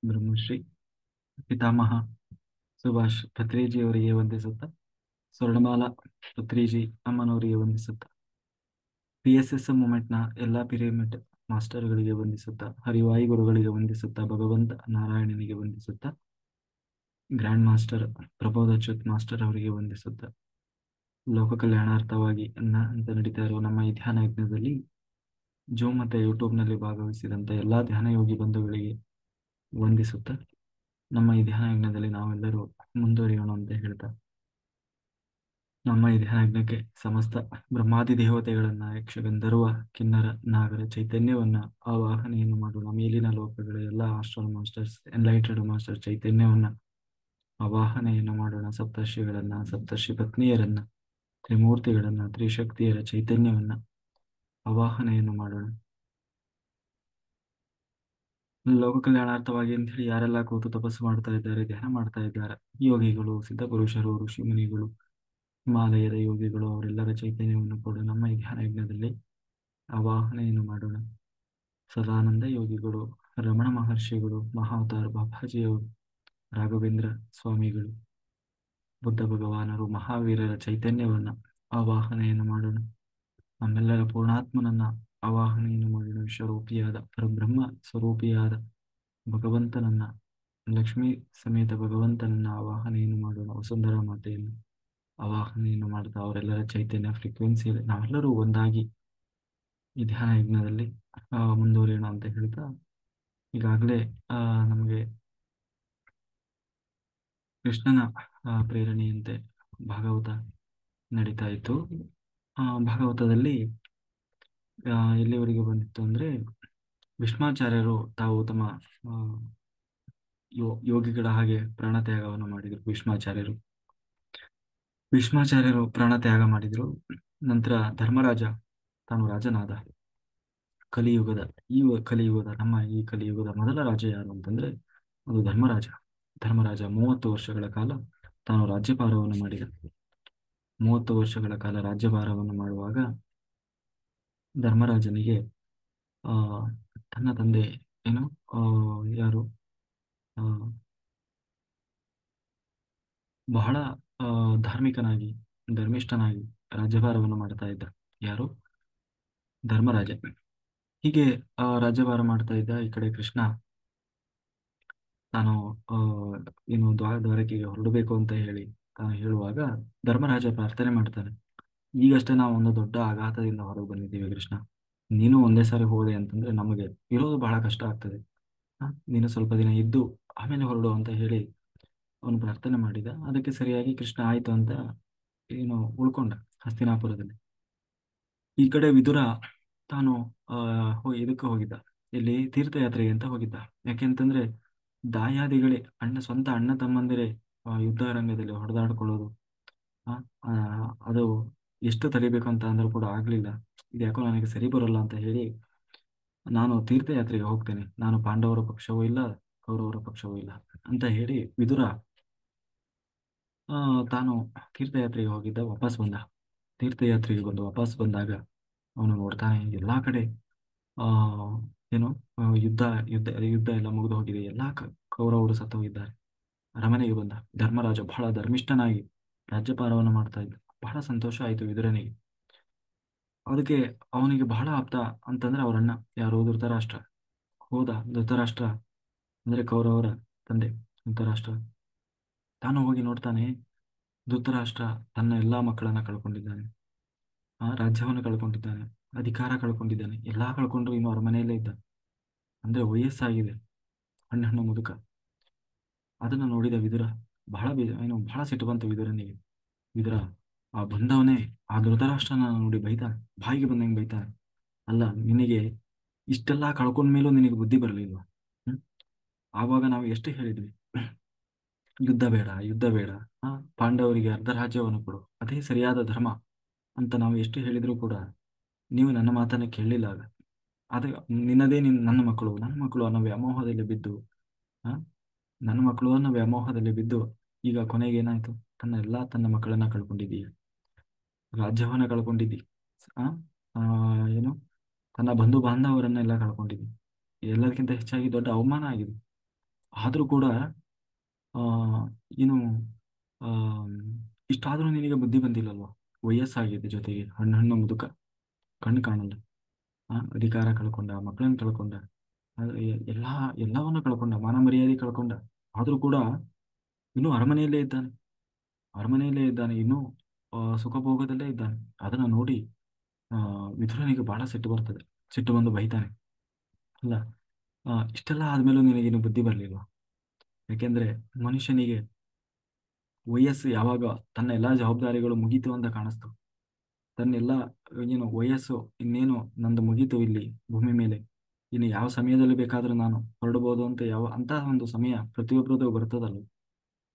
ಬ್ರಹ್ಮಶ್ರೀ ಪಿತಾಮಹ ಸುಭಾಷ್ ಪತ್ರಿಜಿಯವರಿಗೆ ವಂದಿಸುತ್ತಾ, ಸ್ವರ್ಣಮಾಲಾ ಪತ್ರಿಜಿ ಅಮ್ಮನವರಿಗೆ ವಂದಿಸುತ್ತಾ, PSS ಮೂಮೆಂಟ್ನ ಎಲ್ಲ pyramid ಮಾಸ್ಟರ್ಗಳಿಗೆ ವಂದಿಸುತ್ತಾ, ಹರಿವಾಯು ಗುರುಗಳಿಗೆ ವಂದಿಸುತ್ತಾ, ಭಗವಂತ ನಾರಾಯಣನಿಗೆ ವಂದಿಸುತ್ತಾ, ಗ್ರ್ಯಾಂಡ್ ಮಾಸ್ಟರ್ ಪ್ರಬೋಧಾಚ್ಯುತ್ ಮಾಸ್ಟರ್ ಅವರಿಗೆ ವಂದಿಸುತ್ತಾ, ಲೋಕ ಕಲ್ಯಾಣಾರ್ಥವಾಗಿ ಅಂತ ನಡೀತಾ ಇರುವ ನಮ್ಮ ಈ ಧ್ಯಾನ ಯಜ್ಞದಲ್ಲಿ ಜೂಮ್ ಮತ್ತು ಯೂಟ್ಯೂಬ್ನಲ್ಲಿ ಭಾಗವಹಿಸಿದಂಥ ಎಲ್ಲ ಧ್ಯಾನ ಯೋಗಿ ಬಂಧುಗಳಿಗೆ ವಂದಿಸುತ್ತಾ, ನಮ್ಮ ಈ ಧ್ಯಾನ ಯಜ್ಞದಲ್ಲಿ ನಾವೆಲ್ಲರೂ ಮುಂದುವರಿಯೋಣ ಅಂತ ಹೇಳ್ತಾ, ನಮ್ಮ ಈ ಧ್ಯಾನ ಯಜ್ಞಕ್ಕೆ ಸಮಸ್ತ ಬ್ರಹ್ಮಾದಿ ದೇವತೆಗಳನ್ನ, ಯಕ್ಷಗಂಧರ್ವ ಕಿನ್ನರ ನಾಗರ ಚೈತನ್ಯವನ್ನ ಆವಾಹನೆಯನ್ನು ಮಾಡೋಣ. ಮೇಲಿನ ಲೋಕಗಳ ಎಲ್ಲ ಆಸ್ಟ್ರಲ್ ಮಾಸ್ಟರ್ಸ್, ಎನ್ಲೈಟೆಡ್ ಮಾಸ್ಟರ್ ಚೈತನ್ಯವನ್ನ ಆವಾಹನೆಯನ್ನು ಮಾಡೋಣ. ಸಪ್ತರ್ಷಿಗಳನ್ನ, ಸಪ್ತರ್ಷಿ ಪತ್ನಿಯರನ್ನ, ತ್ರಿಮೂರ್ತಿಗಳನ್ನ, ತ್ರಿಶಕ್ತಿಯರ ಚೈತನ್ಯವನ್ನ ಆವಾಹನೆಯನ್ನು ಮಾಡೋಣ. ಲೋಕ ಕಲ್ಯಾಣಾರ್ಥವಾಗಿ ಅಂತ ಹೇಳಿ ಯಾರೆಲ್ಲ ಕೂತು ತಪಸ್ಸು ಮಾಡ್ತಾ ಇದ್ದಾರೆ, ಧ್ಯಾನ ಮಾಡ್ತಾ ಇದ್ದಾರೆ, ಯೋಗಿಗಳು, ಸಿದ್ಧಪುರುಷರು, ಋಷಿಮುನಿಗಳು, ಹಿಮಾಲಯದ ಯೋಗಿಗಳು, ಅವರೆಲ್ಲರ ಚೈತನ್ಯವನ್ನು ಕೂಡ ನಮ್ಮ ಈ ಧ್ಯಾನ ಯಜ್ಞದಲ್ಲಿ ಆವಾಹನೆಯನ್ನು ಮಾಡೋಣ. ಸದಾನಂದ ಯೋಗಿಗಳು, ರಮಣ ಮಹರ್ಷಿಗಳು, ಮಹಾವತಾರ್ ಬಾಬಾಜಿಯವರು, ರಾಘವೇಂದ್ರ ಸ್ವಾಮಿಗಳು, ಬುದ್ಧ ಭಗವಾನರು, ಮಹಾವೀರರ ಚೈತನ್ಯವನ್ನ ಆವಾಹನೆಯನ್ನು ಮಾಡೋಣ. ನಮ್ಮೆಲ್ಲರ ಪೂರ್ಣಾತ್ಮನನ್ನ ಆವಾಹನೆಯನ್ನು ಮಾಡೋಣ. ವಿಶ್ವರೂಪಿಯಾದ ಪರಬ್ರಹ್ಮ ಸ್ವರೂಪಿಯಾದ ಭಗವಂತನನ್ನ, ಲಕ್ಷ್ಮೀ ಸಮೇತ ಭಗವಂತನನ್ನ ಆವಾಹನೆಯನ್ನು ಮಾಡೋಣ. ವಸುಂಧರ ಮಾತೆಯನ್ನು ಆವಾಹನೆಯನ್ನು ಮಾಡ್ತಾ ಅವರೆಲ್ಲರ ಚೈತನ್ಯ ಫ್ರೀಕ್ವೆನ್ಸಿಯಲ್ಲಿ ನಾವೆಲ್ಲರೂ ಒಂದಾಗಿ ಈ ಧ್ಯಾನ ಯಜ್ಞದಲ್ಲಿ ಮುಂದುವರಿಯೋಣ ಅಂತ ಹೇಳ್ತಾ, ಈಗಾಗಲೇ ನಮಗೆ ಕೃಷ್ಣನ ಪ್ರೇರಣೆಯಂತೆ ಭಾಗವತ ನಡೀತಾ ಇತ್ತು. ಭಾಗವತದಲ್ಲಿ ಎಲ್ಲಿವರೆಗೆ ಬಂದಿತ್ತು ಅಂದ್ರೆ, ಭೀಷ್ಮಾಚಾರ್ಯರು ತಾವು ತಮ್ಮ ಯೋಗಿಗಳ ಹಾಗೆ ಪ್ರಾಣತ್ಯಾಗವನ್ನು ಮಾಡಿದರು. ಭೀಷ್ಮಾಚಾರ್ಯರು ಪ್ರಾಣತ್ಯಾಗ ಮಾಡಿದ್ರು. ನಂತರ ಧರ್ಮರಾಜ ತಾನು ರಾಜನಾದ. ಕಲಿಯುಗದ ನಮ್ಮ ಈ ಕಲಿಯುಗದ ಮೊದಲ ರಾಜ ಯಾರು ಅಂತಂದ್ರೆ ಅದು ಧರ್ಮರಾಜ. 30 ವರ್ಷಗಳ ಕಾಲ ತಾನು ರಾಜ್ಯಭಾರವನ್ನು ಮಾಡಿದ. 30 ವರ್ಷಗಳ ಕಾಲ ರಾಜ್ಯಭಾರವನ್ನು ಮಾಡುವಾಗ ಧರ್ಮರಾಜನಿಗೆ ಆ ತನ್ನ ತಂದೆ ಏನು ಯಾರು ಬಹಳ ಧಾರ್ಮಿಕನಾಗಿ, ಧರ್ಮಿಷ್ಠನಾಗಿ ರಾಜ್ಯಭಾರವನ್ನು ಮಾಡ್ತಾ ಇದ್ದ. ಯಾರು? ಧರ್ಮರಾಜ. ಹೀಗೆ ರಾಜ್ಯಭಾರ ಮಾಡ್ತಾ ಇದ್ದ. ಈ ಕಡೆ ಕೃಷ್ಣ ತಾನು ಏನು ದ್ವಾರಕೆಗೆ ಹೊರಡಬೇಕು ಅಂತ ಹೇಳಿ ಹೇಳುವಾಗ ಧರ್ಮರಾಜ ಪ್ರಾರ್ಥನೆ ಮಾಡ್ತಾನೆ, ಈಗಷ್ಟೇ ನಾವು ಒಂದು ದೊಡ್ಡ ಆಘಾತದಿಂದ ಹೊರಗೆ ಬಂದಿದ್ದೀವಿ ಕೃಷ್ಣ, ನೀನು ಒಂದೇ ಸಾರಿ ಹೋದೆ ಅಂತಂದ್ರೆ ನಮಗೆ ಇರೋದು ಬಹಳ ಕಷ್ಟ ಆಗ್ತದೆ. ನೀನು ಸ್ವಲ್ಪ ದಿನ ಇದ್ದು ಆಮೇಲೆ ಹೊರಡು ಅಂತ ಹೇಳಿ ಅವನು ಪ್ರಾರ್ಥನೆ ಮಾಡಿದ. ಅದಕ್ಕೆ ಸರಿಯಾಗಿ ಕೃಷ್ಣ ಆಯ್ತು ಅಂತ ಏನು ಉಳ್ಕೊಂಡ ಹಸ್ತಿನಾಪುರದಲ್ಲಿ. ಈ ಕಡೆ ವಿದುರ ತಾನು ಇದಕ್ಕೆ ಹೋಗಿದ್ದ, ಇಲ್ಲಿ ತೀರ್ಥಯಾತ್ರೆಗೆ ಅಂತ ಹೋಗಿದ್ದ. ಯಾಕೆಂತಂದ್ರೆ ದಾಯಾದಿಗಳೇ, ಸ್ವಂತ ಅಣ್ಣ ತಮ್ಮಂದಿರೇ ಯುದ್ಧ ರಂಗದಲ್ಲಿ ಹೊಡೆದಾಡ್ಕೊಳ್ಳೋದು, ಅದು ಎಷ್ಟು ತಡಿಬೇಕು ಅಂತ ಅಂದ್ರೂ ಕೂಡ ಆಗ್ಲಿಲ್ಲ. ಇದು ಯಾಕೋ ನನಗೆ ಸರಿ ಬರೋಲ್ಲ ಅಂತ ಹೇಳಿ ನಾನು ತೀರ್ಥಯಾತ್ರೆಗೆ ಹೋಗ್ತೇನೆ, ನಾನು ಪಾಂಡವರ ಪಕ್ಷವೂ ಇಲ್ಲ, ಕೌರವರ ಪಕ್ಷವೂ ಇಲ್ಲ ಅಂತ ಹೇಳಿ ವಿದುರ ತಾನು ತೀರ್ಥಯಾತ್ರೆಗೆ ಹೋಗಿದ್ದ. ತೀರ್ಥಯಾತ್ರೆಗೆ ವಾಪಸ್ ಬಂದಾಗ ಅವನು ನೋಡ್ತಾನೆ ಎಲ್ಲಾ ಕಡೆ ಆ ಏನು ಯುದ್ಧ ಯುದ್ಧ ಯುದ್ಧ ಎಲ್ಲ ಮುಗಿದು ಹೋಗಿದೆ. ಕೌರವರು ಸತ್ತು ಹೋಗಿದ್ದಾರೆ. ಅರಮನೆಗೆ ಬಂದ. ಧರ್ಮರಾಜ ಬಹಳ ಧರ್ಮಿಷ್ಠನಾಗಿ ರಾಜ್ಯಭಾರವನ್ನು ಮಾಡ್ತಾ ಇದ್ದ. ಬಹಳ ಸಂತೋಷ ಆಯಿತು ವಿದುರನಿಗೆ. ಅದಕ್ಕೆ ಅವನಿಗೆ ಬಹಳ ಆಪ್ತ ಅಂತಂದ್ರೆ ಅವರಣ್ಣ ಯಾರು? ಧೃತರಾಷ್ಟ್ರ. ಧೃತರಾಷ್ಟ್ರ ಅಂದ್ರೆ ಕೌರವರ ತಂದೆ ಧೃತರಾಷ್ಟ್ರ. ತಾನು ಹೋಗಿ ನೋಡ್ತಾನೆ, ಧೃತರಾಷ್ಟ್ರ ತನ್ನ ಎಲ್ಲಾ ಮಕ್ಕಳನ್ನ ಕಳ್ಕೊಂಡಿದ್ದಾನೆ, ರಾಜ್ಯವನ್ನು ಕಳ್ಕೊಂಡಿದ್ದಾನೆ, ಅಧಿಕಾರ ಕಳ್ಕೊಂಡಿದ್ದಾನೆ, ಎಲ್ಲಾ ಕಳ್ಕೊಂಡ್ರು ಇನ್ನು ಅರಮನೆಯಲ್ಲೇ ಇದ್ದ. ಅಂದ್ರೆ ವಯಸ್ಸಾಗಿದೆ, ಹಣ್ಣು ಮುದುಕ. ಅದನ್ನ ನೋಡಿದ ವಿದುರ ಬಹಳ ಸಿಟ್ಟು ಬಂತು ವಿದುರನಿಗೆ. ವಿದುರ ಬಂದವನೇ ಆ ಧೃತರಾಷ್ಟ್ರನ ನೋಡಿ ಬೈತಾನೆ, ಬಾಯಿಗೆ ಬಂದಂಗೆ ಬೈತಾನೆ. ಅಲ್ಲ, ನಿನಗೆ ಇಷ್ಟೆಲ್ಲಾ ಕಳ್ಕೊಂಡ ಮೇಲೂ ನಿನಗೆ ಬುದ್ಧಿ ಬರಲಿಲ್ವಾ? ಆವಾಗ ನಾವು ಎಷ್ಟು ಹೇಳಿದ್ವಿ, ಯುದ್ಧ ಬೇಡ, ಯುದ್ಧ ಬೇಡ, ಪಾಂಡವರಿಗೆ ಅರ್ಧ ರಾಜ್ಯವನ್ನು ಕೊಡು, ಅದೇ ಸರಿಯಾದ ಧರ್ಮ ಅಂತ ನಾವು ಎಷ್ಟು ಹೇಳಿದ್ರು ಕೂಡ ನೀವು ನನ್ನ ಮಾತನ್ನ ಕೇಳಲಿಲ್ಲ. ಆಗ ನನ್ನ ಮಕ್ಕಳು ಅನ್ನೋ ವ್ಯಾಮೋಹದಲ್ಲಿ ಬಿದ್ದು ಈಗ ಕೊನೆಗೆ ಏನಾಯ್ತು? ತನ್ನ ಮಕ್ಕಳನ್ನ ಕಳ್ಕೊಂಡಿದ್ದೀಯ, ರಾಜ್ಯವನ್ನ ಕಳ್ಕೊಂಡಿದ್ದಿ, ಏನು ತನ್ನ ಬಂಧು ಬಾಂಧವರನ್ನೆಲ್ಲ ಕಳ್ಕೊಂಡಿದ್ದಿ. ಎಲ್ಲದಕ್ಕಿಂತ ಹೆಚ್ಚಾಗಿ ದೊಡ್ಡ ಅವಮಾನ ಆಗಿದೆ. ಆದರೂ ಕೂಡ ಆ, ಏನು ಆ, ಇಷ್ಟಾದರೂ ನಿನಗೆ ಬುದ್ಧಿ ಬಂದಿಲ್ಲಲ್ವಾ? ವಯಸ್ಸಾಗಿದೆ, ಜೊತೆಗೆ ಹಣ್ಣು ಹಣ್ಣು ಮುದುಕ, ಕಣ್ಣು ಕಾಣಲ್ಲ. ಅಧಿಕಾರ ಕಳ್ಕೊಂಡ, ಮಕ್ಕಳನ್ನು ಕಳ್ಕೊಂಡ, ಆದ್ರೆ ಎಲ್ಲವನ್ನ ಕಳ್ಕೊಂಡ, ಮಾನ ಮರ್ಯಾದೆ ಕಳ್ಕೊಂಡ. ಆದರೂ ಕೂಡ ಇನ್ನೂ ಅರಮನೆಯಲ್ಲೇ ಇದ್ದಾನೆ. ಅರಮನೆಯಲ್ಲೇ ಇದ್ದಾನೆ, ಇನ್ನೂ ಸುಖಭೋಗದಲ್ಲೇ ಇದ್ದಾನೆ. ಅದನ್ನ ನೋಡಿ ಆ ವಿದುರನಿಗೆ ಬಹಳ ಸಿಟ್ಟು ಬರ್ತದೆ. ಸಿಟ್ಟು ಬಂದು ಬೈತಾನೆ, ಅಲ್ಲ, ಇಷ್ಟೆಲ್ಲ ಆದ್ಮೇಲೂ ನಿನಗೇನು ಬುದ್ಧಿ ಬರಲಿಲ್ವಾ? ಯಾಕೆಂದ್ರೆ ಮನುಷ್ಯನಿಗೆ ವಯಸ್ಸು ಯಾವಾಗ ತನ್ನ ಎಲ್ಲಾ ಜವಾಬ್ದಾರಿಗಳು ಮುಗೀತು ಅಂತ ಕಾಣಿಸ್ತು, ತನ್ನೆಲ್ಲ ಏನು ವಯಸ್ಸು ಇನ್ನೇನು ನಂದು ಮುಗೀತು ಇಲ್ಲಿ ಭೂಮಿ ಮೇಲೆ, ಇನ್ನು ಯಾವ ಸಮಯದಲ್ಲಿ ಬೇಕಾದ್ರೂ ನಾನು ಹೊರಡಬಹುದು ಅಂತ ಯಾವ ಅಂತ ಒಂದು ಸಮಯ ಪ್ರತಿಯೊಬ್ಬರದು ಬರ್ತದಲ್ಲ.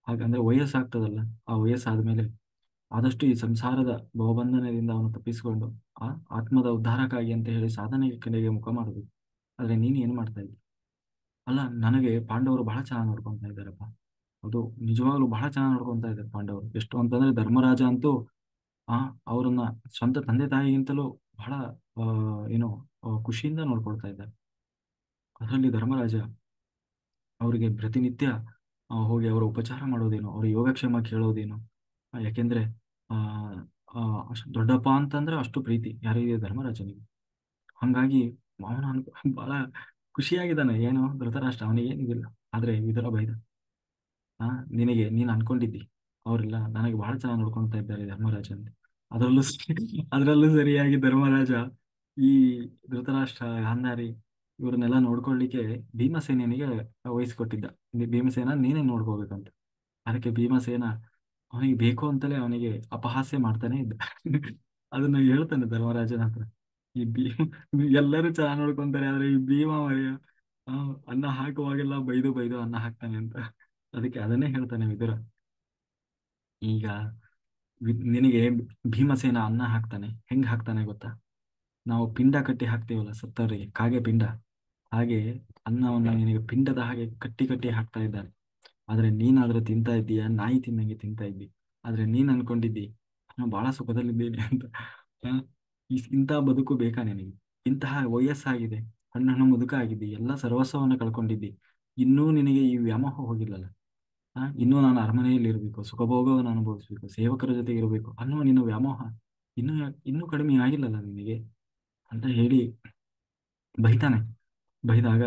ಹಾಗಂದ್ರೆ ವಯಸ್ಸಾಗ್ತದಲ್ಲ, ಆ ವಯಸ್ಸಾದ್ಮೇಲೆ ಆದಷ್ಟು ಈ ಸಂಸಾರದ ಭವಬಂಧನದಿಂದ ಅವನು ತಪ್ಪಿಸಿಕೊಂಡು ಆ ಆತ್ಮದ ಉದ್ಧಾರಕ್ಕಾಗಿ ಅಂತ ಹೇಳಿ ಸಾಧನೆಯ ಕಡೆಗೆ ಮುಖ ಮಾಡಬೇಕು. ಆದ್ರೆ ನೀನು ಏನ್ ಮಾಡ್ತಾ ಇದ್ದಿ? ಅಲ್ಲ, ನನಗೆ ಪಾಂಡವರು ಬಹಳ ಚೆನ್ನಾಗಿ ನೋಡ್ಕೊಂತಾ ಇದ್ದಾರಪ್ಪ. ಅದು ನಿಜವಾಗ್ಲೂ ಬಹಳ ಚೆನ್ನಾಗಿ ನೋಡ್ಕೊಂತಾ ಇದ್ದಾರೆ ಪಾಂಡವರು. ಎಷ್ಟು ಅಂತಂದ್ರೆ ಧರ್ಮರಾಜ ಅಂತೂ ಆ ಅವ್ರನ್ನ ಸ್ವಂತ ತಂದೆ ತಾಯಿಗಿಂತಲೂ ಬಹಳ ಆ ಏನು ಖುಷಿಯಿಂದ ನೋಡ್ಕೊಳ್ತಾ ಇದ್ದಾರೆ. ಅದರಲ್ಲಿ ಧರ್ಮರಾಜ ಅವರಿಗೆ ಪ್ರತಿನಿತ್ಯ ಹೋಗಿ ಅವರ ಉಪಚಾರ ಮಾಡೋದೇನು, ಅವರ ಯೋಗಕ್ಷೇಮ ಕೇಳೋದೇನು. ಯಾಕೆಂದ್ರೆ ಆ ಆ, ಅಷ್ಟು ದೊಡ್ಡಪ್ಪ ಅಂತಂದ್ರೆ ಅಷ್ಟು ಪ್ರೀತಿ ಯಾರಿಗೆ? ಧರ್ಮರಾಜನಿಗೆ. ಹಂಗಾಗಿ ಅವನ ಬಹಳ ಖುಷಿಯಾಗಿದ್ದಾನೆ. ಏನು ಧೃತರಾಷ್ಟ್ರ, ಅವನಿಗೆ ಏನಿದಿಲ್ಲ. ಆದ್ರೆ ವಿದುರ ಬೈದ, ನೀನ್ ಅನ್ಕೊಂಡಿದ್ದಿ ಅವರೆಲ್ಲ ನನಗೆ ಬಹಳ ಚೆನ್ನಾಗಿ ನೋಡ್ಕೊಂತಾ ಇದ್ದಾರೆ ಧರ್ಮರಾಜ ಅಂತ. ಅದರಲ್ಲೂ ಸರಿಯಾಗಿ ಧರ್ಮರಾಜ ಈ ಧೃತರಾಷ್ಟ್ರ, ಗಾಂಧಾರಿ ಇವ್ರನ್ನೆಲ್ಲ ನೋಡ್ಕೊಳ್ಳಿಕ್ಕೆ ಭೀಮಸೇನಿಗೆ ವಹಿಸ್ಕೊಟ್ಟಿದ್ದ. ಭೀಮಸೇನ ನೀನೇ ನೋಡ್ಕೋಬೇಕಂತ. ಅದಕ್ಕೆ ಭೀಮಸೇನ ಅವನಿಗೆ ಬೇಕು ಅಂತಲೇ ಅವನಿಗೆ ಅಪಹಾಸ್ಯ ಮಾಡ್ತಾನೆ ಇದ್ದ. ಅದನ್ನ ಹೇಳ್ತಾನೆ ಧರ್ಮರಾಜನ ಹತ್ರ, ಈ ಎಲ್ಲರೂ ಚೆನ್ನಾಗಿ ನೋಡ್ಕೊಂತಾರೆ, ಆದ್ರೆ ಈ ಭೀಮ ಮರೆಯ ಅನ್ನ ಹಾಕುವಾಗೆಲ್ಲ ಬೈದು ಬೈದು ಅನ್ನ ಹಾಕ್ತಾನೆ ಅಂತ. ಅದಕ್ಕೆ ಅದನ್ನೇ ಹೇಳ್ತಾನೆ ವಿದುರ. ಈಗ ನಿನಗೆ ಭೀಮಸೇನ ಅನ್ನ ಹಾಕ್ತಾನೆ, ಹೆಂಗ್ ಹಾಕ್ತಾನೆ ಗೊತ್ತಾ? ನಾವು ಪಿಂಡ ಕಟ್ಟಿ ಹಾಕ್ತೀವಲ್ಲ ಸತ್ತವರಿಗೆ, ಕಾಗೆ ಪಿಂಡ, ಹಾಗೆ ಅನ್ನವನ್ನ ನಿನಗೆ ಪಿಂಡದ ಹಾಗೆ ಕಟ್ಟಿ ಕಟ್ಟಿ ಹಾಕ್ತಾ ಇದ್ದಾನೆ. ಆದ್ರೆ ನೀನಾದ್ರೂ ತಿಂತಾ ಇದ್ದೀಯ, ನಾಯಿ ತಿನ್ನಂಗೆ ತಿಂತಾ ಇದ್ದಿ. ಆದ್ರೆ ನೀನ್ ಅನ್ಕೊಂಡಿದ್ದಿ ನಾನು ಬಹಳ ಸುಖದಲ್ಲಿದ್ದೇನೆ ಅಂತ. ಆ, ಇಂಥ ಬದುಕು ಬೇಕಾ ನಿನಗೆ? ಇಂತಹ ವಯಸ್ಸಾಗಿದೆ, ಹಣ್ಣು ಹಣ್ಣು ಮುದುಕ ಆಗಿದ್ದಿ, ಎಲ್ಲ ಸರ್ವಸ್ವವನ್ನು ಕಳ್ಕೊಂಡಿದ್ದಿ. ಇನ್ನೂ ನಿನಗೆ ಈ ವ್ಯಾಮೋಹ ಹೋಗಿಲ್ಲಲ್ಲ. ಇನ್ನೂ ನಾನು ಅರಮನೆಯಲ್ಲಿ ಇರಬೇಕು, ಸುಖಭೋಗವನ್ನು ಅನುಭವಿಸ್ಬೇಕು, ಸೇವಕರ ಜೊತೆಗೆ ಇರಬೇಕು ಅನ್ನೋ ನಿನ್ನ ವ್ಯಾಮೋಹ ಇನ್ನೂ ಕಡಿಮೆ ಆಗಿಲ್ಲಲ್ಲ ನಿನಗೆ ಅಂತ ಹೇಳಿ ಬೈತಾನೆ. ಬೈದಾಗ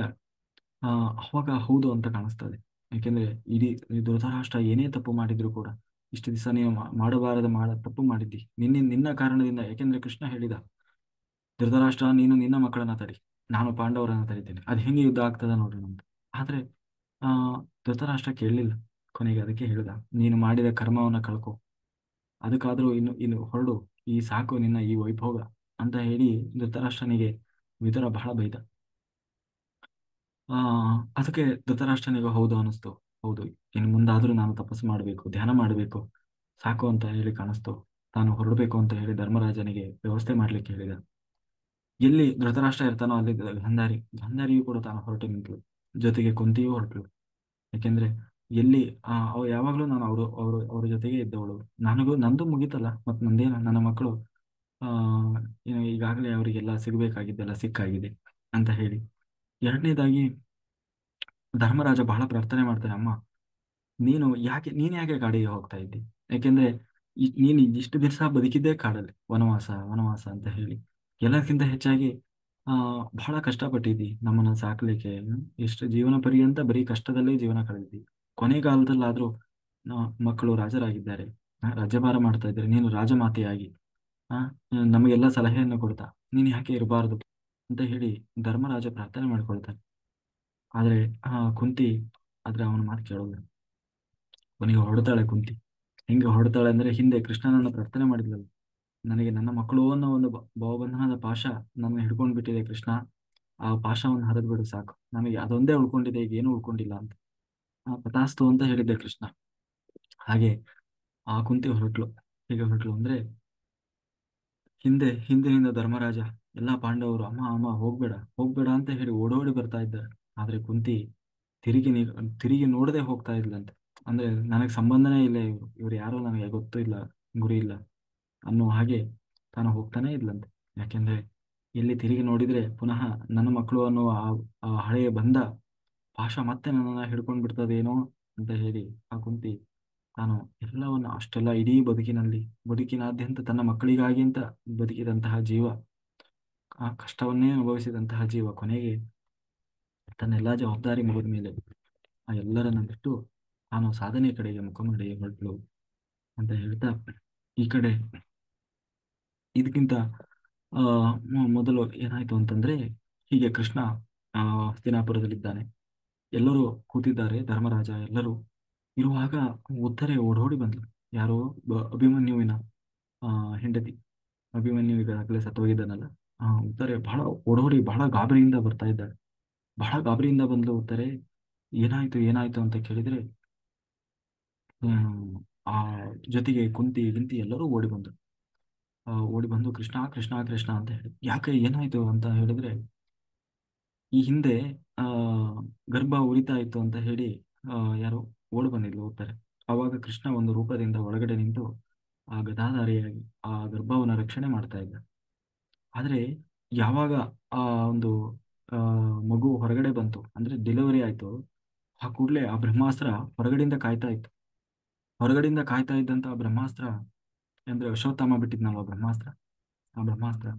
ಆ ಅವಾಗ ಹೌದು ಅಂತ ಕಾಣಿಸ್ತದೆ. ಯಾಕೆಂದ್ರೆ ಈ ಧೃತರಾಷ್ಟ್ರ ಏನೇ ತಪ್ಪು ಮಾಡಿದ್ರು ಕೂಡ, ಇಷ್ಟು ದಿವಸ ನೀನು ಮಾಡಬಾರದ ತಪ್ಪು ಮಾಡಿದ್ದಿ ನಿನ್ನ ಕಾರಣದಿಂದ. ಯಾಕೆಂದ್ರೆ ಕೃಷ್ಣ ಹೇಳಿದ, ಧೃತರಾಷ್ಟ್ರ ನೀನು ನಿನ್ನ ಮಕ್ಕಳನ್ನ ತಡಿ, ನಾನು ಪಾಂಡವರನ್ನ ತಡಿತೇನೆ, ಅದ್ ಹೆಂಗೆ ಯುದ್ಧ ಆಗ್ತದ ನೋಡ್ರಿ ನಮ್ದು. ಆದ್ರೆ ಆ ಧೃತರಾಷ್ಟ್ರ ಕೇಳಲಿಲ್ಲ. ಕೊನೆಗೆ ಅದಕ್ಕೆ ಹೇಳಿದ, ನೀನು ಮಾಡಿದ ಕರ್ಮವನ್ನ ಕಳ್ಕೊ, ಅದಕ್ಕಾದ್ರೂ ಇನ್ನು ಹೊರಡು, ಈ ಸಾಕು ನಿನ್ನ ಈ ವೈಭೋಗ ಅಂತ ಹೇಳಿ ಧೃತರಾಷ್ಟ್ರನಿಗೆ ವಿದುರ ಬಹಳ ಬೈದ. ಆ ಅದಕ್ಕೆ ಧೃತರಾಷ್ಟ್ರನಿಗೆ ಹೌದು ಅನಿಸ್ತು. ಹೌದು, ಇನ್ನು ಮುಂದಾದ್ರೂ ನಾನು ತಪಸ್ಸು ಮಾಡಬೇಕು, ಧ್ಯಾನ ಮಾಡಬೇಕು, ಸಾಕು ಅಂತ ಹೇಳಿ ಕಾಣಿಸ್ತು. ತಾನು ಹೊರಡಬೇಕು ಅಂತ ಹೇಳಿ ಧರ್ಮರಾಜನಿಗೆ ವ್ಯವಸ್ಥೆ ಮಾಡ್ಲಿಕ್ಕೆ ಹೇಳಿದ. ಎಲ್ಲಿ ಧೃತರಾಷ್ಟ್ರ ಇರ್ತಾನೋ ಅಲ್ಲಿ ಗಾಂಧಾರಿಯು ಕೂಡ ತಾನು ಹೊರಟು ನಿಂತಳು. ಜೊತೆಗೆ ಕುಂತಿಯೂ ಹೊರಟಳು. ಯಾಕೆಂದ್ರೆ ಎಲ್ಲಿ ಅವ್ರು ಯಾವಾಗ್ಲೂ ನಾನು ಅವ್ರ ಜೊತೆಗೆ ಇದ್ದವಳು. ನಂದು ಮುಗೀತಲ್ಲ, ಮತ್ ನಂದೇನು, ನನ್ನ ಮಕ್ಕಳು ಆ ಏನು ಈಗಾಗಲೇ ಅವರಿಗೆಲ್ಲ ಸಿಗ್ಬೇಕಾಗಿದ್ದೆಲ್ಲ ಸಿಕ್ಕಾಗಿದೆ ಅಂತ ಹೇಳಿ. ಎರಡನೇದಾಗಿ ಧರ್ಮರಾಜ ಬಹಳ ಪ್ರಾರ್ಥನೆ ಮಾಡ್ತಾನೆ, ಅಮ್ಮ ನೀನ್ ಯಾಕೆ ಕಾಡಿಗೆ ಹೋಗ್ತಾ ಇದ್ದಿ? ಯಾಕೆಂದ್ರೆ ನೀನ್ ಇಷ್ಟು ದಿವಸ ಬದುಕಿದ್ದೇ ಕಾಡಲ್ಲಿ, ವನವಾಸ ವನವಾಸ ಅಂತ ಹೇಳಿ. ಎಲ್ಲಕ್ಕಿಂತ ಹೆಚ್ಚಾಗಿ ಬಹಳ ಕಷ್ಟಪಟ್ಟಿದ್ದಿ ನಮ್ಮನ್ನ ಸಾಕ್ಲಿಕ್ಕೆ. ಎಷ್ಟು ಜೀವನ ಪರ್ಯಂತ ಬರೀ ಕಷ್ಟದಲ್ಲೇ ಜೀವನ ಕಳೆದಿದ್ದಿ. ಕೊನೆಗಾಲದಲ್ಲಾದ್ರೂ ಮಕ್ಕಳು ರಾಜರಾಗಿದ್ದಾರೆ, ರಾಜ್ಯಭಾರ ಮಾಡ್ತಾ ಇದ್ದಾರೆ, ನೀನು ರಾಜಮಾತೆಯಾಗಿ ಆ ನಮಗೆಲ್ಲ ಸಲಹೆಯನ್ನು ಕೊಡ್ತಾ ನೀನ್ ಯಾಕೆ ಇರಬಾರ್ದು ಅಂತ ಹೇಳಿ ಧರ್ಮರಾಜ ಪ್ರಾರ್ಥನೆ ಮಾಡ್ಕೊಳ್ತಾನೆ. ಆದ್ರೆ ಕುಂತಿ ಅವನ ಮಾತು ಕೇಳೋದು. ಅವನಿಗೆ ಹೊಡ್ತಾಳೆ ಕುಂತಿ. ಹೆಂಗೆ ಹೊಡ್ತಾಳೆ ಅಂದ್ರೆ, ಹಿಂದೆ ಕೃಷ್ಣನನ್ನ ಪ್ರಾರ್ಥನೆ ಮಾಡಿದ್ಲಲ್ಲ, ನನಗೆ ನನ್ನ ಮಕ್ಕಳು ಅನ್ನೋ ಒಂದು ಭವಬಂಧನದ ಪಾಶ ನನ್ನ ಹಿಡ್ಕೊಂಡ್ ಬಿಟ್ಟಿದೆ ಕೃಷ್ಣ, ಆ ಪಾಶವನ್ನು ಹರಿದು ಬಿಡು ಸಾಕು, ನನಗೆ ಅದೊಂದೇ ಉಳ್ಕೊಂಡಿದೆ, ಈಗ ಏನು ಉಳ್ಕೊಂಡಿಲ್ಲ ಅಂತ ತಥಾಸ್ತು ಅಂತ ಹೇಳಿದ್ದೆ ಕೃಷ್ಣ. ಹಾಗೆ ಆ ಕುಂತಿ ಹೊರಟ್ಲು. ಹೇಗೆ ಹೊರಟ್ಲು ಅಂದ್ರೆ, ಹಿಂದಿನಿಂದ ಧರ್ಮರಾಜ ಎಲ್ಲಾ ಪಾಂಡವರು ಅಮ್ಮ ಅಮ್ಮ ಹೋಗ್ಬೇಡ ಹೋಗ್ಬೇಡ ಅಂತ ಹೇಳಿ ಓಡೋಡಿ ಬರ್ತಾ ಇದ್ದಾರೆ. ಆದ್ರೆ ಕುಂತಿ ತಿರುಗಿ ತಿರುಗಿ ನೋಡದೆ ಹೋಗ್ತಾ ಇದ್ಲಂತೆ. ಅಂದ್ರೆ ನನಗೆ ಸಂಬಂಧನೇ ಇಲ್ಲ, ಇವ್ರು ಯಾರೋ ನನಗೆ ಗೊತ್ತೂ ಇಲ್ಲ, ಗುರಿ ಇಲ್ಲ ಅನ್ನೋ ಹಾಗೆ ತಾನು ಹೋಗ್ತಾನೆ ಇದ್ಲಂತೆ. ಯಾಕೆಂದ್ರೆ ಎಲ್ಲಿ ತಿರುಗಿ ನೋಡಿದ್ರೆ ಪುನಃ ನನ್ನ ಮಕ್ಕಳು ಅನ್ನುವ ಆ ಹಳೆಯ ಬಂಧ ಪಾಶ ಮತ್ತೆ ನನ್ನನ್ನು ಹಿಡ್ಕೊಂಡು ಬಿಡ್ತದೇನೋ ಅಂತ ಹೇಳಿ ಆ ಕುಂತಿ ತಾನು ಎಲ್ಲವನ್ನು ಅಷ್ಟೆಲ್ಲ ಇಡೀ ಬದುಕಿನಾದ್ಯಂತ ತನ್ನ ಮಕ್ಕಳಿಗಾಗಿ ಅಂತ ಬದುಕಿದಂತಹ ಜೀವ, ಆ ಕಷ್ಟವನ್ನೇ ಅನುಭವಿಸಿದಂತಹ ಜೀವ ಕೊನೆಗೆ ತನ್ನೆಲ್ಲ ಜವಾಬ್ದಾರಿ ಮುಗಿದ ಮೇಲೆ ಆ ಎಲ್ಲರನ್ನ ಬಿಟ್ಟು ತಾನು ಸಾಧನೆ ಕಡೆಗೆ ಮುಖ ಮಾಡಿ ಹೊರಟಳು ಅಂತ ಹೇಳ್ತಾ, ಈ ಕಡೆ ಇದಕ್ಕಿಂತ ಮೊದಲು ಏನಾಯ್ತು ಅಂತಂದ್ರೆ, ಹೀಗೆ ಕೃಷ್ಣ ಹಸ್ತಿನಾಪುರದಲ್ಲಿದ್ದಾನೆ. ಎಲ್ಲರೂ ಕೂತಿದ್ದಾರೆ, ಧರ್ಮರಾಜ ಎಲ್ಲರೂ ಇರುವಾಗ ಉತ್ತರೆ ಓಡೋಡಿ ಬಂದ್ಲು. ಯಾರೋ ಅಭಿಮನ್ಯುವಿನ ಹೆಂಡತಿ. ಅಭಿಮನ್ಯು ಈಗಾಗಲೇ ಸತ್ತೋಗಿದ್ದಾನಲ್ಲ. ಉತ್ತರೆ ಬಹಳ ಓಡೋಡಿ ಬಹಳ ಗಾಬರಿಯಿಂದ ಬರ್ತಾ ಇದ್ದಾಳೆ. ಬಹಳ ಗಾಬರಿಯಿಂದ ಬಂದ್ಲು ಉತ್ತರೆ. ಏನಾಯ್ತು ಏನಾಯ್ತು ಅಂತ ಕೇಳಿದ್ರೆ, ಹ್ಮ್ ಆ ಜೊತೆಗೆ ಕುಂತಿ ಗಿಂತಿ ಎಲ್ಲರೂ ಓಡಿ ಬಂದ್ರು. ಓಡಿ ಬಂದು ಕೃಷ್ಣ ಕೃಷ್ಣ ಕೃಷ್ಣ ಅಂತ ಹೇಳಿ, ಯಾಕೆ ಏನಾಯ್ತು ಅಂತ ಹೇಳಿದ್ರೆ, ಈ ಹಿಂದೆ ಆ ಗರ್ಭ ಉರಿತಾ ಇತ್ತು ಅಂತ ಹೇಳಿ ಯಾರೋ ಓಡಿ ಬಂದಿದ್ಲು ಹೋಗ್ತಾರೆ. ಆವಾಗ ಕೃಷ್ಣ ಒಂದು ರೂಪದಿಂದ ಒಳಗಡೆ ನಿಂತು ಆ ಗದಾಧಾರಿಯಾಗಿ ಆ ಗರ್ಭವನ್ನ ರಕ್ಷಣೆ ಮಾಡ್ತಾ ಇದ್ದ. ಆದ್ರೆ ಯಾವಾಗ ಆ ಒಂದು ಆ ಮಗು ಹೊರಗಡೆ ಬಂತು ಅಂದ್ರೆ ಡೆಲಿವರಿ ಆಯ್ತು, ಆ ಕೂಡಲೇ ಆ ಬ್ರಹ್ಮಾಸ್ತ್ರ ಹೊರಗಡೆಯಿಂದ ಕಾಯ್ತಾ ಇತ್ತು. ಹೊರಗಡೆಯಿಂದ ಕಾಯ್ತಾ ಇದ್ದಂತ ಆ ಬ್ರಹ್ಮಾಸ್ತ್ರ ಅಂದ್ರೆ ಅಶ್ವತ್ಥಾಮ ಬಿಟ್ಟಿದ್ನಲ್ವ ಬ್ರಹ್ಮಾಸ್ತ್ರ, ಆ ಬ್ರಹ್ಮಾಸ್ತ್ರ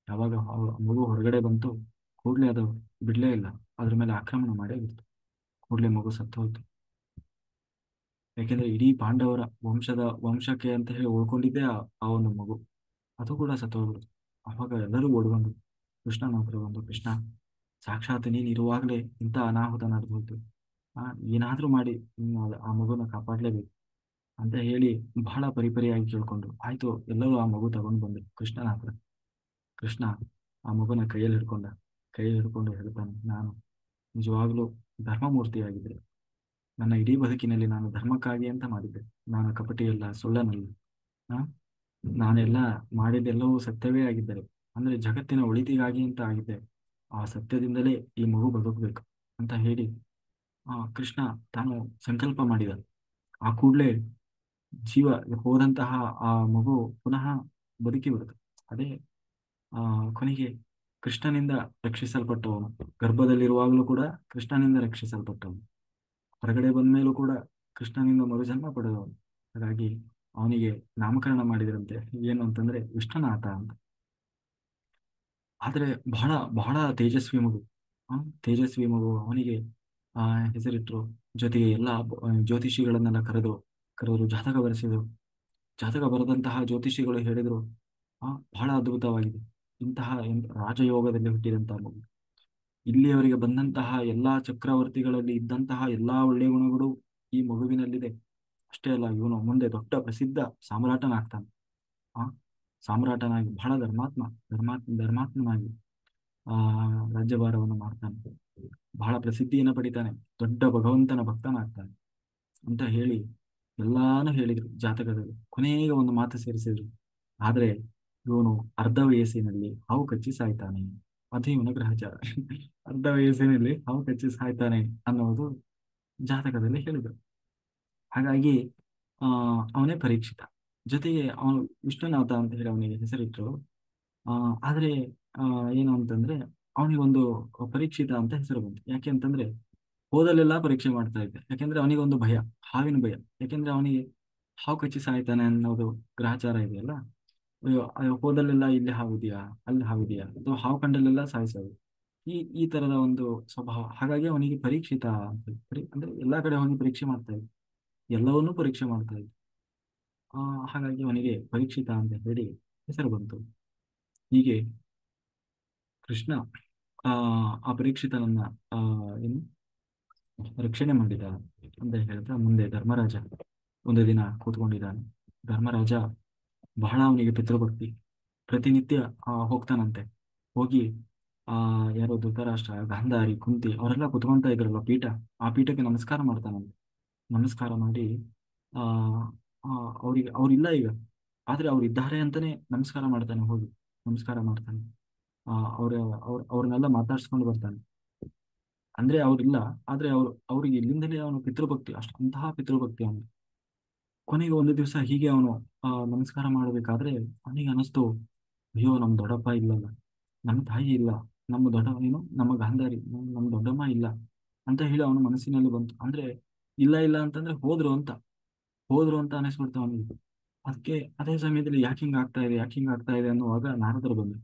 ಯಾವಾಗ ಆ ಮಗು ಹೊರಗಡೆ ಬಂತು ಕೂಡಲೇ ಅದು ಬಿಡ್ಲೇ ಇಲ್ಲ, ಅದ್ರ ಮೇಲೆ ಆಕ್ರಮಣ ಮಾಡೇ ಬಿಡ್ತು. ಕೂಡಲೇ ಮಗು ಸತ್ತು ಹೋಯ್ತು. ಯಾಕೆಂದ್ರೆ ಇಡೀ ಪಾಂಡವರ ವಂಶಕ್ಕೆ ಅಂತ ಹೇಳಿ ಉಳ್ಕೊಂಡಿದ್ದೇ ಆ ಒಂದು ಮಗು, ಅದು ಕೂಡ ಸತ್ತು ಹೋಗ್ಬಿಡ್ತು. ಅವಾಗ ಎಲ್ಲರೂ ಓಡಿ ಬಂದ್ರು, ಕೃಷ್ಣನ ಹತ್ರ ಬಂದು, ಕೃಷ್ಣ ಸಾಕ್ಷಾತ್ ನೀನ್ ಇರುವಾಗಲೇ ಇಂಥ ಅನಾಹುತ ನಡೆದು ಹೋಯ್ತು, ಏನಾದ್ರೂ ಮಾಡಿ ನೀನು ಆ ಮಗುನ ಕಾಪಾಡ್ಲೇಬೇಕು ಅಂತ ಹೇಳಿ ಬಹಳ ಪರಿಪರಿಯಾಗಿ ಕೇಳ್ಕೊಂಡ್ರು. ಆಯ್ತು, ಎಲ್ಲರೂ ಆ ಮಗು ತಗೊಂಡು ಬಂದ್ರು ಕೃಷ್ಣನ ಹತ್ರ. ಕೃಷ್ಣ ಆ ಮಗುನ ಕೈಯಲ್ಲಿ ಹಿಡ್ಕೊಂಡು ಹೇಳ್ತಾನೆ, ನಾನು ನಿಜವಾಗ್ಲೂ ಧರ್ಮಮೂರ್ತಿಯಾಗಿದ್ದೆ. ನನ್ನ ಇಡೀ ಬದುಕಿನಲ್ಲಿ ನಾನು ಧರ್ಮಕ್ಕಾಗಿ ಅಂತ ಮಾಡಿದ್ದೆ. ನಾನು ಕಪಟಿಯಲ್ಲ, ಸುಳ್ಳನಲ್ಲ. ಆ? ನಾನೆಲ್ಲ ಮಾಡಿದ್ದೆಲ್ಲವೂ ಸತ್ಯವೇ ಆಗಿದ್ದರೆ, ಅಂದ್ರೆ ಜಗತ್ತಿನ ಒಳಿತಿಗಾಗಿ ಅಂತ ಆಗಿದ್ದೆ. ಆ ಸತ್ಯದಿಂದಲೇ ಈ ಮಗು ಬದುಕಬೇಕು ಅಂತ ಹೇಳಿ ಕೃಷ್ಣ ತಾನು ಸಂಕಲ್ಪ ಮಾಡಿದ. ಆ ಕೂಡಲೇ ಜೀವ ಹೋದಂತಹ ಆ ಮಗು ಪುನಃ ಬದುಕಿ ಬಿಡುತ್ತೆ. ಅದೇ ಆ ಕೊನೆಗೆ ಕೃಷ್ಣನಿಂದ ರಕ್ಷಿಸಲ್ಪಟ್ಟವನು, ಗರ್ಭದಲ್ಲಿರುವಾಗಲೂ ಕೂಡ ಕೃಷ್ಣನಿಂದ ರಕ್ಷಿಸಲ್ಪಟ್ಟವನು, ಹೊರಗಡೆ ಬಂದ ಮೇಲೂ ಕೂಡ ಕೃಷ್ಣನಿಂದ ಮರುಜನ್ಮ ಪಡೆದವನು. ಹಾಗಾಗಿ ಅವನಿಗೆ ನಾಮಕರಣ ಮಾಡಿದ್ರಂತೆ, ಏನು ಅಂತಂದ್ರೆ ವಿಷ್ಣುನಾಥ ಅಂತ. ಆದ್ರೆ ಬಹಳ ಬಹಳ ತೇಜಸ್ವಿ ಮಗು, ತೇಜಸ್ವಿ ಮಗು. ಅವನಿಗೆ ಆ ಹೆಸರಿಟ್ರು. ಜೊತೆಗೆ ಎಲ್ಲ ಜ್ಯೋತಿಷಿಗಳನ್ನೆಲ್ಲ ಕರೆದರು ಜಾತಕ ಬರೆಸಿದರು. ಜಾತಕ ಬರೆದಂತಹ ಜ್ಯೋತಿಷಿಗಳು ಹೇಳಿದರು, ಬಹಳ ಅದ್ಭುತವಾಗಿದೆ, ಇಂತಹ ರಾಜಯೋಗದಲ್ಲಿ ಹುಟ್ಟಿದಂತಹ ಮಗು. ಇಲ್ಲಿಯವರೆಗೆ ಬಂದಂತಹ ಎಲ್ಲಾ ಚಕ್ರವರ್ತಿಗಳಲ್ಲಿ ಇದ್ದಂತಹ ಎಲ್ಲಾ ಒಳ್ಳೆಯ ಗುಣಗಳು ಈ ಮಗುವಿನಲ್ಲಿದೆ. ಅಷ್ಟೇ ಅಲ್ಲ, ಇವನು ಮುಂದೆ ದೊಡ್ಡ ಪ್ರಸಿದ್ಧ ಸಾಮ್ರಾಟನಾಗ್ತಾನೆ. ಆ ಸಾಮ್ರಾಟನಾಗಿ ಬಹಳ ಧರ್ಮಾತ್ಮನಾಗಿ ಆ ರಾಜ್ಯಭಾರವನ್ನು ಮಾಡ್ತಾನೆ, ಬಹಳ ಪ್ರಸಿದ್ಧಿಯನ್ನು ಪಡಿತಾನೆ, ದೊಡ್ಡ ಭಗವಂತನ ಭಕ್ತನಾಗ್ತಾನೆ ಅಂತ ಹೇಳಿ ಎಲ್ಲಾನು ಹೇಳಿದ್ರು ಜಾತಕದಲ್ಲಿ. ಕೊನೆಗೆ ಒಂದು ಮಾತು ಸೇರಿಸಿದ್ರು, ಆದ್ರೆ ಇವನು ಅರ್ಧ ವಯಸ್ಸಿನಲ್ಲಿ ಹಾವು ಕಚ್ಚಿ ಸಾಯ್ತಾನೆ, ಅದು ಇವನ ಗ್ರಹಚಾರ. ಅರ್ಧ ವಯಸ್ಸಿನಲ್ಲಿ ಹಾವು ಕಚ್ಚಿ ಸಾಯ್ತಾನೆ ಅನ್ನೋದು ಜಾತಕದಲ್ಲಿ ಹೇಳಿದ್ರು. ಹಾಗಾಗಿ ಆ ಅವನೇ ಪರೀಕ್ಷಿತ. ಜೊತೆಗೆ ಅವನು ವಿಷ್ಣುನಾಥ ಅಂತ ಹೇಳಿ ಅವನಿಗೆ ಹೆಸರಿಟ್ರು. ಆದ್ರೆ ಆ ಏನು ಅಂತಂದ್ರೆ ಅವನಿಗೊಂದು ಪರೀಕ್ಷಿತ ಅಂತ ಹೆಸರು ಬಂತು. ಯಾಕೆ ಅಂತಂದ್ರೆ ಹೋದಲ್ಲೆಲ್ಲ ಪರೀಕ್ಷೆ ಮಾಡ್ತಾ ಇದ್ದೆ. ಯಾಕೆಂದ್ರೆ ಅವನಿಗೊಂದು ಭಯ, ಹಾವಿನ ಭಯ. ಯಾಕೆಂದ್ರೆ ಅವನಿಗೆ ಹಾವು ಕಚ್ಚಿ ಸಾಯ್ತಾನೆ ಅನ್ನೋದು ಗ್ರಹಚಾರ ಇದೆಯಲ್ಲ. ಅಯ್ಯೋ, ಹೋದಲ್ಲೆಲ್ಲ ಇಲ್ಲಿ ಹಾವಿದೆಯಾ, ಅಲ್ಲಿ ಹಾವಿದೆಯಾ, ಅಥವಾ ಹಾವು ಕಂಡಲ್ಲೆಲ್ಲ ಸಾಯಿಸೋದು, ಈ ತರದ ಒಂದು ಸ್ವಭಾವ. ಹಾಗಾಗಿ ಅವನಿಗೆ ಪರೀಕ್ಷಿತ ಅಂತ ಅಂದ್ರೆ ಎಲ್ಲಾ ಕಡೆ ಹೋಗಿ ಪರೀಕ್ಷೆ ಮಾಡ್ತಾ ಇದ್ದ, ಎಲ್ಲವನ್ನೂ ಪರೀಕ್ಷೆ ಮಾಡ್ತಾ ಇದ್ದ. ಹಾಗಾಗಿ ಅವನಿಗೆ ಪರೀಕ್ಷಿತ ಅಂತ ಹೇಳಿ ಹೆಸರು ಬಂತು. ಹೀಗೆ ಕೃಷ್ಣ ಆ ಆ ಪರೀಕ್ಷಿತನನ್ನ ಆ ಏನು ರಕ್ಷಣೆ ಮಾಡಿದ ಅಂತ ಹೇಳ್ತಾ, ಮುಂದೆ ಧರ್ಮರಾಜ ಒಂದು ದಿನ ಕೂತ್ಕೊಂಡಿದ್ದಾನೆ. ಧರ್ಮರಾಜ ಬಹಳ ಅವನಿಗೆ ಪಿತೃಭಕ್ತಿ. ಪ್ರತಿನಿತ್ಯ ಹೋಗ್ತಾನಂತೆ. ಹೋಗಿ ಯಾರೋ ಧೃತರಾಷ್ಟ್ರ, ಗಾಂಧಾರಿ, ಕುಂತಿ ಅವರೆಲ್ಲ ಕುತ್ಕೊಂತ ಇದ್ರಲ್ಲ ಪೀಠ, ಆ ಪೀಠಕ್ಕೆ ನಮಸ್ಕಾರ ಮಾಡ್ತಾನಂತೆ. ನಮಸ್ಕಾರ ಮಾಡಿ ಆ ಆ, ಅವ್ರಿಲ್ಲ ಈಗ, ಆದ್ರೆ ಅವ್ರು ಇದ್ದಾರೆ ಅಂತಾನೆ ನಮಸ್ಕಾರ ಮಾಡ್ತಾನೆ. ಹೋಗಿ ನಮಸ್ಕಾರ ಮಾಡ್ತಾನೆ. ಅವ್ರ ಅವ್ರನ್ನೆಲ್ಲ ಮಾತಾಡ್ಸ್ಕೊಂಡು ಬರ್ತಾನೆ. ಅಂದ್ರೆ ಅವ್ರಿಲ್ಲ, ಆದ್ರೆ ಅವ್ರಿಗೆ ಇಲ್ಲಿಂದಲೇ ಅವನು ಪಿತೃಭಕ್ತಿ, ಅಂತಹ ಪಿತೃಭಕ್ತಿ ಅವನು. ಕೊನೆಗೆ ಒಂದು ದಿವಸ ಹೀಗೆ ಅವನು ನಮಸ್ಕಾರ ಮಾಡಬೇಕಾದ್ರೆ ಅವನಿಗೆ ಅನಿಸ್ತು, ಅಯ್ಯೋ ನಮ್ಮ ದೊಡ್ಡಪ್ಪ ಇಲ್ಲಲ್ಲ, ನಮ್ಮ ತಾಯಿ ಇಲ್ಲ, ನಮ್ಮ ಗಾಂಧಾರಿ, ನಮ್ಮ ದೊಡ್ಡಮ್ಮ ಇಲ್ಲ, ಅಂತ ಹೇಳಿ ಅವನ ಮನಸ್ಸಿನಲ್ಲಿ ಬಂತು. ಅಂದ್ರೆ ಇಲ್ಲ ಇಲ್ಲ ಅಂತಂದ್ರೆ ಹೋದ್ರು ಅಂತ ಅನಿಸ್ಬಿಡ್ತು ಅವನಿಗೆ. ಅದಕ್ಕೆ ಅದೇ ಸಮಯದಲ್ಲಿ ಯಾಕೆ ಹಿಂಗ್ ಆಗ್ತಾ ಇದೆ, ಯಾಕೆ ಹಿಂಗ್ ಆಗ್ತಾ ಇದೆ ಅನ್ನುವಾಗ ನಾರದರು ಬಂದ್ರು.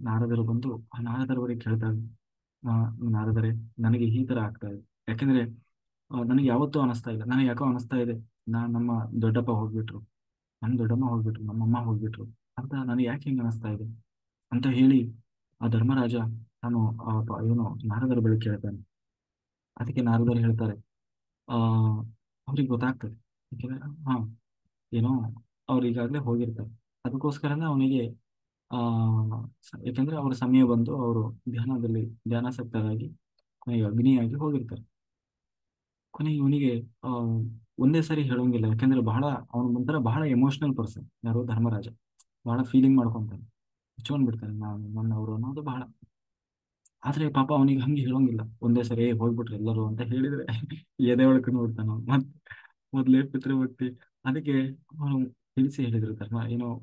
ನಾರದರು ಬಂದು ಆ ನಾರದರ ಬಳಿ ಕೇಳ್ತಾರೆ, ಆ, ನಾರದರೆ, ನನಗೆ ಈ ತರ ಆಗ್ತಾ ಇದೆ. ಯಾಕೆಂದ್ರೆ ನನಗೆ ಯಾವತ್ತೂ ಅನಿಸ್ತಾ ಇಲ್ಲ, ನನಗೆ ಯಾಕೋ ಅನಿಸ್ತಾ ಇದೆ, ನಮ್ಮ ದೊಡ್ಡಪ್ಪ ಹೋಗ್ಬಿಟ್ರು, ನಮ್ಮ ದೊಡ್ಡಮ್ಮ ಹೋಗ್ಬಿಟ್ರು, ನಮ್ಮಮ್ಮ ಹೋಗ್ಬಿಟ್ರು ಅಂತ ನನಗೆ ಯಾಕೆ ಹಿಂಗ ಅನಿಸ್ತಾ ಇದೆ ಅಂತ ಹೇಳಿ ಆ ಧರ್ಮರಾಜ ತಾನು ಇವನು ನಾರದರ ಬಳಿ ಕೇಳ್ತಾನೆ. ಅದಕ್ಕೆ ನಾರದರು ಹೇಳ್ತಾರೆ, ಆ ಅವ್ರಿಗೆ ಗೊತ್ತಾಗ್ತದೆ. ಯಾಕೆಂದ್ರೆ ಹಾ ಏನೋ ಅವ್ರು ಈಗಾಗಲೇ ಹೋಗಿರ್ತಾರೆ. ಅದಕ್ಕೋಸ್ಕರನೇ ಅವನಿಗೆ ಆ ಯಾಕೆಂದ್ರೆ ಅವರ ಸಮಯ ಬಂದು ಅವರು ಧ್ಯಾನಾಸಕ್ತರಾಗಿ ಕೊನೆಗೆ ಅಗ್ನಿಯಾಗಿ ಹೋಗಿರ್ತಾರೆ. ಕೊನೆಗೆ ಇವನಿಗೆ ಆ ಒಂದೇ ಸರಿ ಹೇಳೋಂಗಿಲ್ಲ. ಯಾಕಂದ್ರೆ ಅವನು ಒಂಥರ ಬಹಳ ಎಮೋಷನಲ್ ಪರ್ಸನ್, ಯಾರೋ ಧರ್ಮರಾಜ. ಬಹಳ ಫೀಲಿಂಗ್ ಮಾಡ್ಕೊಂತಾನೆ, ಬಿಡ್ತಾನೆ ನಾನು ನನ್ನವರು ಅನ್ನೋದು ಬಹಳ. ಆದ್ರೆ ಪಾಪ ಅವನಿಗೆ ಹಂಗೆ ಹೇಳೋಂಗಿಲ್ಲ ಒಂದೇ ಸರಿ, ಹೋಗ್ಬಿಟ್ರು ಎಲ್ಲರೂ ಅಂತ ಹೇಳಿದ್ರೆ ಎದೆ ಒಳಕ್ಕೆ ನೋಡ್ತಾನ ಮತ್ ಮೊದ್ಲೇ ಪಿತೃಭಕ್ತಿ. ಅದಕ್ಕೆ ಅವನು ತಿಳಿಸಿ ಹೇಳಿದ್ರು,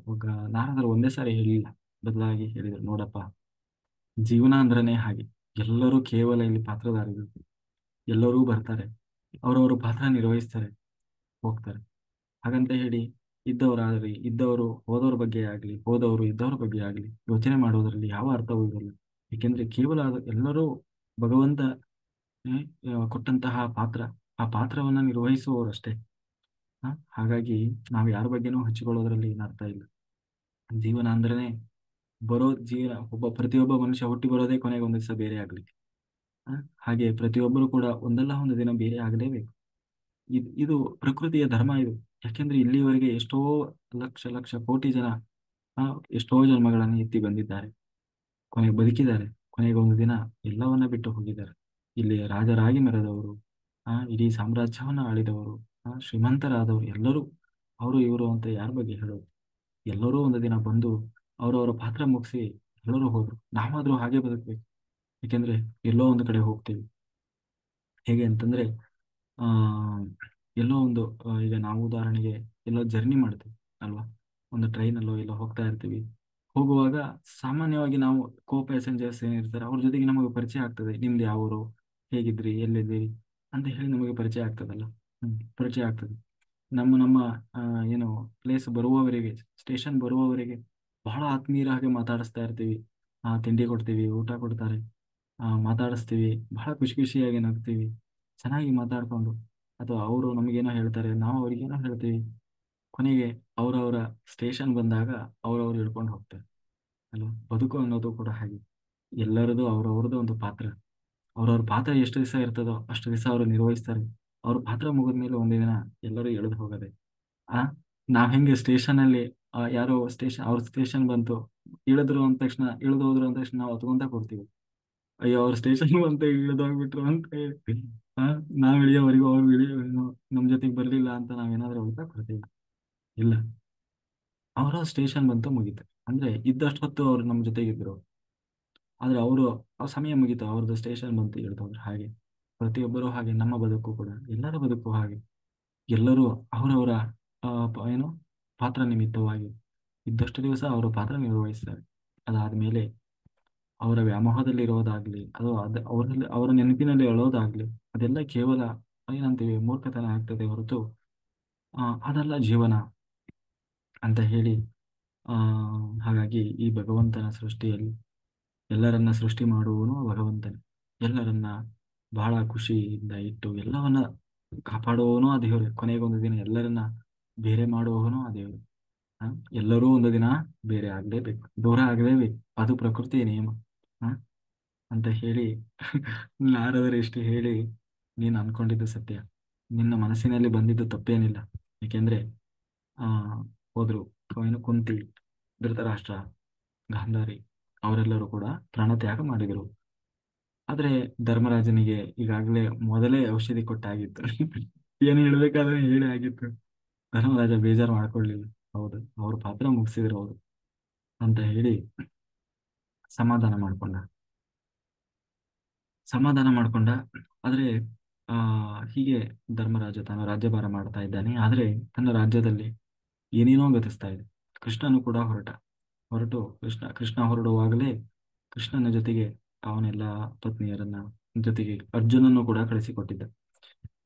ಒಬ್ಬ ನಾರದರು ಒಂದೇ ಸಾರಿ ಹೇಳಿಲ್ಲ, ಬದಲಾಗಿ ಹೇಳಿದ್ರು, ನೋಡಪ್ಪ, ಜೀವನ ಅಂದ್ರನೇ ಹಾಗೆ. ಎಲ್ಲರೂ ಕೇವಲ ಇಲ್ಲಿ ಪಾತ್ರಧಾರಿಗಳು. ಎಲ್ಲರೂ ಬರ್ತಾರೆ, ಅವರವರು ಪಾತ್ರ ನಿರ್ವಹಿಸ್ತಾರೆ, ಹೋಗ್ತಾರೆ. ಹಾಗಂತ ಹೇಳಿ ಇದ್ದವರು ಹೋದವ್ರ ಬಗ್ಗೆ ಆಗ್ಲಿ, ಹೋದವರು ಇದ್ದವ್ರ ಬಗ್ಗೆ ಆಗ್ಲಿ ಯೋಚನೆ ಮಾಡೋದ್ರಲ್ಲಿ ಯಾವ ಅರ್ಥವೂ ಇರಲ್ಲ. ಏಕೆಂದ್ರೆ ಕೇವಲ ಎಲ್ಲರೂ ಭಗವಂತ ಏ, ಕೊಟ್ಟಂತಹ ಪಾತ್ರ, ಆ ಪಾತ್ರವನ್ನ ನಿರ್ವಹಿಸುವವರಷ್ಟೇ. ಹಾಗಾಗಿ ನಾವು ಯಾರ ಬಗ್ಗೆನೂ ಹಚ್ಚಿಕೊಳ್ಳೋದ್ರಲ್ಲಿ ಏನು ಅರ್ಥ ಇಲ್ಲ. ಜೀವನ ಅಂದ್ರೇನೆ ಪ್ರತಿಯೊಬ್ಬ ಮನುಷ್ಯ ಹುಟ್ಟಿ ಬರೋದೇ ಕೊನೆಗೆ ಒಂದ್ ದಿವಸ ಬೇರೆ ಆಗ್ಲಿಕ್ಕೆ. ಆ, ಹಾಗೆ ಪ್ರತಿಯೊಬ್ಬರು ಕೂಡ ಒಂದಲ್ಲ ಒಂದು ದಿನ ಬೇರೆ ಆಗಲೇಬೇಕು. ಇದು ಪ್ರಕೃತಿಯ ಧರ್ಮ ಇದು. ಯಾಕೆಂದ್ರೆ ಇಲ್ಲಿವರೆಗೆ ಎಷ್ಟೋ ಲಕ್ಷ ಲಕ್ಷ ಕೋಟಿ ಜನ ಆ, ಎಷ್ಟೋ ಜನ್ಮಗಳನ್ನು ಎತ್ತಿ ಬಂದಿದ್ದಾರೆ, ಕೊನೆಗೆ ಬದುಕಿದ್ದಾರೆ, ಕೊನೆಗೆ ಒಂದು ದಿನ ಎಲ್ಲವನ್ನ ಬಿಟ್ಟು ಹೋಗಿದ್ದಾರೆ. ಇಲ್ಲಿ ರಾಜರಾಗಿ ಮೆರೆದವರು, ಇಡೀ ಸಾಮ್ರಾಜ್ಯವನ್ನ ಆಳಿದವರು, ಶ್ರೀಮಂತರಾದವರು ಎಲ್ಲರೂ ಅವರು ಇವರು ಅಂತ ಯಾರ ಬಗ್ಗೆ ಹೇಳೋದು. ಎಲ್ಲರೂ ಒಂದು ದಿನ ಬಂದು ಅವರವರ ಪಾತ್ರ ಮುಗಿಸಿ ಎಲ್ಲರೂ ಹೋದ್ರು. ನಾವಾದ್ರೂ ಹಾಗೆ ಬದುಕ್ಬೇಕು. ಯಾಕೆಂದ್ರೆ ಎಲ್ಲೋ ಒಂದು ಕಡೆ ಹೋಗ್ತೀವಿ. ಹೇಗೆ ಅಂತಂದ್ರೆ ಆ ಎಲ್ಲೋ ಒಂದು ಈಗ ನಾವು ಉದಾಹರಣೆಗೆ ಎಲ್ಲೋ ಜರ್ನಿ ಮಾಡ್ತೀವಿ ಅಲ್ವಾ, ಒಂದು ಟ್ರೈನಲ್ಲೋ ಎಲ್ಲೋ ಹೋಗ್ತಾ ಇರ್ತೀವಿ. ಹೋಗುವಾಗ ಸಾಮಾನ್ಯವಾಗಿ ನಾವು ಪ್ಯಾಸೆಂಜರ್ಸ್ ಏನಿರ್ತಾರೆ ಅವ್ರ ಜೊತೆಗೆ ನಮಗೆ ಪರಿಚಯ ಆಗ್ತದೆ. ನಿಮ್ದು ಯಾವ ಊರು, ಹೇಗಿದ್ರಿ, ಎಲ್ಲಿದ್ದೀರಿ ಅಂತ ಹೇಳಿ ನಮಗೆ ಪರಿಚಯ ಆಗ್ತದಲ್ಲ. ಪರಿಚಯ ಆಗ್ತದೆ. ನಮ್ಮ ಆ, ಏನು ಪ್ಲೇಸ್ ಬರುವವರೆಗೆ, ಸ್ಟೇಷನ್ ಬರುವವರೆಗೆ ಬಹಳ ಆತ್ಮೀಯರ ಹಾಗೆ ಮಾತಾಡಿಸ್ತಾ ಇರ್ತೀವಿ. ತಿಂಡಿ ಕೊಡ್ತೀವಿ, ಊಟ ಕೊಡ್ತಾರೆ, ಮಾತಾಡಿಸ್ತೀವಿ, ಬಹಳ ಖುಷಿ ಖುಷಿಯಾಗಿ ನಗ್ತೀವಿ, ಚೆನ್ನಾಗಿ ಮಾತಾಡ್ಕೊಂಡು. ಅಥವಾ ಅವರು ನಮಗೇನೋ ಹೇಳ್ತಾರೆ, ನಾವು ಅವ್ರಿಗೇನೋ ಹೇಳ್ತೀವಿ. ಕೊನೆಗೆ ಅವರವರ ಸ್ಟೇಷನ್ ಬಂದಾಗ ಅವ್ರವ್ರು ಹಿಡ್ಕೊಂಡು ಹೋಗ್ತಾರೆ ಅಲ್ವಾ. ಬದುಕು ಅನ್ನೋದು ಕೂಡ ಹಾಗೆ. ಎಲ್ಲರದು ಅವ್ರವ್ರದ್ದು ಒಂದು ಪಾತ್ರ. ಅವ್ರವ್ರ ಪಾತ್ರ ಎಷ್ಟು ದಿವಸ ಇರ್ತದೋ ಅಷ್ಟು ದಿವಸ ಅವರು ನಿರ್ವಹಿಸ್ತಾರೆ. ಅವ್ರ ಪಾತ್ರ ಮುಗಿದ್ಮೇಲೆ ಒಂದೇ ದಿನ ಎಲ್ಲರೂ ಎಳೆದು ಹೋಗದೆ. ಆ ನಾವ್ ಹೆಂಗೆ ಸ್ಟೇಷನ್ ಅಲ್ಲಿ ಯಾರೋ ಅವ್ರ ಸ್ಟೇಷನ್ ಬಂತು, ಇಳಿದ್ರು ಅಂದ ತಕ್ಷಣ, ಇಳಿದು ಹೋದ್ರು ಅಂದ ತಕ್ಷಣ ನಾವು ಹೊತ್ಕೊಂತ ಕೊಡ್ತೀವಿ. ಅಯ್ಯೋ ಅವ್ರ ಸ್ಟೇಷನ್ ಬಂತ ಇಳಿದೋಗ್ಬಿಟ್ರು ಅಂತ ಹೇಳಿ. ಆ ನಾವ್ ಇಳಿಯೋವರೆಗೂ ಅವ್ರು ನಮ್ ಜೊತೆಗೆ ಬರ್ಲಿಲ್ಲ ಅಂತ ನಾವೇನಾದ್ರೂ ಹೊಳ್ತಾ ಕೊಡ್ತೀವಿ. ಇಲ್ಲ, ಅವರ ಸ್ಟೇಷನ್ ಬಂತು ಮುಗೀತು. ಅಂದ್ರೆ ಇದ್ದಷ್ಟು ಹೊತ್ತು ಅವ್ರು ನಮ್ ಜೊತೆಗಿದ್ರು. ಆದ್ರೆ ಅವ್ರ ಸಮಯ ಮುಗೀತು, ಅವ್ರದ್ದು ಸ್ಟೇಷನ್ ಬಂತು ಇಳಿದವ್ರು. ಹಾಗೆ ಪ್ರತಿಯೊಬ್ಬರು ಹಾಗೆ. ನಮ್ಮ ಬದುಕು ಕೂಡ, ಎಲ್ಲರ ಬದುಕು ಹಾಗೆ. ಎಲ್ಲರೂ ಅವರವರ ಏನು ಪಾತ್ರ ನಿಮಿತ್ತವಾಗಿ ಇದ್ದಷ್ಟು ದಿವಸ ಅವರ ಪಾತ್ರ ನಿರ್ವಹಿಸ್ತಾರೆ. ಅದಾದ್ಮೇಲೆ ಅವರ ವ್ಯಾಮೋಹದಲ್ಲಿ ಇರೋದಾಗ್ಲಿ, ಅದು ಅವರ ನೆನಪಿನಲ್ಲಿ ಅಳೋದಾಗ್ಲಿ, ಅದೆಲ್ಲ ಕೇವಲ ಏನಂತೀವಿ, ಮೂರ್ಖತನ ಆಗ್ತದೆ ಹೊರತು ಅದಲ್ಲ ಜೀವನ ಅಂತ ಹೇಳಿ. ಆ ಹಾಗಾಗಿ ಈ ಭಗವಂತನ ಸೃಷ್ಟಿಯಲ್ಲಿ ಎಲ್ಲರನ್ನ ಸೃಷ್ಟಿ ಮಾಡುವವನು ಭಗವಂತನೇ. ಎಲ್ಲರನ್ನ ಬಹಳ ಖುಷಿಯಿಂದ ಇಟ್ಟು ಎಲ್ಲವನ್ನ ಕಾಪಾಡುವವನು ಆ ದೇವರು. ಕೊನೆಗೊಂದು ದಿನ ಎಲ್ಲರನ್ನ ಬೇರೆ ಮಾಡುವವನು ಆ ದೇವರು. ಹ? ಎಲ್ಲರೂ ಒಂದು ದಿನ ಬೇರೆ ಆಗ್ಲೇಬೇಕು, ದೂರ ಆಗ್ಲೇಬೇಕು, ಅದು ಪ್ರಕೃತಿಯ ನಿಯಮ. ಹ? ಅಂತ ಹೇಳಿ ನಾರದರು ಇಷ್ಟು ಹೇಳಿ, ನೀನು ಅನ್ಕೊಂಡಿದ್ದು ಸತ್ಯ, ನಿನ್ನ ಮನಸ್ಸಿನಲ್ಲಿ ಬಂದಿದ್ದು ತಪ್ಪೇನಿಲ್ಲ. ಏಕೆಂದ್ರೆ ಆ ಹೋದ್ರು, ಏನು ಕುಂತಿ, ಧೃತರಾಷ್ಟ್ರ, ಗಾಂಧಾರಿ ಅವರೆಲ್ಲರೂ ಕೂಡ ಪ್ರಾಣತ್ಯಾಗ ಮಾಡಿದರು. ಆದ್ರೆ ಧರ್ಮರಾಜನಿಗೆ ಈಗಾಗಲೇ ಮೊದಲೇ ಔಷಧಿ ಕೊಟ್ಟಾಗಿತ್ತು. ಏನು ಹೇಳ್ಬೇಕಾದ್ರೆ ಹೇಳಿ ಆಗಿತ್ತು. ಧರ್ಮರಾಜ ಬೇಜಾರು ಮಾಡ್ಕೊಳ್ಳಿಲ್ಲ. ಹೌದು, ಅವ್ರ ಪಾತ್ರ ಮುಗಿಸಿದ್ರು ಅವರು ಅಂತ ಹೇಳಿ ಸಮಾಧಾನ ಮಾಡ್ಕೊಂಡ. ಸಮಾಧಾನ ಮಾಡ್ಕೊಂಡ. ಆದ್ರೆ ಆ ಹೀಗೆ ಧರ್ಮರಾಜ ತಾನು ರಾಜ್ಯಭಾರ ಮಾಡ್ತಾ ಇದ್ದಾನೆ. ಆದ್ರೆ ತನ್ನ ರಾಜ್ಯದಲ್ಲಿ ಏನೇನೋ ಗತಿಸ್ತಾ ಇದೆ. ಕೃಷ್ಣನು ಕೂಡ ಹೊರಟು ಕೃಷ್ಣ ಹೊರಡುವಾಗಲೇ ಕೃಷ್ಣನ ಜೊತೆಗೆ ಅವನೆಲ್ಲ ಪತ್ನಿಯರನ್ನ ಜೊತೆಗೆ ಅರ್ಜುನನ್ನು ಕೂಡ ಕಳಿಸಿಕೊಟ್ಟಿದ್ದ.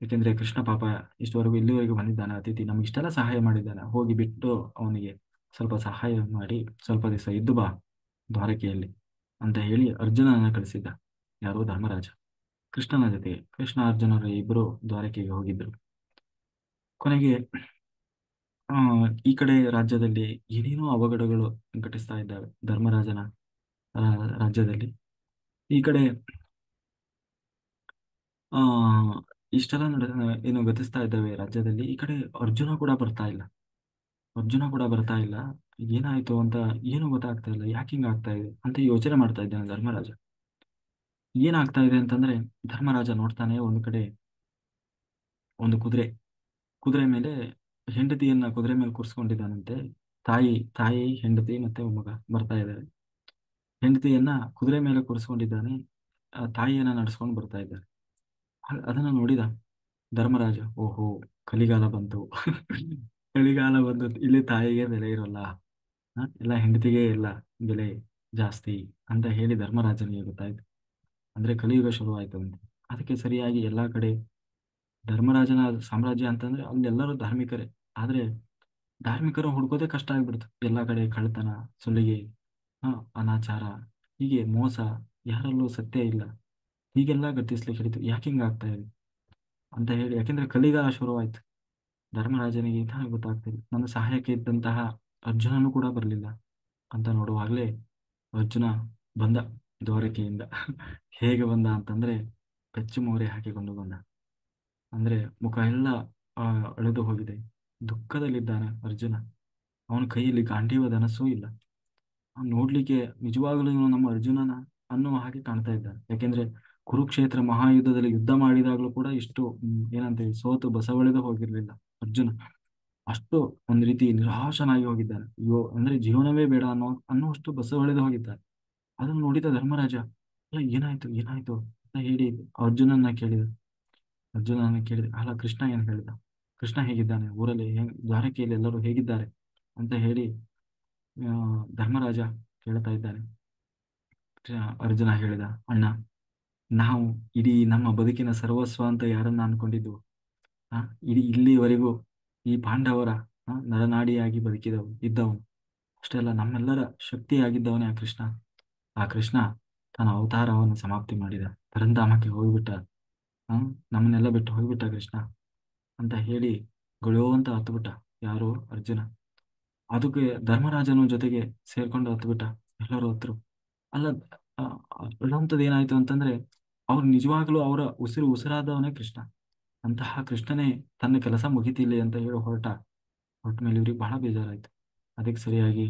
ಯಾಕೆಂದ್ರೆ ಕೃಷ್ಣ ಪಾಪ ಇಷ್ಟವರೆಗೂ ಇಲ್ಲಿವರೆಗೂ ಬಂದಿದ್ದಾನೆ ಅತಿಥಿ, ನಮ್ಗೆ ಇಷ್ಟೆಲ್ಲ ಸಹಾಯ ಮಾಡಿದ್ದಾನೆ, ಹೋಗಿ ಬಿಟ್ಟು ಅವನಿಗೆ ಸ್ವಲ್ಪ ಸಹಾಯ ಮಾಡಿ ಸ್ವಲ್ಪ ದಿವಸ ಇದ್ದು ಬಾ ದ್ವಾರಕೆಯಲ್ಲಿ ಅಂತ ಹೇಳಿ ಅರ್ಜುನನ ಕಳಿಸಿದ್ದ. ಯಾರು? ಧರ್ಮರಾಜ. ಕೃಷ್ಣನ ಜೊತೆಗೆ ಕೃಷ್ಣ ಅರ್ಜುನರು ಇಬ್ಬರು ದ್ವಾರಕೆಗೆ ಹೋಗಿದ್ರು. ಕೊನೆಗೆ ಆ ಈ ಕಡೆ ರಾಜ್ಯದಲ್ಲಿ ಏನೇನೋ ಅವಘಡಗಳು ಘಟಿಸ್ತಾ ಇದ್ದಾವೆ ಧರ್ಮರಾಜನ ರಾಜ್ಯದಲ್ಲಿ. ಈ ಕಡೆ ಆ ಇಷ್ಟೆಲ್ಲ ಏನು ಗತಿಸ್ತಾ ಇದ್ದಾವೆ ರಾಜ್ಯದಲ್ಲಿ. ಈ ಕಡೆ ಅರ್ಜುನ ಕೂಡ ಬರ್ತಾ ಇಲ್ಲ. ಅರ್ಜುನ ಕೂಡ ಬರ್ತಾ ಇಲ್ಲ. ಏನಾಯ್ತು ಅಂತ ಏನು ಗೊತ್ತಾಗ್ತಾ ಇಲ್ಲ, ಯಾಕೆ ಹಿಂಗ ಆಗ್ತಾ ಇದೆ ಅಂತ ಯೋಚನೆ ಮಾಡ್ತಾ ಇದ್ದಾನೆ ಧರ್ಮರಾಜ. ಏನಾಗ್ತಾ ಇದೆ ಅಂತಂದ್ರೆ ಧರ್ಮರಾಜ ನೋಡ್ತಾನೆ, ಒಂದು ಕಡೆ ಒಂದು ಕುದುರೆ, ಕುದುರೆ ಮೇಲೆ ಹೆಂಡತಿಯನ್ನ ಕುದುರೆ ಮೇಲೆ ಕೂರಿಸ್ಕೊಂಡಿದ್ದಾನಂತೆ. ತಾಯಿ ಹೆಂಡತಿ ಮತ್ತೆ ಮಗ ಬರ್ತಾ ಇದ್ದಾರೆ. ಹೆಂಡತಿಯನ್ನ ಕುದುರೆ ಮೇಲೆ ಕೂರಿಸ್ಕೊಂಡಿದ್ದಾನೆ, ತಾಯಿಯನ್ನ ನಡ್ಸ್ಕೊಂಡು ಬರ್ತಾ ಇದ್ದಾರೆ. ಅದನ್ನ ನೋಡಿದ ಧರ್ಮರಾಜ, ಓಹೋ ಕಲಿಗಾಲ ಬಂತು. ಕಲಿಗಾಲ ಬಂತು, ಇಲ್ಲಿ ತಾಯಿಗೆ ಬೆಲೆ ಇರೋಲ್ಲ, ಎಲ್ಲ ಹೆಂಡತಿಗೆ ಎಲ್ಲ ಬೆಲೆ ಜಾಸ್ತಿ ಅಂತ ಹೇಳಿ ಧರ್ಮರಾಜನಿಗೆ ಗೊತ್ತಾಯ್ತು. ಅಂದ್ರೆ ಕಲಿಯುಗ ಶುರುವಾಯ್ತು ಅಂತ. ಅದಕ್ಕೆ ಸರಿಯಾಗಿ ಎಲ್ಲಾ ಕಡೆ ಧರ್ಮರಾಜನ ಸಾಮ್ರಾಜ್ಯ ಅಂತಂದ್ರೆ ಅಲ್ಲೆಲ್ಲರೂ ಧಾರ್ಮಿಕರೇ. ಆದ್ರೆ ಧಾರ್ಮಿಕರು ಹುಡ್ಕೋದೇ ಕಷ್ಟ ಆಗ್ಬಿಡ್ತು. ಎಲ್ಲಾ ಕಡೆ ಕಳ್ತನ, ಸುಲಿಗೆ, ಅನಾಚಾರ, ಹೀಗೆ ಮೋಸ, ಯಾರಲ್ಲೂ ಸತ್ಯ ಇಲ್ಲ, ಹೀಗೆಲ್ಲ ಗತಿಸ್ಲಿಕ್ಕೆ ಹಿಡಿತು. ಯಾಕೆ ಹಿಂಗ ಆಗ್ತಾ ಇದೆ ಅಂತ ಹೇಳಿ, ಯಾಕೆಂದ್ರೆ ಕಲಿಗಾಲ ಶುರುವಾಯ್ತು. ಧರ್ಮರಾಜನಿಗೆ ಇದಾಗಿ ಗೊತ್ತಾಗ್ತಿಲ್ಲ. ನನ್ನ ಸಹಾಯಕ್ಕೆ ಇದ್ದಂತಹ ಅರ್ಜುನನು ಕೂಡ ಬರಲಿಲ್ಲ ಅಂತ ನೋಡುವಾಗಲೇ ಅರ್ಜುನ ಬಂದ ದ್ವಾರಕೆಯಿಂದ. ಹೇಗೆ ಬಂದ ಅಂತಂದ್ರೆ ಪೆಚ್ಚು ಮೋರೆ ಹಾಕಿಕೊಂಡು ಬಂದ. ಅಂದ್ರೆ ಮುಖ ಎಲ್ಲ ಅಳೆದು ಹೋಗಿದೆ, ದುಃಖದಲ್ಲಿದ್ದಾನೆ ಅರ್ಜುನ. ಅವನ ಕೈಯಲ್ಲಿ ಗಾಂಡೀವ ಧನಸ್ಸೂ ಇಲ್ಲ. ಅವ್ನು ನೋಡ್ಲಿಕ್ಕೆ ನಿಜವಾಗಲೂ ಇವನು ನಮ್ಮ ಅರ್ಜುನನ ಅನ್ನುವ ಹಾಗೆ ಕಾಣ್ತಾ ಇದ್ದಾನೆ. ಯಾಕೆಂದ್ರೆ ಕುರುಕ್ಷೇತ್ರ ಮಹಾಯುದ್ಧದಲ್ಲಿ ಯುದ್ಧ ಮಾಡಿದಾಗಲೂ ಕೂಡ ಇಷ್ಟು ಏನಂತೀವಿ ಸೋತು ಬಸವಳಿದು ಹೋಗಿರ್ಲಿಲ್ಲ ಅರ್ಜುನ. ಅಷ್ಟು ಒಂದ್ ರೀತಿ ನಿರಾಶನಾಗಿ ಹೋಗಿದ್ದಾನೆ. ಅಂದ್ರೆ ಜೀವನವೇ ಬೇಡ ಅನ್ನುವಷ್ಟು ಬಸವಳಿದು ಹೋಗಿದ್ದಾನೆ. ಅದನ್ನು ನೋಡಿದ ಧರ್ಮರಾಜ, ಅಲ್ಲ ಏನಾಯ್ತು ಏನಾಯ್ತು ಅಂತ ಹೇಳಿ ಅರ್ಜುನನ ಕೇಳಿದ. ಅಲ್ಲ ಕೃಷ್ಣ ಏನ್ ಹೇಳಿದ, ಕೃಷ್ಣ ಹೇಗಿದ್ದಾನೆ, ಊರಲ್ಲಿ ದ್ವಾರಕೆಯಲ್ಲಿ ಎಲ್ಲರೂ ಹೇಗಿದ್ದಾರೆ ಅಂತ ಹೇಳಿ ಆ, ಧರ್ಮರಾಜ ಕೇಳ್ತಾ ಇದ್ದಾನೆ. ಅರ್ಜುನ ಹೇಳಿದ, ಅಣ್ಣ, ನಾವು ಇಡೀ ನಮ್ಮ ಬದುಕಿನ ಸರ್ವಸ್ವ ಅಂತ ಯಾರನ್ನ ಅನ್ಕೊಂಡಿದ್ದು, ಆ ಇಲ್ಲಿವರೆಗೂ ಈ ಪಾಂಡವರ ನರನಾಡಿಯಾಗಿ ಇದ್ದವನು, ಅಷ್ಟೆಲ್ಲ ನಮ್ಮೆಲ್ಲರ ಶಕ್ತಿಯಾಗಿದ್ದವನೇ ಆ ಕೃಷ್ಣ. ಆ ಕೃಷ್ಣ ತನ್ನ ಅವತಾರವನ್ನು ಸಮಾಪ್ತಿ ಮಾಡಿದ, ಪರಂಧಾಮಕ್ಕೆ ಹೋಗ್ಬಿಟ್ಟ. ಆ ನಮ್ಮನ್ನೆಲ್ಲ ಬಿಟ್ಟು ಹೋಗ್ಬಿಟ್ಟ ಕೃಷ್ಣ ಅಂತ ಹೇಳಿ ಗೊಳೋ ಅಂತ ಹತ್ಬಿಟ್ಟ. ಯಾರು? ಅರ್ಜುನ. ಅದಕ್ಕೆ ಧರ್ಮರಾಜನ ಜೊತೆಗೆ ಸೇರ್ಕೊಂಡು ಹತ್ಬಿಟ್ಟ. ಎಲ್ಲರೂ ಹತ್ರು. ಅಲ್ಲ, ಅಳ್ಳಂತದ್ದು ಏನಾಯ್ತು ಅಂತಂದ್ರೆ ಅವ್ರು ನಿಜವಾಗ್ಲೂ ಅವರ ಉಸಿರಾದವನೇ ಕೃಷ್ಣ. ಅಂತಹ ಕೃಷ್ಣನೇ ತನ್ನ ಕೆಲಸ ಮುಗಿತಿಲ್ಲ ಅಂತ ಹೇಳಿ ಹೊರಟ ಮೇಲೆ ಇವ್ರಿಗೆ ಬಹಳ ಬೇಜಾರಾಯ್ತು. ಅದಕ್ಕೆ ಸರಿಯಾಗಿ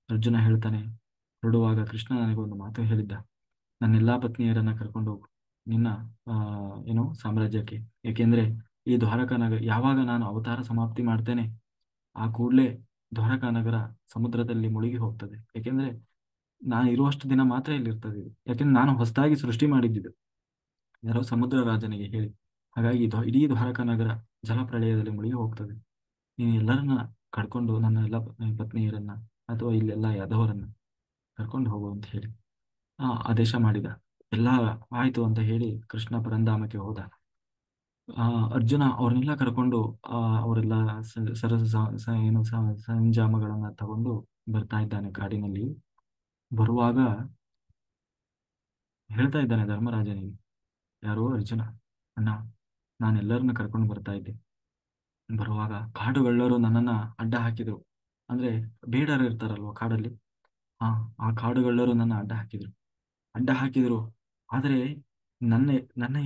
ಅರ್ಜುನ ಹೇಳ್ತಾನೆ, ಹೊರಡುವಾಗ ಕೃಷ್ಣ ನನಗೊಂದು ಮಾತು ಹೇಳಿದ್ದ, ನನ್ನೆಲ್ಲಾ ಪತ್ನಿಯರನ್ನ ಕರ್ಕೊಂಡು ಹೋಗು ನಿನ್ನ ಏನು ಸಾಮ್ರಾಜ್ಯಕ್ಕೆ. ಏಕೆಂದ್ರೆ ಈ ದ್ವಾರಕಾ ನಗರ ಯಾವಾಗ ನಾನು ಅವತಾರ ಸಮಾಪ್ತಿ ಮಾಡ್ತೇನೆ, ಆ ಕೂಡಲೇ ದ್ವಾರಕಾ ನಗರ ಸಮುದ್ರದಲ್ಲಿ ಮುಳುಗಿ ಹೋಗ್ತದೆ. ಯಾಕೆಂದ್ರೆ ನಾನು ಇರುವಷ್ಟು ದಿನ ಮಾತ್ರ ಇಲ್ಲಿ ಇರ್ತದೆ ಇದು. ಯಾಕೆಂದ್ರೆ ನಾನು ಹೊಸದಾಗಿ ಸೃಷ್ಟಿ ಮಾಡಿದ್ದಿದ್ದು, ಯಾರೋ ಸಮುದ್ರ ರಾಜನಿಗೆ ಹೇಳಿ. ಹಾಗಾಗಿ ಇಡೀ ದ್ವಾರಕಾ ನಗರ ಜಲಪ್ರಳಯದಲ್ಲಿ ಮುಳುಗಿ ಹೋಗ್ತದೆ. ನೀನು ಎಲ್ಲರನ್ನ ಕರ್ಕೊಂಡು, ನನ್ನ ಎಲ್ಲ ಪತ್ನಿಯರನ್ನ ಅಥವಾ ಇಲ್ಲೆಲ್ಲ ಯಾದವರನ್ನ ಕರ್ಕೊಂಡು ಹೋಗು ಅಂತ ಹೇಳಿ ಆದೇಶ ಮಾಡಿದ. ಎಲ್ಲ ಆಯ್ತು ಅಂತ ಹೇಳಿ ಕೃಷ್ಣ ಪರಂಧಾಮಕ್ಕೆ ಹೋದ. ಅರ್ಜುನ ಅವ್ರನ್ನೆಲ್ಲ ಕರ್ಕೊಂಡು ಅವರೆಲ್ಲ ಏನು ಸಂಜಾಮಗಳನ್ನ ತಗೊಂಡು ಬರ್ತಾ ಇದ್ದಾನೆ ಕಾಡಿನಲ್ಲಿ. ಬರುವಾಗ ಹೇಳ್ತಾ ಇದ್ದಾನೆ ಧರ್ಮರಾಜನಿಗೆ, ಯಾರೋ ಅರ್ಜುನ, ಅಣ್ಣ, ನಾನೆಲ್ಲರನ್ನ ಕರ್ಕೊಂಡು ಬರ್ತಾ ಇದ್ದೆ. ಬರುವಾಗ ಕಾಡುಗಳ್ಳರು ನನ್ನನ್ನ ಅಡ್ಡ ಹಾಕಿದ್ರು. ಅಂದ್ರೆ ಬೇಡರು ಇರ್ತಾರಲ್ವ ಕಾಡಲ್ಲಿ, ಆ ಕಾಡುಗಳ್ಳರು ನನ್ನ ಅಡ್ಡ ಹಾಕಿದ್ರು. ಆದರೆ ನನ್ನ ನನ್ನ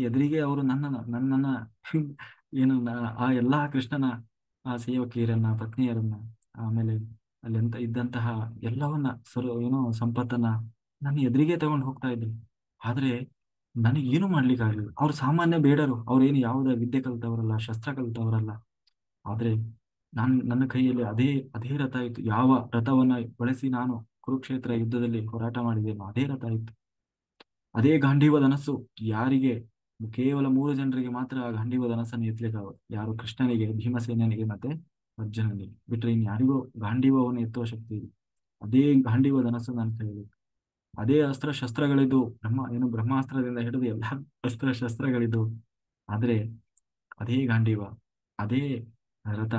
ಎದುರಿಗೆ ಅವರು ನನ್ನನ್ನ ಏನು ಆ ಎಲ್ಲಾ ಕೃಷ್ಣನ ಆ ಸೇವಕಿಯರನ್ನ, ಪತ್ನಿಯರನ್ನ, ಆಮೇಲೆ ಅಲ್ಲಿ ಇದ್ದಂತಹ ಎಲ್ಲವನ್ನ ಏನೋ ಸಂಪತ್ತನ್ನ ನನ್ನ ಎದುರಿಗೆ ತಗೊಂಡು ಹೋಗ್ತಾ ಇದ್ರು. ಆದ್ರೆ ನನಗೇನು ಮಾಡ್ಲಿಕ್ಕಾಗ್ಲಿಲ್ಲ. ಅವ್ರು ಸಾಮಾನ್ಯ ಬೇಡರು, ಅವ್ರೇನು ಯಾವುದೇ ವಿದ್ಯೆ ಕಲಿತವರಲ್ಲ, ಶಸ್ತ್ರ ಕಲಿತವರಲ್ಲ. ಆದ್ರೆ ನನ್ನ ಕೈಯಲ್ಲಿ ಅದೇ ರಥ ಇತ್ತು. ಯಾವ ರಥವನ್ನ ಬಳಸಿ ನಾನು ಕುರುಕ್ಷೇತ್ರ ಯುದ್ಧದಲ್ಲಿ ಹೋರಾಟ ಮಾಡಿದ್ದೇನೋ ಅದೇ ರಥ ಇತ್ತು. ಅದೇ ಗಾಂಡೀವ ಧನಸ್ಸು. ಯಾರಿಗೆ? ಕೇವಲ 3 ಜನರಿಗೆ ಮಾತ್ರ ಆ ಗಾಂಡೀವ ಧನಸ್ಸನ್ನು ಎತ್ತಲಿಕ್ಕಾಗುತ್ತೆ. ಯಾರು? ಕೃಷ್ಣನಿಗೆ, ಭೀಮಸೇನನಿಗೆ ಮತ್ತೆ ಅರ್ಜುನನಿಗೆ ಬಿಟ್ರೆ ಇನ್ಯಾರಿಗೂ ಗಾಂಡೀವವನ್ನು ಎತ್ತುವ ಶಕ್ತಿ ಇದೆ. ಅದೇ ಗಾಂಡೀವ ಧನಸ್ಸು ನನ್ನ ಕೈಯಲ್ಲಿ. ಅದೇ ಅಸ್ತ್ರ ಶಸ್ತ್ರಗಳಿದ್ದು, ಬ್ರಹ್ಮಾಸ್ತ್ರದಿಂದ ಹಿಡಿದು ಎಲ್ಲ ಅಸ್ತ್ರ ಶಸ್ತ್ರಗಳಿದ್ದು. ಆದ್ರೆ ಅದೇ ಗಾಂಡೀವ, ಅದೇ ರಥ,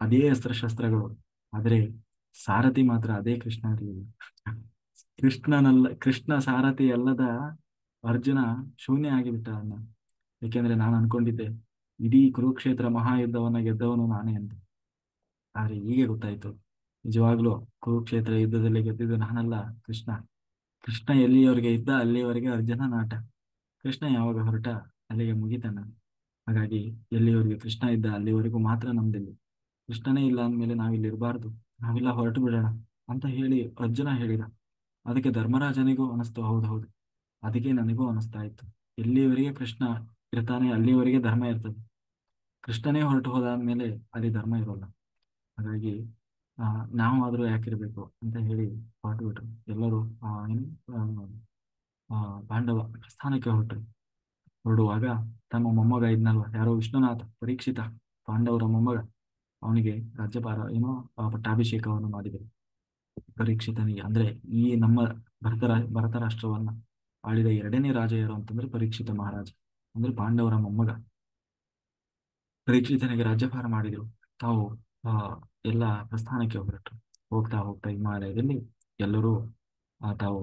ಅದೇ ಅಸ್ತ್ರಶಸ್ತ್ರಗಳು. ಆದರೆ ಸಾರಥಿ ಮಾತ್ರ ಅದೇ ಕೃಷ್ಣ ಇರಲಿಲ್ಲ. ಕೃಷ್ಣ ಸಾರಥಿ ಅಲ್ಲದ ಅರ್ಜುನ ಶೂನ್ಯ ಆಗಿಬಿಟ್ಟ ಅನ್ನ. ಏಕೆಂದ್ರೆ ನಾನು ಅನ್ಕೊಂಡಿದ್ದೆ ಇಡೀ ಕುರುಕ್ಷೇತ್ರ ಮಹಾಯುದ್ಧವನ್ನ ಗೆದ್ದವನು ನಾನೇ ಅಂತ. ಆದ್ರೆ ಹೀಗೆ ಗೊತ್ತಾಯ್ತು, ನಿಜವಾಗ್ಲೂ ಕುರುಕ್ಷೇತ್ರ ಯುದ್ಧದಲ್ಲಿ ಗೆದ್ದಿದ್ದು ನಾನಲ್ಲ, ಕೃಷ್ಣ. ಕೃಷ್ಣ ಎಲ್ಲಿಯವರೆಗೆ ಇದ್ದ ಅಲ್ಲಿಯವರೆಗೆ ಅರ್ಜುನ ನಾಟ. ಕೃಷ್ಣ ಯಾವಾಗ ಹೊರಟ ಅಲ್ಲಿಗೆ ಮುಗಿತಾನ. ಹಾಗಾಗಿ ಎಲ್ಲಿವರೆಗೆ ಕೃಷ್ಣ ಇದ್ದ ಅಲ್ಲಿವರೆಗೂ ಮಾತ್ರ ನಮ್ದಿಲ್ಲಿ. ಕೃಷ್ಣನೇ ಇಲ್ಲ ಅಂದ್ಮೇಲೆ ನಾವಿಲ್ಲಿ ಇರಬಾರ್ದು, ನಾವೆಲ್ಲ ಹೊರಟು ಬಿಡೋಣ ಅಂತ ಹೇಳಿ ಅರ್ಜುನ ಹೇಳಿದ. ಅದಕ್ಕೆ ಧರ್ಮರಾಜನಿಗೂ ಅನಿಸ್ತು, ಹೌದು ಹೌದು, ಅದಕ್ಕೆ ನನಗೂ ಅನಿಸ್ತಾ ಇತ್ತು. ಎಲ್ಲಿವರೆಗೆ ಕೃಷ್ಣ ಇರ್ತಾನೆ ಅಲ್ಲಿವರೆಗೆ ಧರ್ಮ ಇರ್ತದೆ. ಕೃಷ್ಣನೇ ಹೊರಟು ಹೋದ ಆದ್ಮೇಲೆ ಅಲ್ಲಿ ಧರ್ಮ ಇರೋಲ್ಲ. ಹಾಗಾಗಿ ಆ ನಾವು ಆದ್ರೂ ಯಾಕಿರ್ಬೇಕು ಅಂತ ಹೇಳಿ ಹೊರಟು ಬಿಟ್ರು ಎಲ್ಲರೂ. ಏನು ಆ, ಪಾಂಡವ ಸ್ಥಾನಕ್ಕೆ ಹೊರಟ್ರು. ಹೊರಡುವಾಗ ತಮ್ಮ ಮೊಮ್ಮಗ ಇದ್ನಲ್ವ, ಯಾರೋ ವಿಷ್ಣುನಾಥ ಪರೀಕ್ಷಿತ, ಪಾಂಡವರ ಮೊಮ್ಮಗ, ಅವನಿಗೆ ರಾಜ್ಯಪಾರ ಏನೋ ಪಟ್ಟಾಭಿಷೇಕವನ್ನು ಮಾಡಿದರು. ಪರೀಕ್ಷಿತನಿಗೆ ಅಂದ್ರೆ ಈ ನಮ್ಮ ಭರತ ರಾಷ್ಟ್ರವನ್ನ ಆಳಿದ ಎರಡನೇ ರಾಜ ಯಾರು ಅಂತಂದ್ರೆ ಪರೀಕ್ಷಿತ ಮಹಾರಾಜ, ಅಂದ್ರೆ ಪಾಂಡವರ ಮೊಮ್ಮಗ. ಪರೀಕ್ಷಿತನಿಗೆ ರಾಜ್ಯಭಾರ ಮಾಡಿದರು. ತಾವು ಆ ಎಲ್ಲ ಪ್ರಸ್ಥಾನಕ್ಕೆ ಹೊರಟರು. ಹೋಗ್ತಾ ಹೋಗ್ತಾ ಹಿಮಾಲಯದಲ್ಲಿ ಎಲ್ಲರೂ ತಾವು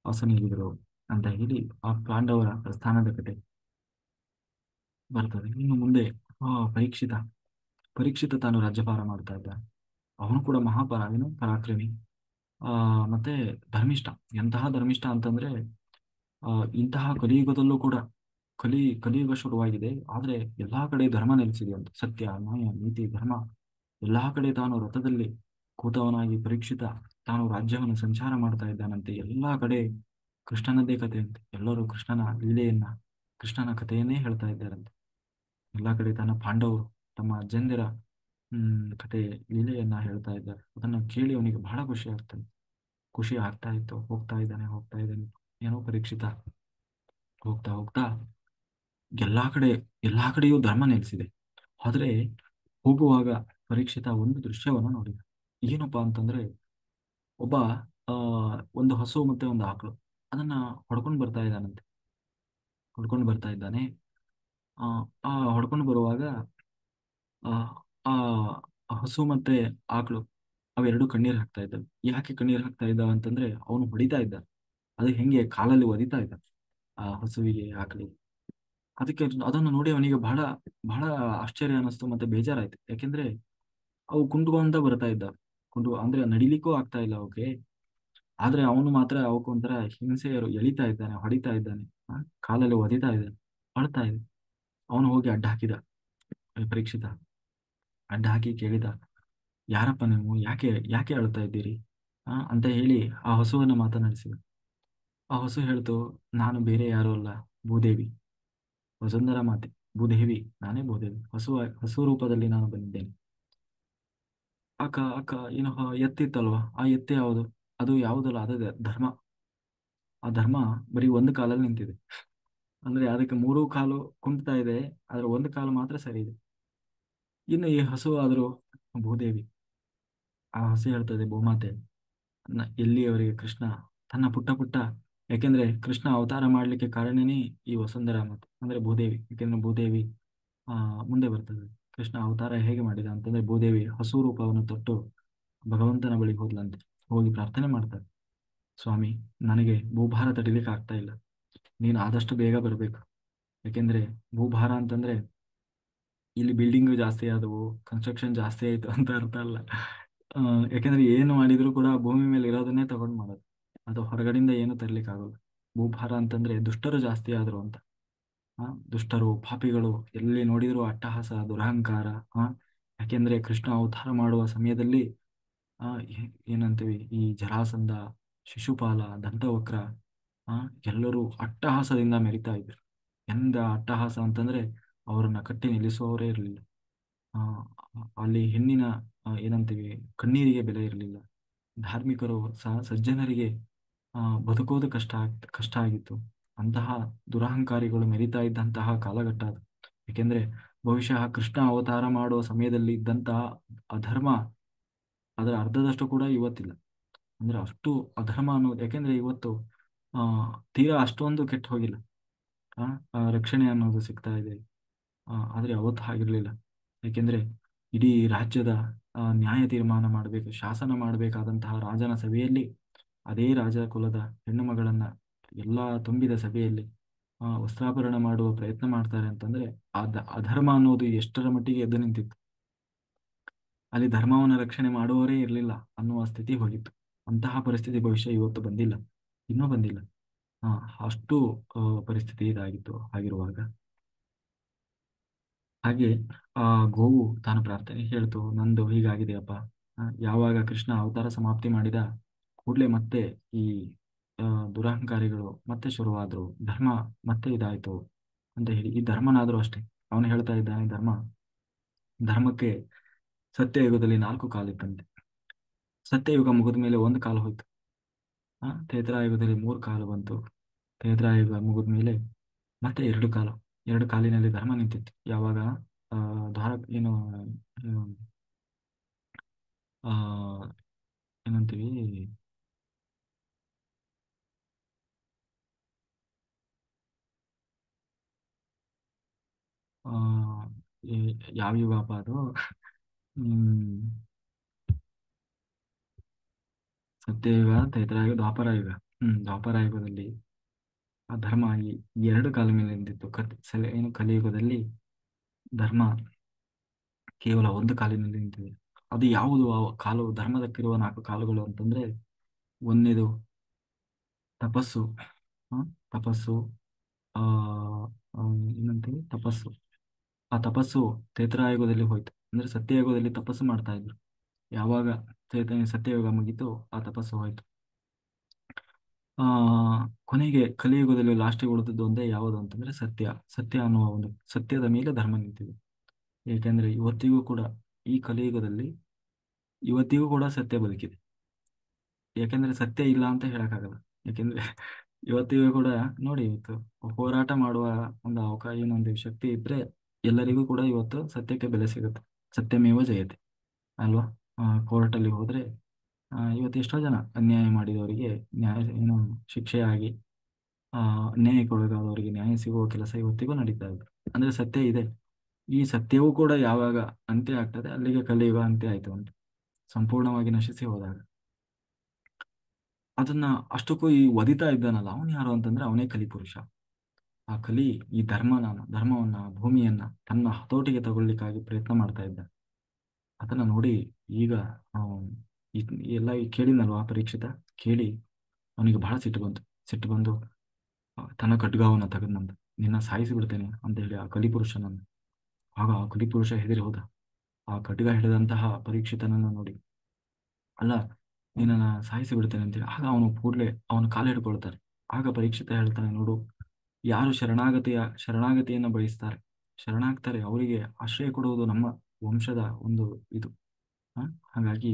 ವಾಸನಿಗಿದರು ಅಂತ ಹೇಳಿ ಆ ಪಾಂಡವರ ಪ್ರಸ್ಥಾನದ ಕತೆ ಬರ್ತದೆ. ಇನ್ನು ಮುಂದೆ ಆ ಪರೀಕ್ಷಿತ ಪರೀಕ್ಷಿತ ತಾನು ರಾಜ್ಯಭಾರ ಮಾಡ್ತಾ ಇದ್ದ. ಅವನು ಕೂಡ ಏನು ಪರಾಕ್ರಮಿ, ಮತ್ತೆ ಧರ್ಮಿಷ್ಠ. ಎಂತಹ ಧರ್ಮಿಷ್ಠ ಅಂತಂದ್ರೆ ಆ ಇಂತಹ ಕಲಿಯುಗದಲ್ಲೂ ಕೂಡ ಕಲಿಯುಗ ಶುರುವಾಗಿದೆ, ಆದ್ರೆ ಎಲ್ಲಾ ಕಡೆ ಧರ್ಮ ನೆಲೆಸಿದೆ ಅಂತ. ಸತ್ಯ, ನ್ಯಾಯ, ನೀತಿ, ಧರ್ಮ ಎಲ್ಲಾ ಕಡೆ ತಾನು ರಥದಲ್ಲಿ ಕೂತವನಾಗಿ ಪರೀಕ್ಷಿತ ತಾನು ರಾಜ್ಯವನ್ನು ಸಂಚಾರ ಮಾಡ್ತಾ ಇದ್ದಾನಂತೆ. ಎಲ್ಲಾ ಕಡೆ ಕೃಷ್ಣನದ್ದೇ ಕಥೆ ಅಂತೆ. ಎಲ್ಲರೂ ಕೃಷ್ಣನ ಲೀಲೆಯನ್ನ, ಕೃಷ್ಣನ ಕಥೆಯನ್ನೇ ಹೇಳ್ತಾ ಇದ್ದಾರಂತೆ. ಎಲ್ಲಾ ಕಡೆ ತನ್ನ ಪಾಂಡವರು ತಮ್ಮ ಅಜ್ಜಂದಿರ ಕತೆ ಲೀಲೆಯನ್ನ ಹೇಳ್ತಾ ಇದ್ದಾರೆ. ಅದನ್ನ ಕೇಳಿ ಅವನಿಗೆ ಬಹಳ ಖುಷಿ ಆಗ್ತಾ ಇತ್ತು. ಹೋಗ್ತಾ ಇದ್ದಾನೆ ಏನೋ ಪರೀಕ್ಷಿತ ಹೋಗ್ತಾ ಹೋಗ್ತಾ ಎಲ್ಲಾ ಕಡೆಯೂ ಧರ್ಮ ನೆಲೆಸಿದೆ. ಆದ್ರೆ ಹೋಗುವಾಗ ಪರೀಕ್ಷಿತ ಒಂದು ದೃಶ್ಯವನ್ನು ನೋಡಿದ. ಏನಪ್ಪಾ ಅಂತಂದ್ರೆ ಒಬ್ಬ ಆ ಒಂದು ಹಸು ಮತ್ತೆ ಒಂದು ಆಕಳು ಅದನ್ನ ಹೊಡ್ಕೊಂಡು ಬರ್ತಾ ಇದ್ದಾನಂತೆ. ಹೊಡ್ಕೊಂಡು ಬರ್ತಾ ಇದ್ದಾನೆ. ಆ ಆ ಹೊಡ್ಕೊಂಡು ಬರುವಾಗ ಆ ಆ ಹಸು ಮತ್ತೆ ಆಕಳು ಅವೆರಡು ಕಣ್ಣೀರ್ ಹಾಕ್ತಾ ಇದ್ದವು. ಯಾಕೆ ಕಣ್ಣೀರ್ ಹಾಕ್ತಾ ಇದ್ದಾವ ಅಂತಂದ್ರೆ ಅವನು ಹೊಡಿತಾ ಇದ್ದ. ಅದು ಹೆಂಗೆ ಕಾಲಲ್ಲಿ ಒದಿತಾ ಇದ್ದ ಆ ಹಸುವಿಗೆ, ಆಕಳಿಗೆ. ಅದಕ್ಕೆ ಅದನ್ನು ನೋಡಿ ಅವನಿಗೆ ಬಹಳ ಬಹಳ ಆಶ್ಚರ್ಯ ಅನಿಸ್ತು, ಮತ್ತೆ ಬೇಜಾರಾಯ್ತು. ಯಾಕೆಂದ್ರೆ ಅವು ಕುಂಟ್ಕೊಂತ ಬರ್ತಾ ಇದ್ದ. ಅಂದ್ರೆ ನಡಿಲಿಕ್ಕೂ ಆಗ್ತಾ ಇಲ್ಲ ಅವಕ್ಕೆ. ಆದ್ರೆ ಅವನು ಮಾತ್ರ ಅವಕ್ಕೊಂಥರ ಹಿಂಸೆ ಎಳಿತಾ ಇದ್ದಾನೆ, ಹೊಡಿತಾ ಇದ್ದಾನೆ, ಕಾಲಲ್ಲಿ ಒದಿತಾ ಇದ್ದಾನೆ, ಅಳ್ತಾ ಇದೆ. ಅವನು ಹೋಗಿ ಅಡ್ಡ ಹಾಕಿದ. ಪರೀಕ್ಷಿತ ಅಡ್ಡ ಹಾಕಿ ಕೇಳಿದ, ಯಾರಪ್ಪ ನೀವು, ಯಾಕೆ ಯಾಕೆ ಅಳ್ತಾ ಇದ್ದೀರಿ ಅಂತ ಹೇಳಿ ಆ ಹಸುವನ್ನ ಮಾತನಾಡಿಸಿದ. ಆ ಹಸು ಹೇಳ್ತು, ನಾನು ಬೇರೆ ಯಾರು ಅಲ್ಲ, ಭೂದೇವಿ, ವಸುಂಧರಾ ಮಾತೆ, ಭೂದೇವಿ, ನಾನೇ ಭೂದೇವಿ. ಹಸು ರೂಪದಲ್ಲಿ ನಾನು ಬಂದಿದ್ದೇನೆ. ಅಕ್ಕ ಅಕ್ಕ ಏನು ಎತ್ತಿತ್ತಲ್ವಾ, ಆ ಎತ್ತೆ ಯಾವುದು? ಅದು ಯಾವುದಲ್ಲ, ಅದು ಧರ್ಮ. ಆ ಧರ್ಮ ಬರೀ ಒಂದು ಕಾಲಲ್ಲಿ ನಿಂತಿದೆ. ಅಂದ್ರೆ ಅದಕ್ಕೆ ಮೂರು ಕಾಲು ಕುಂಟ್ತಾ ಇದೆ, ಆದ್ರೆ ಒಂದು ಕಾಲು ಮಾತ್ರ ಸರಿ ಇದೆ. ಇನ್ನು ಈ ಹಸು ಆದ್ರೂ ಭೂದೇವಿ. ಆ ಹಸು ಹೇಳ್ತದೆ, ಭೂಮಾತೆ, ಎಲ್ಲಿಯವರೆಗೆ ಕೃಷ್ಣ ತನ್ನ ಪುಟ್ಟ ಪುಟ್ಟ, ಯಾಕೆಂದ್ರೆ ಕೃಷ್ಣ ಅವತಾರ ಮಾಡ್ಲಿಕ್ಕೆ ಕಾರಣನೇ ಈ ವಸುಂಧರಾ ಮಾತೆ ಅಂದ್ರೆ ಭೂದೇವಿ. ಯಾಕೆಂದ್ರೆ ಭೂದೇವಿ ಆ ಮುಂದೆ ಬರ್ತದೆ. ಕೃಷ್ಣ ಅವತಾರ ಹೇಗೆ ಮಾಡಿದ ಅಂತಂದ್ರೆ ಭೂದೇವಿ ಹಸು ರೂಪವನ್ನು ತೊಟ್ಟು ಭಗವಂತನ ಬಳಿ ಹೋದ್ಲಂತೆ. ಹೋಗಿ ಪ್ರಾರ್ಥನೆ ಮಾಡ್ತಾರೆ, ಸ್ವಾಮಿ, ನನಗೆ ಭೂಭಾರ ತಡಿಲಿಕ್ಕೆ ಆಗ್ತಾ ಇಲ್ಲ, ನೀನು ಆದಷ್ಟು ಬೇಗ ಬರ್ಬೇಕು. ಯಾಕೆಂದ್ರೆ ಭೂಭಾರ ಅಂತಂದ್ರೆ ಇಲ್ಲಿ ಬಿಲ್ಡಿಂಗ್ ಜಾಸ್ತಿ ಆದವು, ಕನ್ಸ್ಟ್ರಕ್ಷನ್ ಜಾಸ್ತಿ ಆಯ್ತು ಅಂತ ಅರ್ಥ ಅಲ್ಲ. ಆ, ಯಾಕೆಂದ್ರೆ ಏನು ಮಾಡಿದ್ರು ಕೂಡ ಭೂಮಿ ಮೇಲೆ ಇರೋದನ್ನೇ ತಗೊಂಡ್ ಮಾಡೋದು, ಅದು ಹೊರಗಡೆಯಿಂದ ಏನು ತರ್ಲಿಕ್ಕೆ ಆಗೋಲ್ಲ. ಭೂಭಾರ ಅಂತಂದ್ರೆ ದುಷ್ಟರು ಜಾಸ್ತಿ ಆದ್ರು ಅಂತ. ದುಷ್ಟರು, ಪಾಪಿಗಳು, ಎಲ್ಲಿ ನೋಡಿದ್ರು ಅಟ್ಟಹಾಸ, ದುರಹಂಕಾರ. ಯಾಕೆಂದ್ರೆ ಕೃಷ್ಣ ಅವತಾರ ಮಾಡುವ ಸಮಯದಲ್ಲಿ ಏನಂತೀವಿ, ಈ ಜರಾಸಂಧ, ಶಿಶುಪಾಲ, ದಂತವಕ್ರ ಎಲ್ಲರೂ ಅಟ್ಟಹಾಸದಿಂದ ಮೆರಿತಾ ಇದ್ರು. ಎಂದ ಅಟ್ಟಹಾಸ ಅಂತಂದ್ರೆ ಅವರನ್ನ ಕಟ್ಟಿ ನಿಲ್ಲಿಸುವವರೇ ಇರಲಿಲ್ಲ. ಆ ಅಲ್ಲಿ ಹೆಣ್ಣಿನ ಏನಂತೀವಿ, ಕಣ್ಣೀರಿಗೆ ಬೆಲೆ ಇರಲಿಲ್ಲ. ಧಾರ್ಮಿಕರು ಸಜ್ಜನರಿಗೆ ಬದುಕೋದು ಕಷ್ಟ ಆಗಿತ್ತು. ಅಂತಹ ದುರಹಂಕಾರಿಗಳು ಮೆರಿತಾ ಇದ್ದಂತಹ ಕಾಲಘಟ್ಟ ಅದು. ಯಾಕೆಂದ್ರೆ ಬಹುಶಃ ಕೃಷ್ಣ ಅವತಾರ ಮಾಡುವ ಸಮಯದಲ್ಲಿ ಇದ್ದಂತಹ ಅಧರ್ಮ ಅದರ ಅರ್ಧದಷ್ಟು ಕೂಡ ಇವತ್ತಿಲ್ಲ. ಅಂದ್ರೆ ಅಷ್ಟು ಅಧರ್ಮ ಅನ್ನೋದು. ಯಾಕೆಂದ್ರೆ ಇವತ್ತು ಆ, ತೀರಾ ಅಷ್ಟೊಂದು ಕೆಟ್ಟು ಹೋಗಿಲ್ಲ. ಆ, ರಕ್ಷಣೆ ಅನ್ನೋದು ಸಿಗ್ತಾ ಇದೆ. ಆದರೆ ಅವತ್ತು ಹಾಗಿರಲಿಲ್ಲ. ಏಕೆಂದರೆ ಇಡೀ ರಾಜ್ಯದ ನ್ಯಾಯ ತೀರ್ಮಾನ ಮಾಡಬೇಕು, ಶಾಸನ ಮಾಡಬೇಕಾದಂತಹ ರಾಜನ ಸಭೆಯಲ್ಲಿ ಅದೇ ರಾಜ ಕುಲದ ಹೆಣ್ಣು ಮಗಳನ್ನ ಎಲ್ಲ ತುಂಬಿದ ಸಭೆಯಲ್ಲಿ ವಸ್ತ್ರಾಪರಣ ಮಾಡುವ ಪ್ರಯತ್ನ ಮಾಡ್ತಾರೆ ಅಂತಂದ್ರೆ ಅಧರ್ಮ ಅನ್ನೋದು ಎಷ್ಟರ ಮಟ್ಟಿಗೆ ಎದ್ದು ನಿಂತಿತ್ತು. ಅಲ್ಲಿ ಧರ್ಮವನ್ನು ರಕ್ಷಣೆ ಮಾಡುವವರೇ ಇರಲಿಲ್ಲ ಅನ್ನುವ ಸ್ಥಿತಿ ಹೋಗಿತ್ತು. ಅಂತಹ ಪರಿಸ್ಥಿತಿ ಭವಿಷ್ಯ ಇವತ್ತು ಬಂದಿಲ್ಲ, ಇನ್ನೂ ಬಂದಿಲ್ಲ. ಆ, ಅಷ್ಟು ಪರಿಸ್ಥಿತಿ ಇದಾಗಿತ್ತು. ಆಗಿರುವಾಗ ಹಾಗೆ ಆ ಗೋವು ತಾನು ಪ್ರಾರ್ಥನೆ ಹೇಳ್ತು, ನಂದು ಹೀಗಾಗಿದೆಯಪ್ಪ. ಯಾವಾಗ ಕೃಷ್ಣ ಅವತಾರ ಸಮಾಪ್ತಿ ಮಾಡಿದ ಕೂಡಲೇ ಮತ್ತೆ ಈ ಆ, ದುರಹಂಕಾರಿಗಳು ಮತ್ತೆ ಶುರುವಾದ್ರು, ಧರ್ಮ ಮತ್ತೆ ಇದಾಯ್ತು ಅಂತ ಹೇಳಿ. ಈ ಧರ್ಮನಾದ್ರೂ ಅಷ್ಟೇ, ಅವನು ಹೇಳ್ತಾ ಇದ್ದಾನೆ, ಧರ್ಮಕ್ಕೆ ಸತ್ಯಯುಗದಲ್ಲಿ 4 ಕಾಲಿತ್ತಂತೆ. ಸತ್ಯಯುಗ ಮುಗಿದ ಮೇಲೆ ಒಂದು ಕಾಲು ಹೋಯ್ತು. ತ್ರೇತಾಯುಗದಲ್ಲಿ 3 ಕಾಲು ಬಂತು. ತ್ರೇತಾಯುಗ ಮುಗಿದ ಮೇಲೆ ಮತ್ತೆ 2 ಕಾಲು. 2 ಕಾಲಿನಲ್ಲಿ ಧರ್ಮ ನಿಂತಿತ್ತು. ಯಾವಾಗ ಆ ದ್ವಾರ ಏನು ಆ ಏನಂತೀವಿ, ಆ ಯಾವ ಯುಗಪ್ಪ ಅದು? ಹ್ಮ್ ಸತ್ಯಯುಗ, ತ್ರೇತಾಯುಗ, ದ್ವಾಪರಯುಗ. ದ್ವಾಪರಯುಗದಲ್ಲಿ ಆ ಧರ್ಮ ಈ 2 ಕಾಲ ಮೇಲೆ ನಿಂತಿತ್ತು. ಏನು ಕಲಿಯುಗದಲ್ಲಿ ಧರ್ಮ ಕೇವಲ ಒಂದು ಕಾಲಿನಲ್ಲಿ ನಿಂತಿದೆ. ಅದು ಯಾವುದು ಆ ಕಾಲು? ಧರ್ಮದಕ್ಕಿರುವ 4 ಕಾಲುಗಳು ಅಂತಂದ್ರೆ, ಒಂದನೇದು ತಪಸ್ಸು. ಆ, ತಪಸ್ಸು. ಆ ಏನಂತೀವಿ, ತಪಸ್ಸು. ಆ ತಪಸ್ಸು ತ್ರೇತಾಯುಗದಲ್ಲಿ ಹೋಯ್ತು. ಅಂದ್ರೆ ಸತ್ಯಯುಗದಲ್ಲಿ ತಪಸ್ಸು ಮಾಡ್ತಾ ಇದ್ರು. ಯಾವಾಗ ಸತ್ಯಯುಗ ಮುಗೀತು, ಆ ತಪಸ್ಸು ಹೋಯ್ತು. ಆ ಕೊನೆಗೆ ಕಲಿಯುಗದಲ್ಲಿ ಲಾಸ್ಟಿಗೆ ಉಳಿದದ್ದು ಒಂದೇ, ಯಾವುದು ಅಂತಂದ್ರೆ ಸತ್ಯ. ಸತ್ಯ ಅನ್ನುವ ಒಂದು ಸತ್ಯದ ಮೇಲೆ ಧರ್ಮ ನಿಂತಿದೆ. ಏಕೆಂದ್ರೆ ಇವತ್ತಿಗೂ ಕೂಡ ಈ ಕಲಿಯುಗದಲ್ಲಿ ಇವತ್ತಿಗೂ ಕೂಡ ಸತ್ಯ ಬದುಕಿದೆ. ಯಾಕೆಂದ್ರೆ ಸತ್ಯ ಇಲ್ಲ ಅಂತ ಹೇಳಕ್ಕಾಗಲ್ಲ. ಯಾಕೆಂದ್ರೆ ಇವತ್ತಿಗೂ ಕೂಡ ನೋಡಿ, ಇವತ್ತು ಹೋರಾಟ ಮಾಡುವ ಒಂದು ಅವಕಾಶ, ಏನೊಂದು ಶಕ್ತಿ ಇದ್ರೆ ಎಲ್ಲರಿಗೂ ಕೂಡ ಇವತ್ತು ಸತ್ಯಕ್ಕೆ ಬೆಲೆ ಸಿಗುತ್ತೆ. ಸತ್ಯಮೇವ ಜಯತೆ ಅಲ್ವಾ? ಕೋರ್ಟಲ್ಲಿ ಹೋದ್ರೆ ಇವತ್ತು ಎಷ್ಟೋ ಜನ ಅನ್ಯಾಯ ಮಾಡಿದವರಿಗೆ ನ್ಯಾಯ ಏನು ಶಿಕ್ಷೆಯಾಗಿ, ಅನ್ಯಾಯಕ್ಕೊಳಗಾದವರಿಗೆ ನ್ಯಾಯ ಸಿಗುವ ಕೆಲಸ ಇವತ್ತಿಗೂ ನಡೀತಾ ಇದೆ. ಅಂದ್ರೆ ಸತ್ಯ ಇದೆ. ಈ ಸತ್ಯವೂ ಕೂಡ ಯಾವಾಗ ಅಂತ್ಯ ಆಗ್ತದೆ, ಅಲ್ಲಿಗೆ ಕಲಿಯುಗ ಅಂತ್ಯ ಆಯ್ತು ಅಂತ, ಸಂಪೂರ್ಣವಾಗಿ ನಶಿಸಿ ಹೋದಾಗ. ಅದನ್ನ ಅಷ್ಟಕ್ಕೂ ಈ ಒದಿತಾ ಇದ್ದಾನಲ್ಲ, ಅವನು ಯಾರು ಅಂತಂದ್ರೆ ಅವನೇ ಕಲಿಪುರುಷ. ಆ ಕಲಿ ಈ ಧರ್ಮವನ್ನ, ಭೂಮಿಯನ್ನ ತನ್ನ ಹತೋಟಿಗೆ ತಗೊಳ್ಳಿಕ್ಕಾಗಿ ಪ್ರಯತ್ನ ಮಾಡ್ತಾ ಇದ್ದ. ಅದನ್ನ ನೋಡಿ ಈಗ ಅವನು ಎಲ್ಲ ಈ ಕೇಳಿನಲ್ವಾ ಪರೀಕ್ಷಿತ, ಕೇಳಿ ಅವನಿಗೆ ಬಹಳ ಸಿಟ್ಟು ಬಂತು. ಸಿಟ್ಟು ಬಂದು ತನ್ನ ಖಡ್ಗವನ್ನ ತೆಗೆದ್ನಂತ, ನಿನ್ನ ಸಾಯಿಸಿ ಬಿಡ್ತೇನೆ ಅಂತ ಹೇಳಿ ಆ ಕಲಿಪುರುಷನನ್ನು. ಆಗ ಆ ಕಲಿಪುರುಷ ಹೆದರಿ ಹೋದ. ಆ ಖಡ್ಗ ಹಿಡಿದಂತಹ ಪರೀಕ್ಷಿತನನ್ನು ನೋಡಿ, ಅಲ್ಲ ನಿನ್ನನ್ನ ಸಾಯಿಸಿ ಬಿಡ್ತೇನೆ ಅಂತೇಳಿ. ಆಗ ಅವನು ಕೂಡಲೇ ಅವನು ಕಾಲು ಹಿಡ್ಕೊಳ್ತಾರೆ. ಆಗ ಪರೀಕ್ಷಿತ ಹೇಳ್ತಾನೆ, ನೋಡು, ಯಾರು ಶರಣಾಗತಿಯನ್ನ ಬಯಸ್ತಾರೆ, ಶರಣಾಗ್ತಾರೆ, ಅವರಿಗೆ ಆಶ್ರಯ ಕೊಡುವುದು ನಮ್ಮ ವಂಶದ ಒಂದು ಇದು. ಹ? ಹಾಗಾಗಿ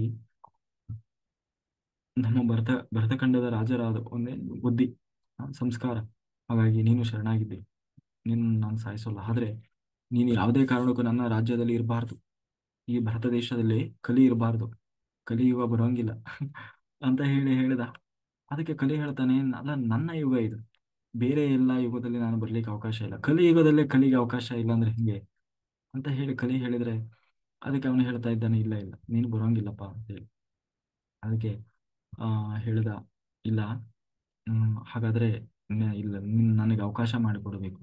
ನಮ್ಮ ಭರತಖಂಡದ ರಾಜರಾದ ಒಂದೇ ಬುದ್ಧಿ, ಸಂಸ್ಕಾರ. ಹಾಗಾಗಿ ನೀನು ಶರಣಾಗಿದ್ದೆ, ನಿನ್ನ ನಾನು ಸಾಯಿಸೋಲ್ಲ. ಆದ್ರೆ ನೀನು ಯಾವುದೇ ಕಾರಣಕ್ಕೂ ನನ್ನ ರಾಜ್ಯದಲ್ಲಿ ಇರಬಾರ್ದು. ಈ ಭಾರತ ದೇಶದಲ್ಲಿ ಕಲಿ ಇರಬಾರ್ದು, ಕಲಿಯುಗ ಬರೋಂಗಿಲ್ಲ ಅಂತ ಹೇಳಿದ. ಅದಕ್ಕೆ ಕಲಿ ಹೇಳ್ತಾನೆ, ಅಲ್ಲ ನನ್ನ ಯುಗ ಇದು, ಬೇರೆ ಎಲ್ಲ ಯುಗದಲ್ಲಿ ನಾನು ಬರ್ಲಿಕ್ಕೆ ಅವಕಾಶ ಇಲ್ಲ, ಕಲಿಯುಗದಲ್ಲೇ ಕಲಿಗೆ ಅವಕಾಶ ಇಲ್ಲ ಅಂದ್ರೆ ಹಿಂಗೆ ಅಂತ ಹೇಳಿ ಕಲಿ ಹೇಳಿದ್ರೆ, ಅದಕ್ಕೆ ಅವನು ಹೇಳ್ತಾ ಇದ್ದಾನೆ, ಇಲ್ಲ ಇಲ್ಲ ನೀನು ಬರೋಂಗಿಲ್ಲಪ್ಪ ಅಂತ ಹೇಳಿ. ಅದಕ್ಕೆ ಆ ಹೇಳ್ದ, ಇಲ್ಲ, ಹಾಗಾದ್ರೆ ಇಲ್ಲ, ನೀನು ನನಗೆ ಅವಕಾಶ ಮಾಡಿಕೊಡ್ಬೇಕು.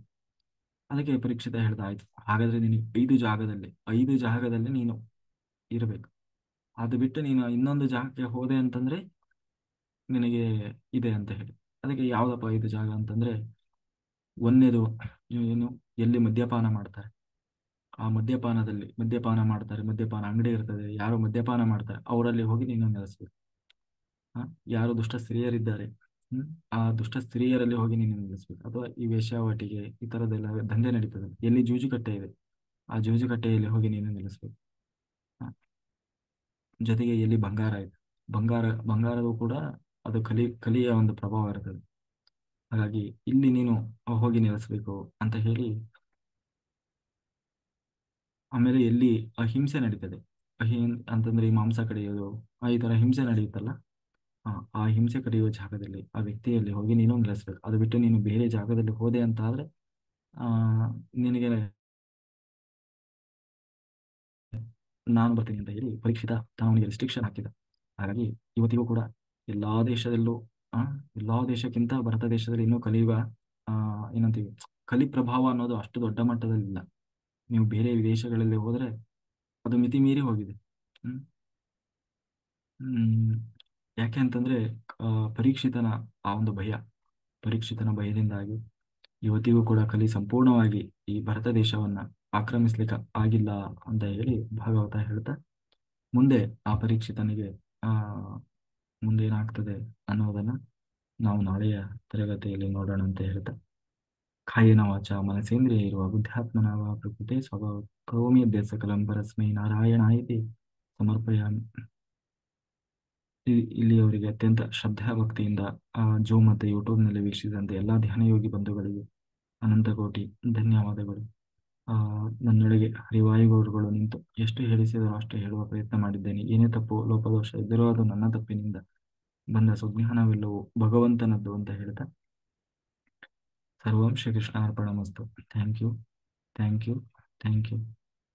ಅದಕ್ಕೆ ಪರೀಕ್ಷಿತ ಹೇಳ್ದ, ಆಯ್ತು ಹಾಗಾದ್ರೆ ನಿನಗೆ 5 ಜಾಗದಲ್ಲಿ ನೀನು ಇರಬೇಕು. ಅದು ಬಿಟ್ಟು ನೀನು ಇನ್ನೊಂದು ಜಾಗಕ್ಕೆ ಹೋದೆ ಅಂತಂದ್ರೆ ನಿನಗೆ ಇದೆ ಅಂತ ಹೇಳಿ. ಅದಕ್ಕೆ ಯಾವ್ದಪ್ಪ 5 ಜಾಗ ಅಂತಂದ್ರೆ, ಒಂದನೇದು ಏನು, ಎಲ್ಲಿ ಮದ್ಯಪಾನ ಮಾಡ್ತಾರೆ, ಆ ಮದ್ಯಪಾನ ಮಾಡ್ತಾರೆ, ಮದ್ಯಪಾನ ಅಂಗಡಿ ಇರ್ತದೆ, ಯಾರು ಮದ್ಯಪಾನ ಮಾಡ್ತಾರೆ ಅವರಲ್ಲಿ ಹೋಗಿ ನೀನು ನೆಲೆಸ್ಬೇಕು. ಯಾರು ದುಷ್ಟ ಸ್ತ್ರೀಯರಿದ್ದಾರೆ, ಆ ದುಷ್ಟ ಸ್ತ್ರೀಯರಲ್ಲಿ ಹೋಗಿ ನೀನು ನಿಲ್ಲಿಸ್ಬೇಕು. ಅಥವಾ ಈ ವೇಶ್ಯಾವಾಟಿಕೆ ಈ ತರದೆಲ್ಲ ದಂಧೆ ನಡೀತದೆ, ಎಲ್ಲಿ ಜೂಜುಕಟ್ಟೆ ಇದೆ ಆ ಜೂಜುಕಟ್ಟೆಯಲ್ಲಿ ಹೋಗಿ ನೀನು ನಿಲ್ಲಿಸ್ಬೇಕು. ಹ, ಜೊತೆಗೆ ಎಲ್ಲಿ ಬಂಗಾರ ಇದೆ, ಬಂಗಾರವೂ ಕೂಡ ಅದು ಕಲಿಯ ಒಂದು ಪ್ರಭಾವ ಇರ್ತದೆ. ಹಾಗಾಗಿ ಇಲ್ಲಿ ನೀನು ಹೋಗಿ ನೆಲೆಸ್ಬೇಕು ಅಂತ ಹೇಳಿ. ಆಮೇಲೆ ಎಲ್ಲಿ ಅಹಿಂಸೆ ನಡೀತದೆ, ಅಂತಂದ್ರೆ ಈ ಮಾಂಸ ಕಡಿಯೋದು, ಈ ತರ ಹಿಂಸೆ ನಡೆಯುತ್ತಲ್ಲ, ಆ ಹಿಂಸೆ ಕರೆಯುವ ಜಾಗದಲ್ಲಿ ಆ ವ್ಯಕ್ತಿಯಲ್ಲಿ ಹೋಗಿ ನೀನು ನಿಲ್ಲಿಸ್ಬೇಕು. ಅದು ಬಿಟ್ಟು ನೀನು ಬೇರೆ ಜಾಗದಲ್ಲಿ ಹೋದೆ ಅಂತ ಆದ್ರೆ ಆ ನಿನಗೆ ನಾನು ಬರ್ತೀನಿ ಅಂತ ಹೇಳಿ ಪರೀಕ್ಷಿತ ಅವನಿಗೆ ರೆಸ್ಟ್ರಿಕ್ಷನ್ ಹಾಕಿದ. ಹಾಗಾಗಿ ಇವತ್ತಿಗೂ ಕೂಡ ಎಲ್ಲಾ ದೇಶದಲ್ಲೂ ಆ ಎಲ್ಲಾ ದೇಶಕ್ಕಿಂತ ಭಾರತ ದೇಶದಲ್ಲಿ ಇನ್ನೂ ಕಲಿಯುವ ಆ ಏನಂತೀವಿ ಕಲಿ ಪ್ರಭಾವ ಅನ್ನೋದು ಅಷ್ಟು ದೊಡ್ಡ ಮಟ್ಟದಲ್ಲಿ ಇಲ್ಲ. ನೀವು ಬೇರೆ ವಿದೇಶಗಳಲ್ಲಿ ಹೋದ್ರೆ ಅದು ಮಿತಿ ಮೀರಿ ಹೋಗಿದೆ. ಹ್ಮ್ ಹ್ಮ್ ಯಾಕೆ ಅಂತಂದ್ರೆ ಆ, ಪರೀಕ್ಷಿತನ ಆ ಒಂದು ಭಯ, ಪರೀಕ್ಷಿತನ ಭಯದಿಂದಾಗಿ ಇವತ್ತಿಗೂ ಕೂಡ ಕಲಿ ಸಂಪೂರ್ಣವಾಗಿ ಈ ಭಾರತ ದೇಶವನ್ನ ಆಕ್ರಮಿಸ್ಲಿಕ್ಕೆ ಆಗಿಲ್ಲ ಅಂತ ಹೇಳಿ ಭಾಗವತ ಹೇಳ್ತಾ ಮುಂದೆ ಆ ಪರೀಕ್ಷಿತನಿಗೆ ಆ ಮುಂದೆ ಏನಾಗ್ತದೆ ಅನ್ನೋದನ್ನ ನಾವು ನಾಳೆಯ ತರಗತಿಯಲ್ಲಿ ನೋಡೋಣ ಅಂತ ಹೇಳ್ತಾ ಕಾಯೇನ ವಾಚ ಮನಸೇಂದ್ರಿಯ ಇರುವ ಬುದ್ಧಾತ್ಮನಾವ ಪ್ರಕೃತಿ ಸ್ವಭಾವ ಕೌಮಿ ಅಭ್ಯಾಸ ಕಲಂ ಪರಸ್ಮೈ ನಾರಾಯಣಾಯಿತಿ ಸಮರ್ಪಯಾಮಿ. ಇಲ್ಲಿಯವರಿಗೆ ಅತ್ಯಂತ ಶ್ರದ್ಧಾ ಭಕ್ತಿಯಿಂದ ಜೂಮ್ ಮತ್ತು ಯೂಟ್ಯೂಬ್ನಲ್ಲಿ ವೀಕ್ಷಿಸಿದಂತೆ ಎಲ್ಲ ಧ್ಯಾನಯೋಗಿ ಬಂಧುಗಳಿಗೆ ಅನಂತ ಕೋಟಿ ಧನ್ಯವಾದಗಳು. ನನ್ನೊಳಗೆ ಹರಿವಾಯುಗೌಡರುಗಳು ನಿಂತು ಎಷ್ಟು ಹೇಳಿಸಿದರೋ ಅಷ್ಟು ಹೇಳುವ ಪ್ರಯತ್ನ ಮಾಡಿದ್ದೇನೆ. ಏನೇ ತಪ್ಪು ಲೋಪದೋಷ ಇದ್ದರೂ ಅದು ನನ್ನ ತಪ್ಪಿನಿಂದ ಬಂದ ಸುಜ್ಞಾನವೆಲ್ಲವೂ ಭಗವಂತನದ್ದು ಅಂತ ಹೇಳ್ತಾ ಸರ್ವಂ ಶ್ರೀಕೃಷ್ಣ ಅರ್ಪಣಮಸ್ತು. Thank you, thank you, thank you.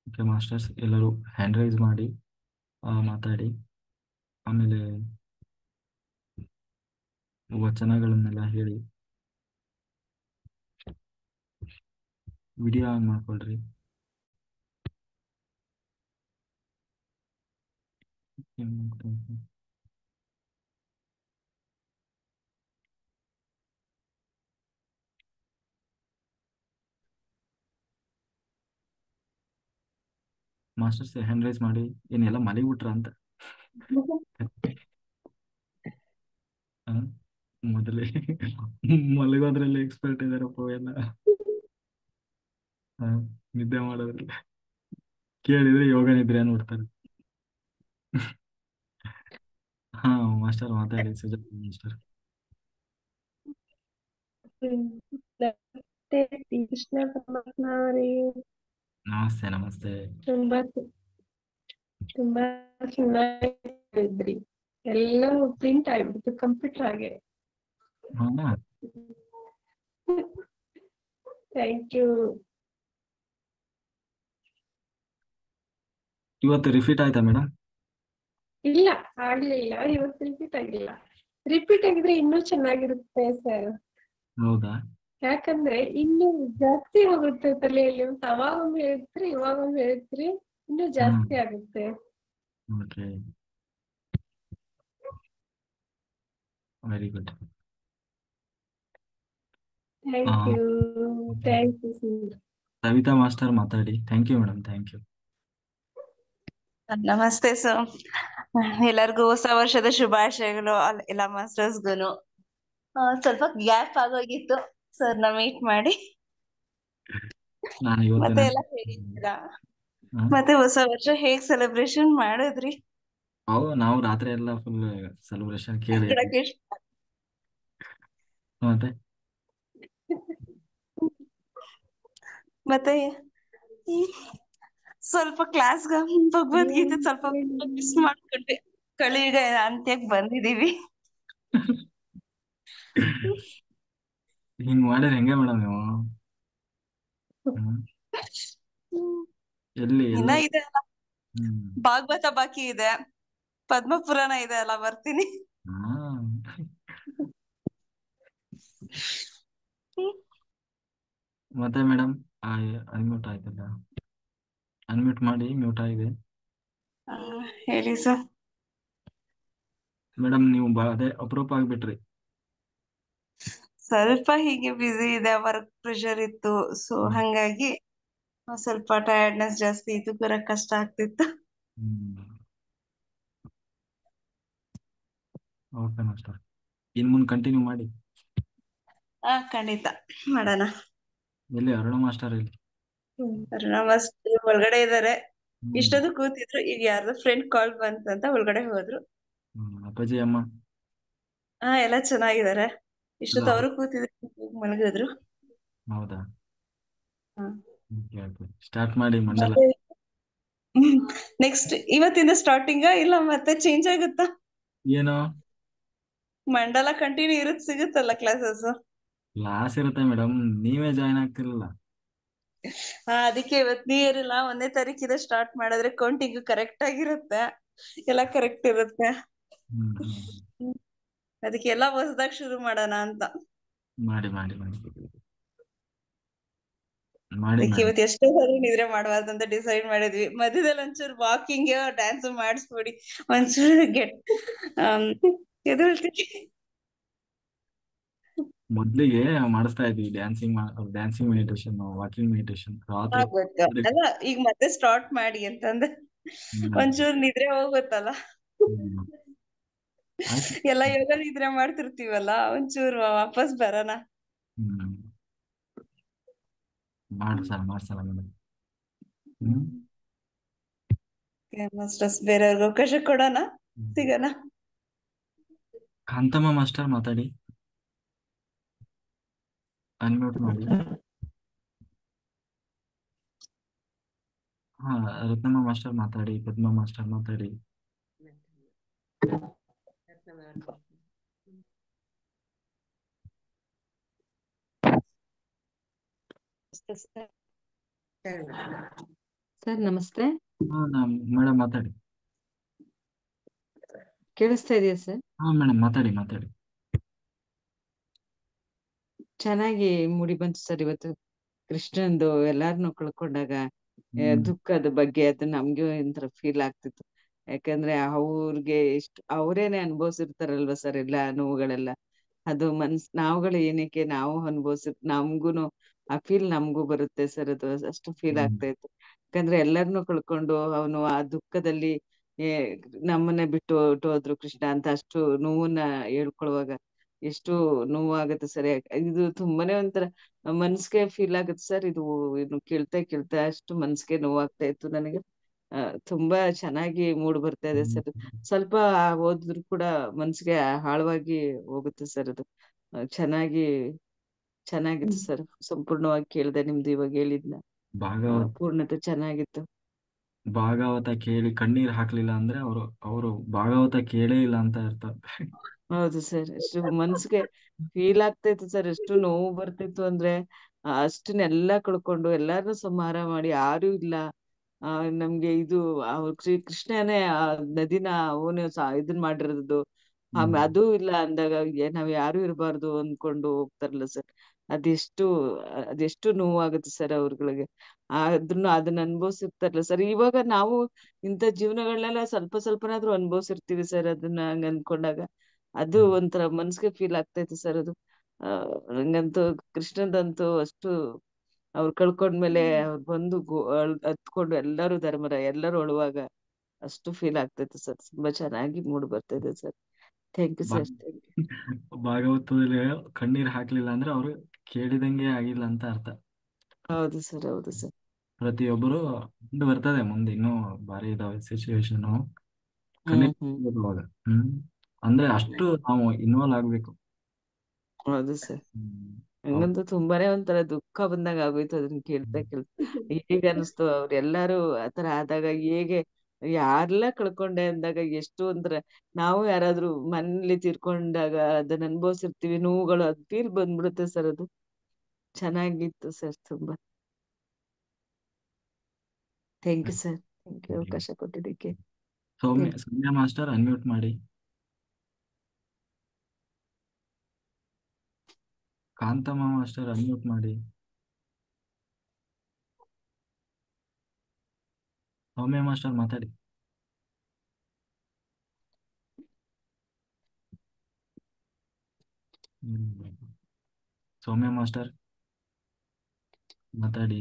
Okay masters, ಎಲ್ಲರೂ ಹ್ಯಾಂಡ್ ರೈಸ್ ಮಾಡಿ ಮಾತಾಡಿ, ಆಮೇಲೆ ವಚನಗಳನ್ನೆಲ್ಲ ಹೇಳಿ ವಿಡಿಯೋ ಆನ್ ಮಾಡ್ಕೊಳ್ರಿ. ಮಾಸ್ಟರ್ಸ್ ಹ್ಯಾಂಡ್ ರೈಸ್ ಮಾಡಿ. ಏನೆಲ್ಲ ಮಲಗಿಬಿಟ್ರ ಅಂತ ಆ, ಮೊದಲೇ ಮಲಗೋದ್ರಲ್ಲಿ ಎಕ್ಸ್ಪರ್ಟ್ ಇದಾರಪ್ಪ ಎಲ್ಲ. ಆ, ನಿದ್ದೆ ಮಾಡೋದ್ರಲ್ಲಿ ಕೇಳಿದ್ರೆ ಯೋಗ ನಿದ್ರೆ ನೋಡ್ತಾರೆ. ಹಾ ಮಾಸ್ಟರ್ ಮಾತಾಡಿ, ಸುಜಾತ ಮಾಸ್ಟರ್. ಮತ್ತೆ ಕೃಷ್ಣ ಪರಮಾತ್ಮ ಅವರಿಗೆ ನಮಸ್ತೆ ನಮಸ್ತೆ. ತುಂಬಾ ತುಂಬಾ ಚೆನ್ನಾಗಿದ್ರಿ. ಎಲ್ಲ ಪ್ರಿಂಟ್ ಆಗ್ಬಿಡ್ತು ಕಂಪ್ಯೂಟರ್ ಆಗಿ. ಹಾ ಥ್ಯಾಂಕ್ ಯು. ಇವತ್ತು ರಿಪೀಟ್ ಆಯ್ತಾ ಮೇಡಮ್? ಇಲ್ಲ ಆಗ್ಲಿಲ್ಲ, ಇವತ್ತು ರಿಪೀಟ್ ಆಗಿಲ್ಲ. ರಿಪೀಟ್ ಆಗಿದ್ರೆ ಇನ್ನೂ ಚೆನ್ನಾಗಿರುತ್ತೆ ಸರ್. ಹೌದಾ? ಯಾಕಂದ್ರೆ ಇನ್ನು ಜಾಸ್ತಿ ಹೋಗುತ್ತೆ ತಲೆಯಲ್ಲಿ. ಮತ್ತೆ ಅವಾಗೊಮ್ಮೆ ಹೇಳ್ತೀರಿ ಇವಾಗೊಮ್ಮೆ ಹೇಳ್ತೀರಿ, ಇನ್ನೂ ಜಾಸ್ತಿ ಆಗುತ್ತೆ. Okay, very good. Thank you, thank you sir. Savita master ಮಾತಾಡಿ. Thank you madam, thank you. ನಮಸ್ತೆ ಸರ್, ಎಲ್ಲರಿಗೂ ಹೊಸ ವರ್ಷದ ಶುಭಾಶಯಗಳು. ಎಲ್ಲ ಮಾಸ್ಟರ್ಸ್ಗೂನು ಸ್ವಲ್ಪ ಗ್ಯಾಪ್ ಆಗೋಗಿತ್ತು ಸರ್ ನ ಮೀಟ್ ಮಾಡಿ. ನಾನು ಇವತ್ತು ಮತ್ತೆ ಎಲ್ಲ ಹೇಳಿದ್ದೀರಾ. ಮತ್ತೆ ಹೊಸ ವರ್ಷ ಹೇಗ್ ಸೆಲೆಬ್ರೇಷನ್ ಮಾಡಿದ್ರಿ? ನಾವು ರಾತ್ರಿ ಎಲ್ಲ ಫುಲ್ ಸೆಲೆಬ್ರೇಷನ್ ಕೇಳಿ ಮತ್ತೆ ಮತ್ತೆ ಸ್ವಲ್ಪ ಕ್ಲಾಸ್ ಭಗವದ್ಗೀತೆ ಸ್ವಲ್ಪ ಮಿಸ್ ಮಾಡ್ಕೊಂಡ್ವಿ. ಕಳಿಗ ಅಂತ್ಯಕ್ ಬಂದಿದೀವಿ. ಹಿಂಗ್ ಮಾಡಿದ್ರೆ ಹೆಂಗೆ ಮೇಡಮ್ ನೀವು? ಎಲ್ಲಿ ಇನ್ನ ಇದೆ ಅಲ್ಲ, ಹ್ಮ್ ಭಾಗವತ ಬಾಕಿ ಇದೆ, ಪದ್ಮ ಪುರಾಣ ಇದೆ ಅಲ್ಲ, ಬರ್ತೀನಿ. ಮತ್ತೆ ಮೇಡಮ್ ಅನ್ಮ್ಯೂಟ್ ಆಯ್ತಲ್ಲ, ಅನ್ಮ್ಯೂಟ್ ಮಾಡಿ. ಮ್ಯೂಟ್ ಆಗಿದೆ. ಹೇಳಿ ಸರ್. ಮೇಡಮ್ ನೀವು ಅದೇ ಅಪರೂಪ ಆಗ್ಬಿಟ್ರಿ. ಸ್ವಲ್ಪ ಹೀಗೆ ಬ್ಯುಸಿ ಇದೆ, ವರ್ಕ್ ಪ್ರೆಷರ್ ಇತ್ತು, ಸೊ ಹಂಗಾಗಿ ಸ್ವಲ್ಪ ಟಯರ್ಡ್ನೆಸ್ ಜಾಸ್ತಿ ಇತ್ತು, ಬರಕ್ ಕಷ್ಟ ಆಗ್ತಿತ್ತು. ಓಕೆ ಮಾಸ್ಟರ್, ಇನ್ ಮುಂದೆ ಕಂಟಿನ್ಯೂ ಮಾಡಿ. ಖಂಡಿತ ಮಾಡೋಣ. ಎಲ್ಲಿ ಅರುಣ ಮಾಸ್ಟರ್? ಇಲ್ಲಿ ಅರುಣ ಮಾಸ್ಟರ್ ಒಳಗಡೆ ಇದಾರೆ. ಇಷ್ಟೊಂದು ಕೂತಿದ್ರು, ಈಗ ಯಾರ್ದೋ ಫ್ರೆಂಡ್ ಕಾಲ್ ಬಂತಂತ ಒಳಗಡೆ ಹೋದ್ರು. ಅಪ್ಪಾಜಿ ಅಮ್ಮ ಎಲ್ಲ ಚೆನ್ನಾಗಿದ್ದಾರೆ. ಇಷ್ಟೊತ್ತು ಅವರು ಕೂತಿದ್ರು, ಮಲಗಿದ್ರು. ಹೌದಾ? ಸ್ಟಾರ್ಟ್ ಮಾಡಿ ಮಂಡಲ. ನೆಕ್ಸ್ಟ್ ಇವತ್ತಿಂದ ಸ್ಟಾರ್ಟಿಂಗ್ ಇಲ್ಲ ಮತ್ತೆ ಚೇಂಜ್ ಆಗುತ್ತಾ? ಏನು ಮಂಡಲ ಕಂಟಿನ್ಯೂ ಸಿಗುತ್ತಲ್ಲ ಕ್ಲಾಸಸ್. ಕ್ಲಾಸ್ ಇರುತ್ತೆ ಮೇಡಮ್, ನೀವೇ ಜಾಯ್ನ್ ಆಗ್ತಿರಲಿಲ್ಲ. ಅದಕ್ಕೆ ಇವತ್ ನ್ಯೂ ಇಯರ್ ಇಲ್ಲ, 1ನೇ ತಾರೀಕಿಂದ ಸ್ಟಾರ್ಟ್ ಮಾಡಿದ್ರೆ ಕೌಂಟಿಂಗ್ ಕರೆಕ್ಟ್ ಆಗಿರುತ್ತೆ, ಎಲ್ಲ ಕರೆಕ್ಟ್ ಇರುತ್ತೆ. ಹ್ಮ್. ಅದಕ್ಕೆ ಎಲ್ಲ ಹೊಸದಾಗಿ ಶುರು ಮಾಡೋಣ ಅಂತ. ಮಾಡಿ ಮಾಡಿ ಮಾಡಿ ಮಾಡಿ ಅದಕ್ಕೆ ಮಾಡಿ. ಇವತ್ತು ಎಷ್ಟೋ ಸಾರಿ ನಿದ್ರೆ ಮಾಡಬಾರ್ದು ಅಂತ ಡಿಸೈಡ್ ಮಾಡಿದ್ವಿ. ಮಧ್ಯದಲ್ಲಿ ಒಂಚೂರು ವಾಕಿಂಗ್ ಡ್ಯಾನ್ಸ್ ಮಾಡಿಸ್ಬಿಡಿ, ಒಂಚೂರು ಎದುಳ್ತೀವಿ. ಮೊದ್ಲಿಗೆ ಮಾಡಿಸ್ತಾ ಇದ್ವಿ ಡ್ಯಾನ್ಸಿಂಗ್ ಮೆಡಿಟೇಷನ್, ವಾಕಿಂಗ್ ಮೆಡಿಟೇಷನ್ ರಾತ್ರಿ. ಗೊತ್ತು ಅಲ್ಲ, ಈಗ ಮತ್ತೆ ಸ್ಟಾರ್ಟ್ ಮಾಡಿ ಅಂತಂದ್ರೆ ಹ್ಮ್. ಒಂಚೂರು ನಿದ್ರೆ ಹೋಗುತ್ತಲ್ಲ. ಹ್ಮ್. ಆಯ್ತು. ಎಲ್ಲ ಯೋಗ ನಿದ್ರೆ ಮಾಡ್ತಿರ್ತೀವಲ್ಲ, ಒಂಚೂರು ವಾಪಸ್ ಬರೋಣ. ಹ್ಮ್. ಮಾಡ್ಸಲ್ಲ ಮೇಡಮ್. ಮಾಸ್ಟರ್ಸ್ ಬೇರೆಯವ್ರಿಗೆ ಅವಕಾಶ ಕೊಡೋಣ, ಸಿಗೋಣ. ಕಾಂತಮ್ಮ ಮಾಸ್ಟರ್ ಮಾತಾಡಿ, ಅನ್ಮ್ಯೂಟ್ ಮಾಡಿ. ಹಾ, ರತ್ನಮ್ಮ ಮಾಸ್ಟರ್ ಮಾತಾಡಿ, ಪದ್ಮ ಮಾಸ್ಟರ್ ಮಾತಾಡಿ. ಸರ್ ನಮಸ್ತೆ. ಹಾ ಮೇಡಮ್ ಮಾತಾಡಿ. ಕೇಳಿಸ್ತಾ ಇದೆಯಾ ಸರ್? ಹಾ ಮೇಡಮ್ ಮಾತಾಡಿ. ಚೆನ್ನಾಗಿ ಮೂಡಿ ಬಂತು ಸರ್ ಇವತ್ತು. ಕೃಷ್ಣಂದು ಎಲ್ಲಾರನ್ನು ಕಳ್ಕೊಂಡಾಗ ದುಃಖದ ಬಗ್ಗೆ ಅದು ನಮ್ಗೆ ಒಂಥರ ಫೀಲ್ ಆಗ್ತಿತ್ತು. ಯಾಕಂದ್ರೆ ಅವ್ರಿಗೆ ಅವರೇನೆ ಅನುಭವಿಸಿರ್ತಾರಲ್ವಾ ಸರ್ ಎಲ್ಲಾ ನೋವುಗಳೆಲ್ಲ. ಅದು ನಾವುಗಳು ಏನಕ್ಕೆ ನಾವು ನಮ್ಗೂನು ಆ ಫೀಲ್ ನಮಗೂ ಬರುತ್ತೆ ಸರ್. ಅದು ಅಷ್ಟು ಫೀಲ್ ಆಗ್ತಾ ಇತ್ತು. ಯಾಕಂದ್ರೆ ಎಲ್ಲರನ್ನು ಕಳ್ಕೊಂಡು ಅವನು ಆ ದುಃಖದಲ್ಲಿ ನಮ್ಮನ್ನ ಬಿಟ್ಟು ಹೊರಟೋದ್ರು ಕೃಷ್ಣ ಅಂತ ಅಷ್ಟು ನೋವನ್ನ ಹೇಳ್ಕೊಳುವಾಗ ಎಷ್ಟು ನೋವಾಗುತ್ತೆ ಸರ್. ಇದು ತುಂಬಾನೇ ಒಂಥರ ಮನ್ಸಿಗೆ ಫೀಲ್ ಆಗುತ್ತೆ ಸರ್. ಇದು ಕೇಳ್ತಾ ಅಷ್ಟು ಮನ್ಸಿಗೆ ನೋವಾಗ್ತಾ ಇತ್ತು ನನಗೆ. ತುಂಬಾ ಚೆನ್ನಾಗಿ ಮೂಡ್ ಬರ್ತಾ ಇದೆ ಸರ್. ಸ್ವಲ್ಪ ಓದಿದ್ರು ಕೂಡ ಮನ್ಸಿಗೆ ಆಳವಾಗಿ ಹೋಗುತ್ತೆ ಸರ್. ಅದು ಚೆನ್ನಾಗಿತ್ತು ಸರ್. ಸಂಪೂರ್ಣವಾಗಿ ಕೇಳ್ದೆ ನಿಮ್ದು ಇವಾಗ ಹೇಳಿದ್ನ. ಪೂರ್ಣತೆ ಚೆನ್ನಾಗಿತ್ತು. ಭಾಗವತ ಕೇಳಿ ಕಣ್ಣೀರ್ ಹಾಕ್ಲಿಲ್ಲ ಅಂದ್ರೆ ಅವರು ಭಾಗವತ ಕೇಳೇ ಇಲ್ಲ ಅಂತ ಅರ್ಥ. ಹೌದು ಸರ್. ಅಷ್ಟು ಮನ್ಸಿಗೆ ಫೀಲ್ ಆಗ್ತಾ ಇತ್ತು ಸರ್. ಎಷ್ಟು ನೋವು ಬರ್ತಿತ್ತು ಅಂದ್ರೆ ಅಷ್ಟನ್ನೆಲ್ಲಾ ಕಳ್ಕೊಂಡು ಎಲ್ಲಾರನ್ನೂ ಸಂಹಾರ ಮಾಡಿ ಯಾರು ಇಲ್ಲ. ನಮ್ಗೆ ಇದು ಕೃಷ್ಣನೇ ಆ ನದಿನ ಅವನು ಇದನ್ ಮಾಡಿರೋದು. ಅದು ಇಲ್ಲ ಅಂದಾಗ ನಾವ್ ಯಾರು ಇರಬಾರ್ದು ಅಂದ್ಕೊಂಡು ಹೋಗ್ತಾರಲ್ಲ ಸರ್. ಅದೆಷ್ಟು ನೋವಾಗುತ್ತೆ ಸರ್ ಅವ್ರಗಳಿಗೆ. ಅದನ್ನ ಅನುಭವಿಸಿರ್ತಾರಲ್ಲ ಸರ್. ಇವಾಗ ನಾವು ಇಂಥ ಜೀವನಗಳನ್ನೆಲ್ಲ ಸ್ವಲ್ಪನಾದ್ರೂ ಅನುಭವಿಸಿರ್ತೀವಿ ಸರ್. ಅದನ್ನ ಹಂಗ ಅಂದ್ಕೊಂಡಾಗ ಅದು ಒಂಥರ ಮನ್ಸಿಗೆ ಫೀಲ್ ಆಗ್ತೈತೆ ಸರ್. ಅದು ನಂಗಂತೂ ಕೃಷ್ಣದಂತೂ ಅಷ್ಟು ಅವ್ರು ಕಳ್ಕೊಂಡ್ಮೇಲೆ ಅವ್ರು ಬಂದು ಹತ್ಕೊಂಡು ಎಲ್ಲರೂ ಅಳುವಾಗ ಅಷ್ಟು ಫೀಲ್ ಆಗ್ತೈತೆ ಸರ್. ತುಂಬಾ ಚೆನ್ನಾಗಿ ಮೂಡ್ ಬರ್ತಿದೆ ಸರ್. Thank you sir. ಭಾಗವತದಲ್ಲಿ ಕಣ್ಣೀರ್ ಹಾಕ್ಲಿಲ್ಲ ಅಂದ್ರೆ ಅವರು ಕೇಳಿದಂಗೆ ಆಗಿಲ್ಲ ಅಂತ ಅರ್ಥ. ಹೌದು ಸರ್. ಪ್ರತಿಯೊಬ್ಬರು ಬರ್ತದೆ ಮುಂದೆ ಇನ್ನೂ ಬಾರಿ ಇದಾವೆ ಸಿಚುವೇಶನ್. ಅಂದ್ರೆ ಅಷ್ಟು ನಾವು ಇನ್ವಾಲ್ವ್ ಆಗ್ಬೇಕು. ಹೌದು ಸರ್. ನಂಗಂತೂ ತುಂಬಾನೇ ಒಂಥರ ದುಃಖ ಬಂದಾಗ ಆಗೋಯ್ತು ಅದನ್ನ ಕೇಳ್ತಾ. ಈಗ ಅನಿಸ್ತು ಅವ್ರೆಲ್ಲಾರು ಆತರ ಆದಾಗ ಹೇಗೆ ಯಾರೆಲ್ಲ ಕಳ್ಕೊಂಡೆ ಅಂದಾಗ ಎಷ್ಟು ಒಂಥರ ನಾವು ಯಾರಾದ್ರೂ ಮನೇಲಿ ತೀರ್ಕೊಂಡಾಗ ಅದನ್ನ ಅನುಭವಿಸಿರ್ತೀವಿ ನೋವುಗಳು. ಅದು ಫೀಲ್ ಬಂದ್ಬಿಡುತ್ತೆ ಸರ್. ಅದು ಚೆನ್ನಾಗಿತ್ತು ಸರ್ ತುಂಬಾ. Thank you sir. Thank you ಅವಕಾಶ ಕೊಟ್ಟಿದ್ದಕ್ಕೆ. ಸೌಮ್ಯ ಮಾಸ್ಟರ್ ಅನ್ಮ್ಯೂಟ್ ಮಾಡಿ. ಕಾಂತಮ್ಮ ಮಾಸ್ಟರ್ ಅನ್ಮ್ಯೂಟ್ ಮಾಡಿ. ಸೌಮ್ಯ ಮಾಸ್ಟರ್ ಮಾತಾಡಿ. ಸೌಮ್ಯ ಮಾಸ್ಟರ್ ಮಾತಾಡಿ.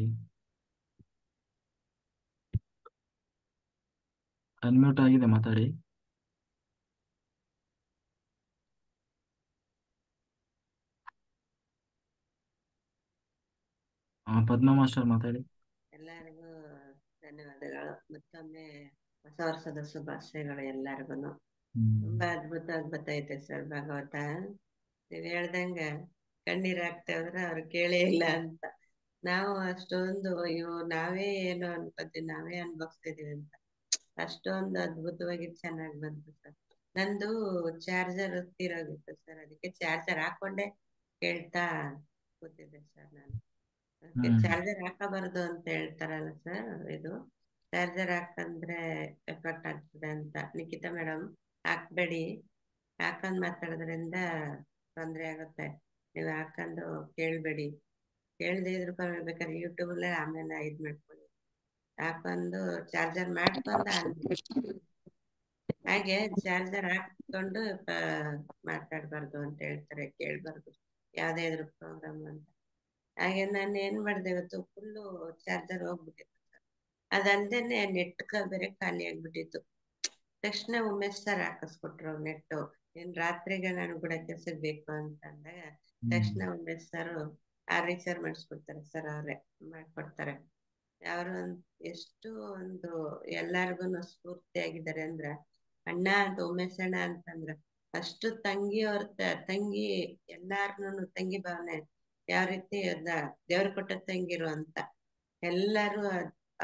ಅನ್ಮ್ಯೂಟ್ ಆಗಿದೆ, ಮಾತಾಡಿ. ಪದ್ಮ ಮಾಸ್ಟರ್ ಮಾತಾಡಿ. ಎಲ್ಲರಿಗೂ ಧನ್ಯವಾದಗಳು. ಮತ್ತೊಮ್ಮೆ ಹೊಸ ವರ್ಷದ ಶುಭಾಶಯಗಳು ಎಲ್ಲರಿಗೂ. ತುಂಬಾ ಅದ್ಭುತವಾಗಿ ಬರ್ತೈತೆ ಸರ್ ಭಾಗವತ. ನೀವ್ ಹೇಳ್ದಂಗ ಕಣ್ಣೀರ್ ಹಾಕ್ತೇವ್ರ ಅವ್ರು ಕೇಳೇ ಇಲ್ಲ ಅಂತ ನಾವು ಅಷ್ಟೊಂದು ನಾವೇ ಏನು ಅನ್ಕೋತೀವಿ, ನಾವೇ ಅನ್ಭವಿಸ್ತಿದೀವಿ ಅಂತ. ಅಷ್ಟೊಂದು ಅದ್ಭುತವಾಗಿ ಚೆನ್ನಾಗಿ ಬಂತು ಸರ್. ನಂದು ಚಾರ್ಜರ್ ತೀರೋಗಿತ್ತು ಸರ್, ಅದಕ್ಕೆ ಚಾರ್ಜರ್ ಹಾಕೊಂಡೆ ಕೇಳ್ತಾ ಕೂತಿದ್ದೆ ಸರ್ ನಾನು. ಅದಕ್ಕೆ ಹ್ಮ್ ಚಾರ್ಜರ್ ಹಾಕಬಾರ್ದು ಅಂತ ಹೇಳ್ತಾರಲ್ಲ ಸರ್, ಇದು ಚಾರ್ಜರ್ ಹಾಕಂದ್ರೆ ಎಫೆಕ್ಟ್ ಆಗ್ತದೆ ಅಂತ. ನಿಖಿತಾ ಮೇಡಮ್, ಹಾಕ್ಬೇಡಿ, ಹಾಕೊಂಡ್ ಮಾತಾಡೋದ್ರಿಂದ ತೊಂದ್ರೆ ಆಗುತ್ತೆ, ನೀವು ಹಾಕೊಂಡು ಕೇಳ್ಬೇಡಿ, ಕೇಳ್ದೆ ಇದ್ರು ಪರವಾಗಿಲ್ಲ, ಬೇಕಾದ್ರೆ ಯೂಟ್ಯೂಬಲ್ಲೇ ಆಮೇಲೆ ಇದ್ ಮಾಡ್ಕೊಳ್ಳಿ, ಹಾಕೊಂಡು ಚಾರ್ಜರ್ ಮಾಡ್ಕೊಂಡು ಹಾಗೆ ಚಾರ್ಜರ್ ಹಾಕೊಂಡು ಮಾತಾಡ್ಬಾರ್ದು ಅಂತ ಹೇಳ್ತಾರೆ, ಕೇಳ್ಬಾರ್ದು ಯಾವ್ದೇ ಇದ್ರು ಪ್ರೋಗ್ರಾಮ್ ಅಂತ. ಹಾಗೆ ನಾನು ಏನ್ ಮಾಡಿದೆ, ಇವತ್ತು ಫುಲ್ಲು ಚಾರ್ಜರ್ ಹೋಗ್ಬಿಟ್ಟಿತ್ತು ಸರ್. ಅದಲ್ದೇನೆ ನೆಟ್ ಬೇರೆ ಖಾಲಿ ಆಗ್ಬಿಟ್ಟಿತ್ತು. ತಕ್ಷಣ ಉಮೇಶ್ ಸರ್ ಹಾಕಿಸ್ಕೊಟ್ರು ನೆಟ್ಟು. ರಾತ್ರಿಗೆ ನಾನು ಗುಡಕ್ಕೆ ಸಿಗ್ಬೇಕು ಅಂತ ಅಂದಾಗ ತಕ್ಷಣ ಉಮೇಶ್ ಸರ್ ರೀಚಾರ್ಜ್ ಮಾಡಿಸ್ಕೊಡ್ತಾರೆ ಸರ್, ಅವ್ರೆ ಮಾಡ್ಕೊಡ್ತಾರೆ. ಅವರು ಎಷ್ಟು ಒಂದು ಎಲ್ಲಾರ್ಗು ಸ್ಫೂರ್ತಿಯಾಗಿದ್ದಾರೆ ಅಂದ್ರ, ಅಣ್ಣ ಅಂತ ಉಮೇಶ್ ಅಣ್ಣ ಅಂತಂದ್ರ ಅಷ್ಟು ತಂಗಿ ಅವ್ರ ತಂಗಿ, ಎಲ್ಲಾರ್ನು ತಂಗಿ ಭಾವನೆ ಯಾವ ರೀತಿ ದೇವ್ರ ಕೊಟ್ಟ ತಂಗಿರು ಅಂತ ಎಲ್ಲಾರು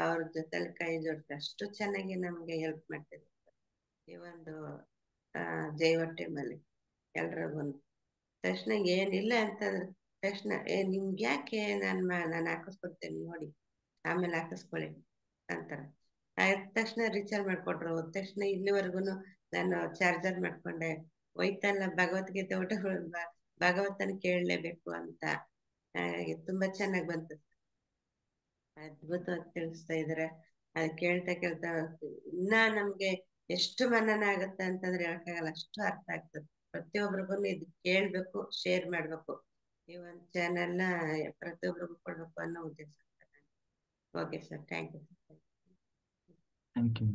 ಅವ್ರ ಜೊತೆಲಿ ಕೈ ಜೋಡ್ತಾರೆ. ಅಷ್ಟು ಚೆನ್ನಾಗಿ ನಮ್ಗೆ ಹೆಲ್ಪ್ ಮಾಡ್ತಿದ್ರು ಈ ಒಂದು ಜೈವ ಟೀಮಲ್ಲಿ ಎಲ್ರಿಗೂ. ತಕ್ಷಣ ಏನಿಲ್ಲ ಅಂತಂದ್ರೆ ತಕ್ಷಣ ನಿಮ್ಗೆ ಯಾಕೆ ನಾನು ಹಾಕಿಸ್ಕೊಡ್ತೇನೆ ನೋಡಿ, ಆಮೇಲೆ ಹಾಕಿಸ್ಕೊಳ್ಳಿ ಅಂತಾರೆ. ಆಯ್ತ ತಕ್ಷಣ ರೀಚಾರ್ಜ್ ಮಾಡ್ಕೊಟ್ರು. ತಕ್ಷಣ ಇಲ್ಲಿವರೆಗೂ ನಾನು ಚಾರ್ಜರ್ ಮಾಡ್ಕೊಂಡೆ. ಹೋಯ್ತಲ್ಲ ಭಗವದ್ಗೀತೆ ಊಟ ಭಗವತನ ಕೇಳಲೇಬೇಕು ಅಂತ. ಹಾಗಾಗಿ ತುಂಬಾ ಚೆನ್ನಾಗಿ ಬಂತು, ಅದ್ಭುತವಾಗಿ ತಿಳಿಸ್ತಾ ಇದಾರೆ. ಅದ್ ಕೇಳ್ತಾ ಕೇಳ್ತಾ ಇನ್ನ ನಮ್ಗೆ ಎಷ್ಟು ಮನನ ಆಗತ್ತೆ ಅಂತಂದ್ರೆ ಹೇಳಕ್ಕಾಗಲ್ಲ, ಅಷ್ಟು ಅರ್ಥ ಆಗ್ತದೆ. ಪ್ರತಿಯೊಬ್ಬರಿಗೂ ಇದು ಕೇಳ್ಬೇಕು, ಶೇರ್ ಮಾಡ್ಬೇಕು, ಈ ಒಂದು ಚಾನೆಲ್ನ ಪ್ರತಿಯೊಬ್ಬರಿಗೂ ಕೊಡ್ಬೇಕು ಅನ್ನೋ ಉದ್ದೇಶ. Okay sir, thank you. Thank you.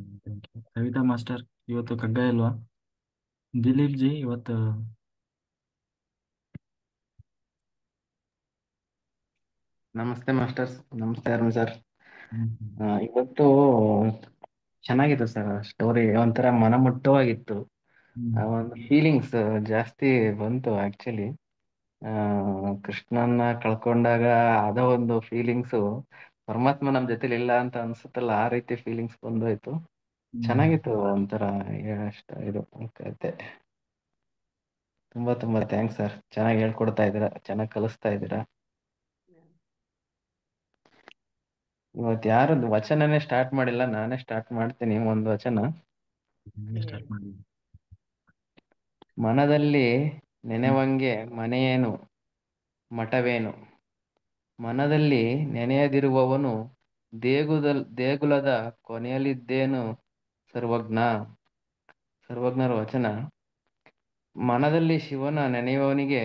Kavitha master ಇವತ್ತು ಕಗ್ಗ ಇಲ್ವಾ? ದಿಲೀಪ್ ಜಿ ಇವತ್ತು ನಮಸ್ತೆ ಮಾಸ್ಟರ್ಸ್, ನಮಸ್ತೆ ಅರುಣ್ ಸರ್. ಇವತ್ತು ಚೆನ್ನಾಗಿತ್ತು ಸರ್, ಸ್ಟೋರಿ ಒಂಥರ ಮನಮುಟ್ಟವಾಗಿತ್ತು. ಒಂದು ಫೀಲಿಂಗ್ಸ್ ಜಾಸ್ತಿ ಬಂತು ಆಕ್ಚುಲಿ. ಕೃಷ್ಣನ್ನ ಕಳ್ಕೊಂಡಾಗ ಅದ ಒಂದು ಫೀಲಿಂಗ್ಸು, ಪರಮಾತ್ಮ ನಮ್ ಜೊತೆಲಿ ಇಲ್ಲ ಅಂತ ಅನ್ಸುತ್ತಲ್ಲ, ಆ ರೀತಿ ಫೀಲಿಂಗ್ಸ್ ಬಂದೋಯ್ತು. ಚೆನ್ನಾಗಿತ್ತು ಒಂಥರ ಇದು ಕತೆ. ತುಂಬಾ ತುಂಬಾ ಥ್ಯಾಂಕ್ಸ್ ಸರ್, ಚೆನ್ನಾಗಿ ಹೇಳ್ಕೊಡ್ತಾ ಇದ್ದೀರಾ, ಚೆನ್ನಾಗಿ ಕಲಿಸ್ತಾ ಇದ್ದೀರಾ. ಇವತ್ತು ಯಾರದ್ದು ವಚನನೇ ಸ್ಟಾರ್ಟ್ ಮಾಡಿಲ್ಲ, ನಾನೇ ಸ್ಟಾರ್ಟ್ ಮಾಡ್ತೀನಿ ಒಂದು ವಚನ. ಸ್ಟಾರ್ಟ್ ಮಾಡಿ. ಮನದಲ್ಲಿ ನೆನೆವಂಗೆ ಮನೆಯೇನು ಮಠವೇನು, ಮನದಲ್ಲಿ ನೆನೆಯದಿರುವವನು ದೇಗುಲದ ಕೊನೆಯಲ್ಲಿದ್ದೇನು ಸರ್ವಜ್ಞ. ಸರ್ವಜ್ಞರ ವಚನ. ಮನದಲ್ಲಿ ಶಿವನ ನೆನೆಯುವವನಿಗೆ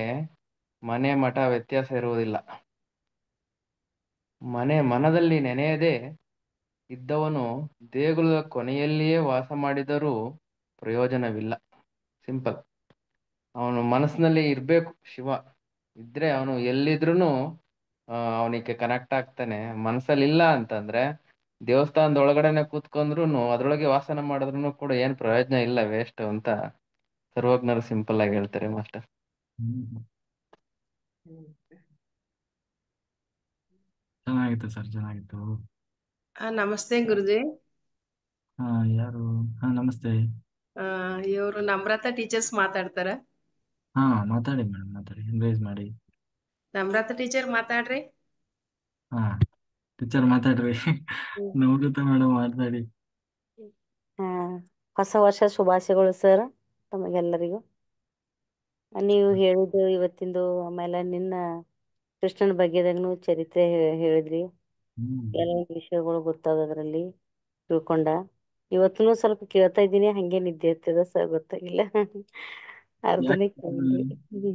ಮನೆ ಮಠ ವ್ಯತ್ಯಾಸ ಇರುವುದಿಲ್ಲ. ಮನದಲ್ಲಿ ನೆನೆಯದೆ ಇದ್ದವನು ದೇಗುಲದ ಕೊನೆಯಲ್ಲಿಯೇ ವಾಸ ಮಾಡಿದರೂ ಪ್ರಯೋಜನವಿಲ್ಲ. ಸಿಂಪಲ್. ಅವನು ಮನಸ್ಸಿನಲ್ಲಿ ಇರ್ಬೇಕು ಶಿವ, ಇದ್ರೆ ಅವನು ಎಲ್ಲಿದ್ರೂ ಅವನಿಗೆ ಕನೆಕ್ಟ್ ಆಗ್ತಾನೆ. ಮನಸ್ಸಲ್ಲಿ ಇಲ್ಲ ಅಂತಂದ್ರೆ ದೇವಸ್ಥಾನದ ಒಳಗಡೆನೆ ಕೂತ್ಕೊಂಡ್ರು ಅದ್ರೊಳಗೆ ವಾಸನ ಮಾಡಿದ್ರು ಕೂಡ ಏನ್ ಪ್ರಯೋಜನ ಇಲ್ಲ, ವೇಸ್ಟ್ ಅಂತ ಸರ್ವಜ್ಞರು ಸಿಂಪಲ್ ಆಗಿ ಹೇಳ್ತಾರೆ ಮಾಸ್ಟರ್. ಚೆನ್ನಾಗಿತ್ತು ಸರ್, ಚೆನ್ನಾಗಿತ್ತು. ನಮಸ್ತೆ ಗುರುಜಿ. ಯಾರು? ನಮಸ್ತೆ. ಇವರು ನಮ್ರತಾ ಟೀಚರ್ಸ್ ಮಾತಾಡ್ತಾರ. ಮಾತಾಡಿ ಮೇಡಮ್, ಮಾತಾಡಿ, ಎನ್ಕರೇಜ್ ಮಾಡಿ. ನಮ್ರತಾ ಟೀಚರ್ ಮಾತಾಡ್ರಿ. ಟೀಚರ್ ಮಾತಾಡ್ರಿ. ನಮ್ರತಾ ಮೇಡಮ್ ಮಾತಾಡಿ. ಹೊಸ ವರ್ಷ ಶುಭಾಶಯಗಳು ಸರ್ ತಮಗೆಲ್ಲರಿಗೂ. ನೀವು ಹೇಳಿದ್ದು ಇವತ್ತಿಂದು, ಆಮೇಲೆ ನಿನ್ನ ಕೃಷ್ಣನ ಬಗ್ಗೆದಾಗನು ಚರಿತ್ರೆ ಹೇಳಿದ್ರಿ. ಕೆಲವೊಂದು ವಿಷಯಗಳು ಗೊತ್ತಾಗೋದ್ರಲ್ಲಿ ತಿಳ್ಕೊಂಡ. ಇವತ್ತೂ ಸ್ವಲ್ಪ ಕೇಳ್ತಾ ಇದ್ದೀನಿ, ಹಂಗೆ ನಿದ್ದೆ ಇರ್ತದ ಸರ್, ಗೊತ್ತಾಗಿಲ್ಲ. ಅರ್ಧನೇ ಕೇಳಿದ್ರಿ.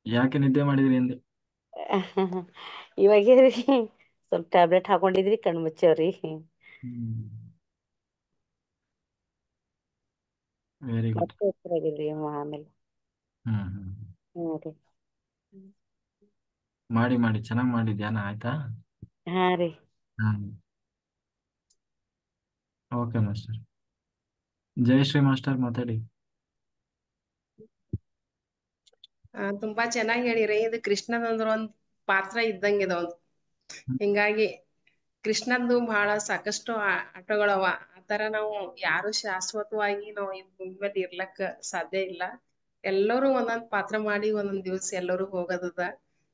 ಯಾಕೆ ನಿದ್ದೆ ಮಾಡಿದ್ರಿ ಅಂದೆ? ಇವಾಗ ಸ್ವಲ್ಪ ಟ್ಯಾಬ್ಲೆಟ್ ಹಾಕೊಂಡಿದ್ರಿ, ಕಣ್ಣು ಮುಚ್ಚವ್ರಿ. Very good. ಮತ್ತೆ ಹೆಸರಾಗಿದ್ರಿ ಆಮೇಲೆ. ರೀ ಮಾಡಿ ಚೆನ್ನಾಗಿ ಮಾಡಿ ಧ್ಯಾನ, ಆಯ್ತಾ? ರೀ. Okay master. ಜಯಶ್ರೀ ಮಾಸ್ಟರ್ ಮಾತಾಡಿ. ತುಂಬಾ ಚೆನ್ನಾಗಿ ಹೇಳಿರಿ. ಇದು ಕೃಷ್ಣದಂದ್ರ ಒಂದ್ ಪಾತ್ರ ಇದ್ದಂಗೆ ಇದು. ಹಿಂಗಾಗಿ ಕೃಷ್ಣಂದು ಬಹಳ ಸಾಕಷ್ಟು ಆಟಗಳವ. ಆತ ತರ ನಾವು ಯಾರು ಶಾಶ್ವತವಾಗಿ ನಾವು ಈ ಭೂಮಿ ಮೇಲೆ ಇರ್ಲಕ್ಕ ಸಾಧ್ಯ ಇಲ್ಲ. ಎಲ್ಲರೂ ಒಂದೊಂದ್ ಪಾತ್ರ ಮಾಡಿ ಒಂದೊಂದ್ ದಿವ್ಸ ಎಲ್ಲರೂ ಹೋಗೋದದ.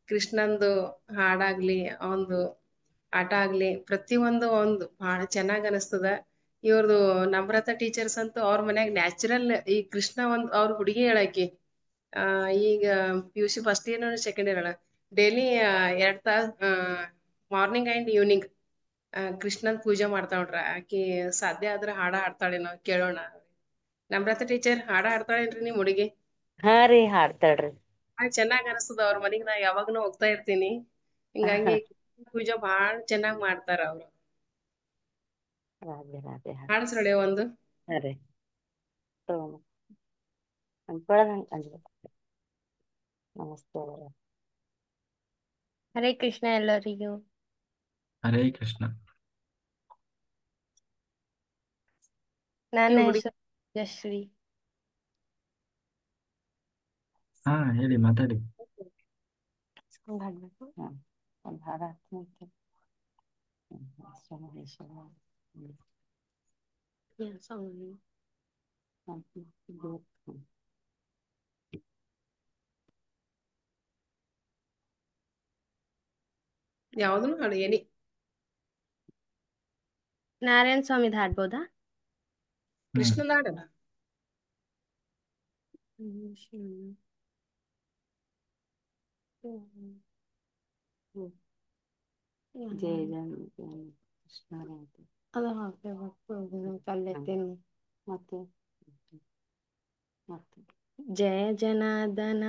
ಕೃಷ್ಣಂದು ಹಾಡಾಗ್ಲಿ ಅವಂದು ಆಟ ಆಗ್ಲಿ ಪ್ರತಿಯೊಂದು ಒಂದು ಬಹಳ ಚೆನ್ನಾಗ್ ಅನಸ್ತದ. ಇವ್ರದು ನಮ್ರತಾ ಟೀಚರ್ಸ್ ಅಂತೂ ಅವ್ರ ಮನ್ಯಾಗ ನ್ಯಾಚುರಲ್ ಈ ಕೃಷ್ಣ ಒಂದ್ ಅವ್ರ ಹುಡುಗಿ ಹೇಳಾಕಿ ಈಗ PUC first year second year daily 2 ತಾಸ್ ಮಾರ್ನಿಂಗ್ ಅಂಡ್ ಈವ್ನಿಂಗ್ ಕೃಷ್ಣನ್ ಪೂಜೆ ಮಾಡ್ತಾಳ ನೋಡ್ರ. ಆಕಿ ಸಾಧ್ಯ ಆದ್ರ ಹಾಡ ಹಾಡ್ತಾಳೇನೋ ಕೇಳೋಣ. ನಮ್ರತಾ ಟೀಚರ್ ಹಾಡ ಹಾಡ್ತಾಳೇನ್ರಿ ನಿಮ್ ಹುಡುಗಿ? ಹಾ ರೀ ಹಾಡ್ತಾಳ್ರಿ. ಚೆನ್ನಾಗ್ ಅನಸ್ತದ. ಅವ್ರ ಮನಿಗ್ ನಾ ಯಾವಾಗ್ನೂ ಹೋಗ್ತಾ ಇರ್ತೀನಿ. ಹಿಂಗಾಗಿ ಪೂಜೆ ಬಾಳ್ ಚೆನ್ನಾಗ್ ಮಾಡ್ತಾರ ಅವ್ರು. ರಾಧೆ ರಾಧೆ ಹಾಡ್ಸ್ರಡೆ ಒಂದು. ಹಾ ರೀ ತಗೊಂಡ್ ಅನ್ಕೊಳದಂಗ ಅನ್ಬೇಕು. ನಮಸ್ತೆ ಅವರ ಹರೇ ಕೃಷ್ಣ ಎಲ್ಲರಿಗೂ. ಹರೇ ಕೃಷ್ಣ. ನನ್ನ ಹುಡುಗಿ ಹೆಸರು ಯಶ್ರೀ. ಹಾ ಹೇಳಿ, ಮಾತಾಡಿ. ಹಾಡ್ಬೇಕು. ಒಂದ್ ಹಾಡ ಹಾಡ್ತೀನಿ. ಯಾವ್ದನು ಹಾಡು ಏನಿ. ನಾರಾಯಣ ಸ್ವಾಮಿದ್ ಹಾಡ್ಬೋದಾ? ಕೃಷ್ಣದ ಹಾಡಲ್ಲ. ಜಯ ಜಯ ಕೃಷ್ಣ ಅದು ಹಾಕ್ಬೇಕು ಕಲ್ಲೆತ್ತೇನು ಮತ್ತೆ ಮತ್ತೆ जय जनार्दन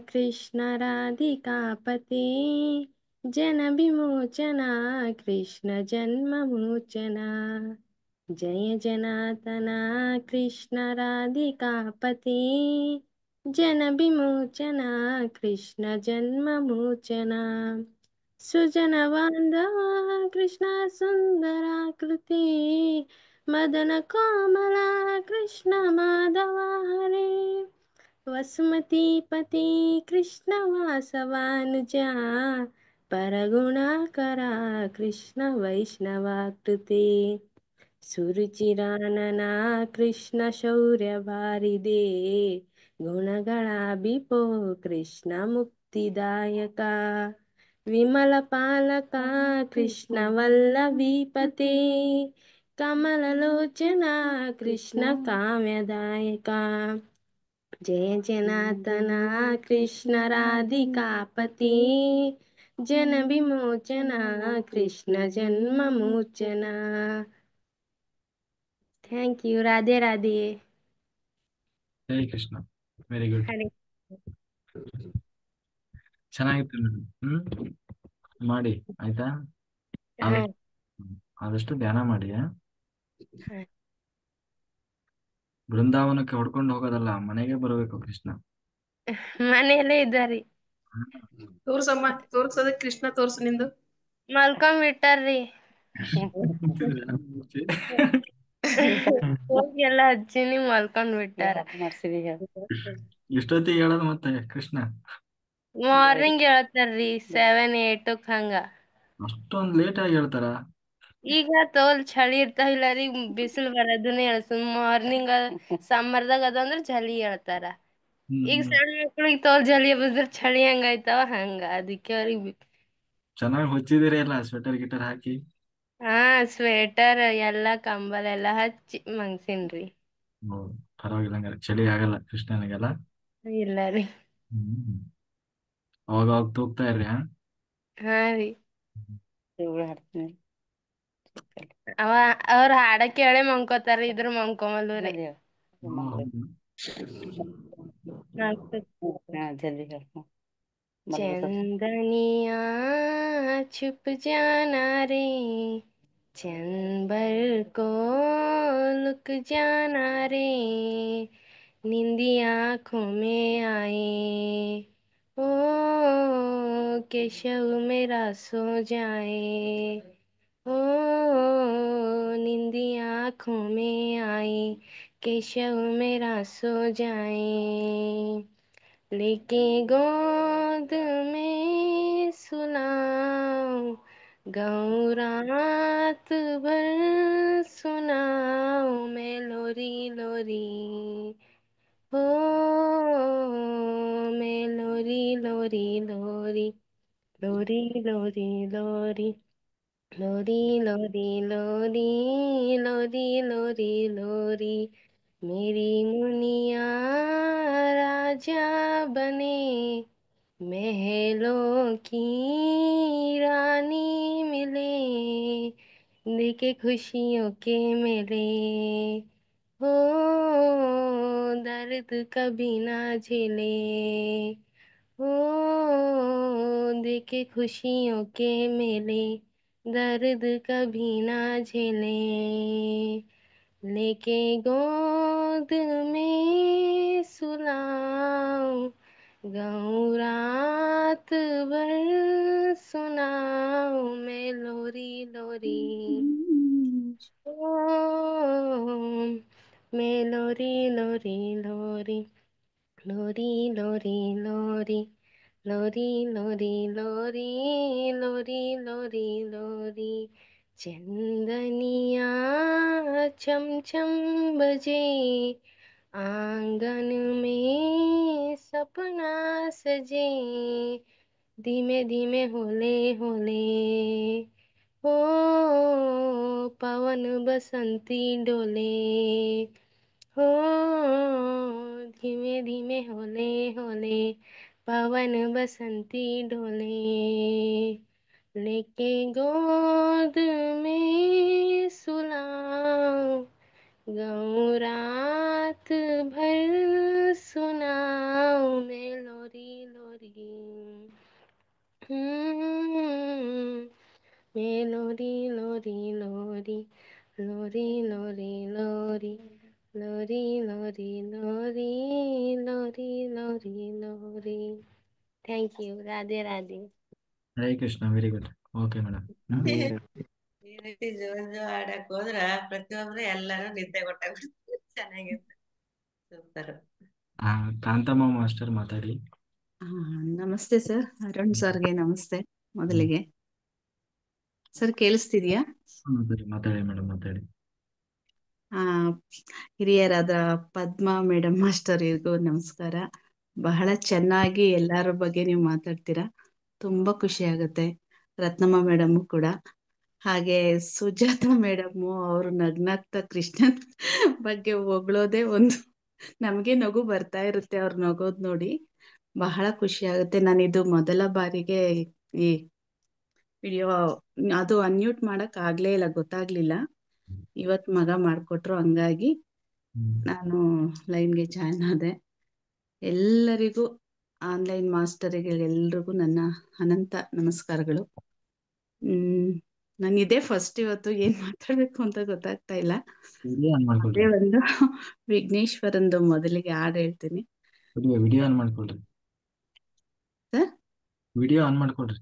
कृष्ण राधिकापते जन विमोचना कृष्ण जन्ममोचना जय जनार्दन कृष्ण राधिकापते जन विमोचना कृष्ण जन्ममोचना सुजन बांधवा कृष्ण सुंदराकृति मदन कोमला कृष्ण माधवा हरे वसुमती पति कृष्ण वासवानुजा परगुणाकरा कृष्ण वैष्णवाकृते सुरुचिरानना कृष्ण शौर्य बारिदे गुणगणाभिपो कृष्ण मुक्तिदायका विमल पालका कृष्ण वल्लभीपते कमललोचना कृष्ण काम्यदायका जय जनार्दन कृष्ण राधिकापते जन विमोचना कृष्ण जन्ममोचना. Thank you. Radhe Radhe. Hare Krishna. Very good. Hare ಚೆನ್ನಾಗಿತ್ತು ಮೇಡಮ್. ಮಾಡಿ ಆಯ್ತಾ. हाँ ಆದಷ್ಟು ಧ್ಯಾನ ಮಾಡಿ. हाँ ಬೃಂದಾವನಕ್ಕೆ ಹೊಡ್ಕೊಂಡು ಹೋಗೋದಲ್ಲ, ಮನೆಗೆ ಬರಬೇಕು ಕೃಷ್ಣ. ಮನೆಯಲ್ಲೇ ಇದ್ದಾರಿ. ತೋರ್ಸಮ್ಮ, ತೋರ್ಸದ ಕೃಷ್ಣ ತೋರ್ಸು ನಿಂದು. ಮಲ್ಕೊಂಡ್ಬಿಟ್ಟಾರ್ರಿ. ಹೋಗಿ ಎಲ್ಲ ಹಚ್ಚಿನಿ ಮಲ್ಕೊಂಡ್ಬಿಟ್ಟಾರ. ಇಷ್ಟೊತ್ತಿಗೆ ಹೇಳೋದು ಮತ್ತೆ ಕೃಷ್ಣ. ಮಾರ್ನಿಂಗ್ ಹೇಳ್ತಾರ್ರಿ 7, 8 ಹಂಗ. ಅಷ್ಟೊಂದ್ ಲೇಟ್ ಆಗಿ ಹೇಳ್ತಾರ? ಈಗ ತೋಲ್ ಚಳಿ ಇರ್ತಾವಿಲ್ಲ ರೀ, ಬಿಸಿಲು ಬರೋದನ್ನೇ ಹೇಳ್ಸ. ಮಾರ್ನಿಂಗ್ ಸಮ್ಮರ್ದಾಗ ಅದಂದ್ರ ಚಳಿ ಹೇಳ್ತಾರ. ಈಗ ಸಣ್ಣ ಮಕ್ಳಿಗೆ ತೋಲ್ ಜಲಿ ಬಿದ್ರ ಚಳಿ ಹೆಂಗಾಯ್ತಾವ ಹಂಗ. ಅದಕ್ಕೆ ಅವ್ರಿಗೆ ಚೆನ್ನಾಗಿ ಹೊಚ್ಚಿದಿರಿ ಅಲ್ಲ ಸ್ವೆಟರ್ ಗಿಟರ್ ಹಾಕಿ. ಹಾ ಸ್ವೆಟರ್ ಎಲ್ಲಾ ಕಂಬಲ್ ಎಲ್ಲಾ ಹಚ್ಚಿ ಮನ್ಸಿನ್ರಿ. ಪರವಾಗಿಲ್ಲ, ಹಂಗಾರೆ ಚಳಿ ಆಗಲ್ಲ ಕೃಷ್ಣನಿಗೆಲ್ಲ. ಇಲ್ಲ ರೀ. ಹ್ಮ್ ಅವಾಗ ತೂಗ್ತಾ ಇರ್ರಿ. ಹಾ ರೀ. ಹಾಡ್ತೀನಿ. ಅವ ಅವ್ರ ಹಾಡ ಕೇಳೇ ಮಂಕೋತಾರ, ಇದ್ರ ಮಂಕೊಮಲ್ರಿ. ಜಲ್ದಿ ಹೇಳ್ತೀನಿ. चंदनिया छुप जाना रे, चंबर को लुक जाना रे, निंदिया आँखों में आए ओ केशव मेरा सो जाए, ओ निंदिया आँखों में आए केशव मेरा सो जाए, लेके गोद में सुनाओ गौं रात भर सुनाओ, लोरी लोरी ओ मैं लोरी लोरी लोरी लोरी लोरी लोरी लोरी लोरी लोरी लोरी लोरी लोरी मेरी मुनिया राजा बने महलों की रानी मिले देखे खुशियों के मेले हो दर्द कभी ना झेले हो देखे खुशियों के मेले दर्द कभी ना झेले लेके गोद में सुलाऊं गाऊं रात भर सुनाऊं मैं लोरी लोरी ओ मैं लोरी लोरी लोरी लोरी लोरी लोरी लोरी लोरी लोरी लोरी लोरी लोरी चंदनिया चम चम बजे आंगन में सपना सजे धीमे धीमे होले होले ओ पवन बसंती डोले हो धीमे धीमे होले होले पवन बसंती डोले लेके गोद में सुलाऊं गाऊं रात भर सुनाऊं मैं लोरी लोरी मैं लोरी लोरी लोरी लोरी लोरी लोरी लोरी लोरी लोरी लोरी लोरी लोरी thank you Radhe Radhe Hare Krishna, very good. Okay madam. ಈ ರೀತಿ ಜೋರು ಆಡಕ್ ಹೋದ್ರ ಪ್ರತಿಯೊಬ್ರು ಎಲ್ಲಾರು ನಿದ್ದೆ ಕೊಟ್ಟಾಗ್ಬಿಡ್ತಾರೆ. ಚೆನ್ನಾಗಿರುತ್ತೆ, ಸೂಪರ್. ಕಾಂತಮ್ಮ ಮಾಸ್ಟರ್ ಮಾತಾಡಿ. ನಮಸ್ತೆ ಸರ್. ಅರುಣ್ ಸರ್ಗೆ ನಮಸ್ತೆ ಮೊದಲಿಗೆ. ಸರ್ ಕೇಳಿಸ್ತಿದ್ಯಾ? ಮಾತಾಡಿ ಮೇಡಮ್, ಮಾತಾಡಿ. ಹಿರಿಯರಾದ ಪದ್ಮಾ ಮೇಡಮ್ ಮಾಸ್ಟರ್ಗೂ ನಮಸ್ಕಾರ. ಬಹಳ ಚೆನ್ನಾಗಿ ಎಲ್ಲರ ಬಗ್ಗೆ ನೀವು ಮಾತಾಡ್ತೀರಾ, ತುಂಬಾ ಖುಷಿ ಆಗುತ್ತೆ. ರತ್ನಮ್ಮ ಮೇಡಮ್ ಕೂಡ ಹಾಗೆ, ಸುಜಾತ ಮೇಡಮ್ಮು ಅವರು ನಗ್ನಗ್ತಾ ಕೃಷ್ಣನ್ ಬಗ್ಗೆ ಹೊಗಳೋದೇ ಒಂದು ನಮಗೆ ನಗು ಬರ್ತಾ ಇರುತ್ತೆ ಅವ್ರು ನಗೋದ್ ನೋಡಿ. ಬಹಳ ಖುಷಿ ಆಗುತ್ತೆ. ನಾನಿದು ಮೊದಲ ಬಾರಿಗೆ ಈ ವಿಡಿಯೋ ಅದು ಅನ್ಮ್ಯೂಟ್ ಮಾಡಕ್ ಆಗ್ಲೇ ಇಲ್ಲ, ಗೊತ್ತಾಗ್ಲಿಲ್ಲ. ಇವತ್ ಮಗ ಮಾಡ್ಕೊಟ್ರು, ಹಂಗಾಗಿ ನಾನು ಲೈನ್ಗೆ ಜಾಯ್ನ್ ಆದೆ. ಎಲ್ಲರಿಗೂ ಆನ್ಲೈನ್ ಮಾಸ್ಟರಿಗೆ ಎಲ್ರಿಗೂ ನನ್ನ ಅನಂತ ನಮಸ್ಕಾರಗಳು. ನಾನು ಇದೇ ಫಸ್ಟ್ ಇವತ್ತು ಏನ್ ಮಾತಾಡ್ಬೇಕು ಅಂತ ಗೊತ್ತಾಗ್ತಾ ಇಲ್ಲ. ಅದೇ ಒಂದು ವಿಘ್ನೇಶ್ವರಂದು ಮೊದಲಿಗೆ ಹಾಡು ಹೇಳ್ತೀನಿ. ವಿಡಿಯೋ ಆನ್ ಮಾಡ್ಕೊಳ್ರಿ ಸರ್. ವಿಡಿಯೋ ಆನ್ ಮಾಡ್ಕೊಳ್ರಿ.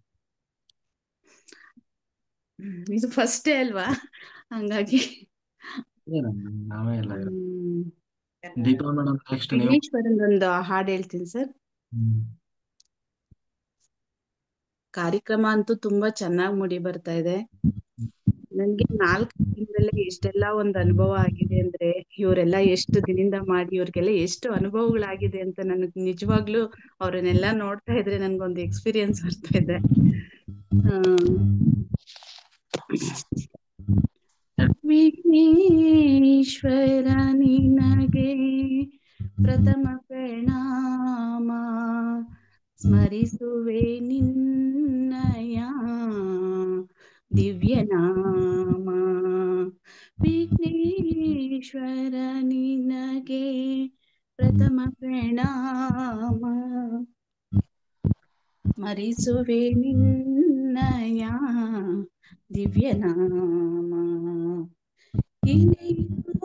ಇದು ಫಸ್ಟ್ ಡೇ ಅಲ್ವಾ, ಹಂಗಾಗಿ ನಾವೇ ಎಲ್ಲ ದೀಪಾ ಮೇಡಮ್ ನೆಕ್ಸ್ಟ್ ನೀವು. ವಿಘ್ನೇಶ್ವರಂದೊಂದು ಹಾಡು ಹೇಳ್ತೀನಿ ಸರ್. ಕಾರ್ಯಕ್ರಮ ಅಂತೂ ತುಂಬಾ ಚೆನ್ನಾಗಿ ಮೂಡಿ ಬರ್ತಾ ಇದೆ. ನನ್ಗೆ 4 ದಿನದಲ್ಲೇ ಎಷ್ಟೆಲ್ಲಾ ಒಂದು ಅನುಭವ ಆಗಿದೆ ಅಂದ್ರೆ, ಇವರೆಲ್ಲ ಎಷ್ಟು ದಿನದಿಂದ ಮಾಡಿ ಇವ್ರಿಗೆಲ್ಲ ಎಷ್ಟು ಅನುಭವಗಳಾಗಿದೆ ಅಂತ ನನಗ್ ನಿಜವಾಗ್ಲೂ ಅವ್ರನ್ನೆಲ್ಲ ನೋಡ್ತಾ ಇದ್ರೆ ನನ್ಗೊಂದು ಎಕ್ಸ್ಪೀರಿಯನ್ಸ್ ಬರ್ತಾ ಇದೆ. ವಿಘ್ನೇಶ್ವರ ನಿನಗೆ ಪ್ರಥಮ ಪ್ರಣಾಮ, ಸ್ಮರಿಸುವೆ ನಿನ್ನಯ ದಿವ್ಯ ನಾಮ. ವಿಘ್ನೇಶ್ವರ ನಿನಗೆ ಪ್ರಥಮ ಪ್ರಣಾಮ, ಸ್ಮರಿಸುವೆ ನಿನ್ನಯ ದಿವ್ಯ ನಾಮ. ಇಳಿಯುವ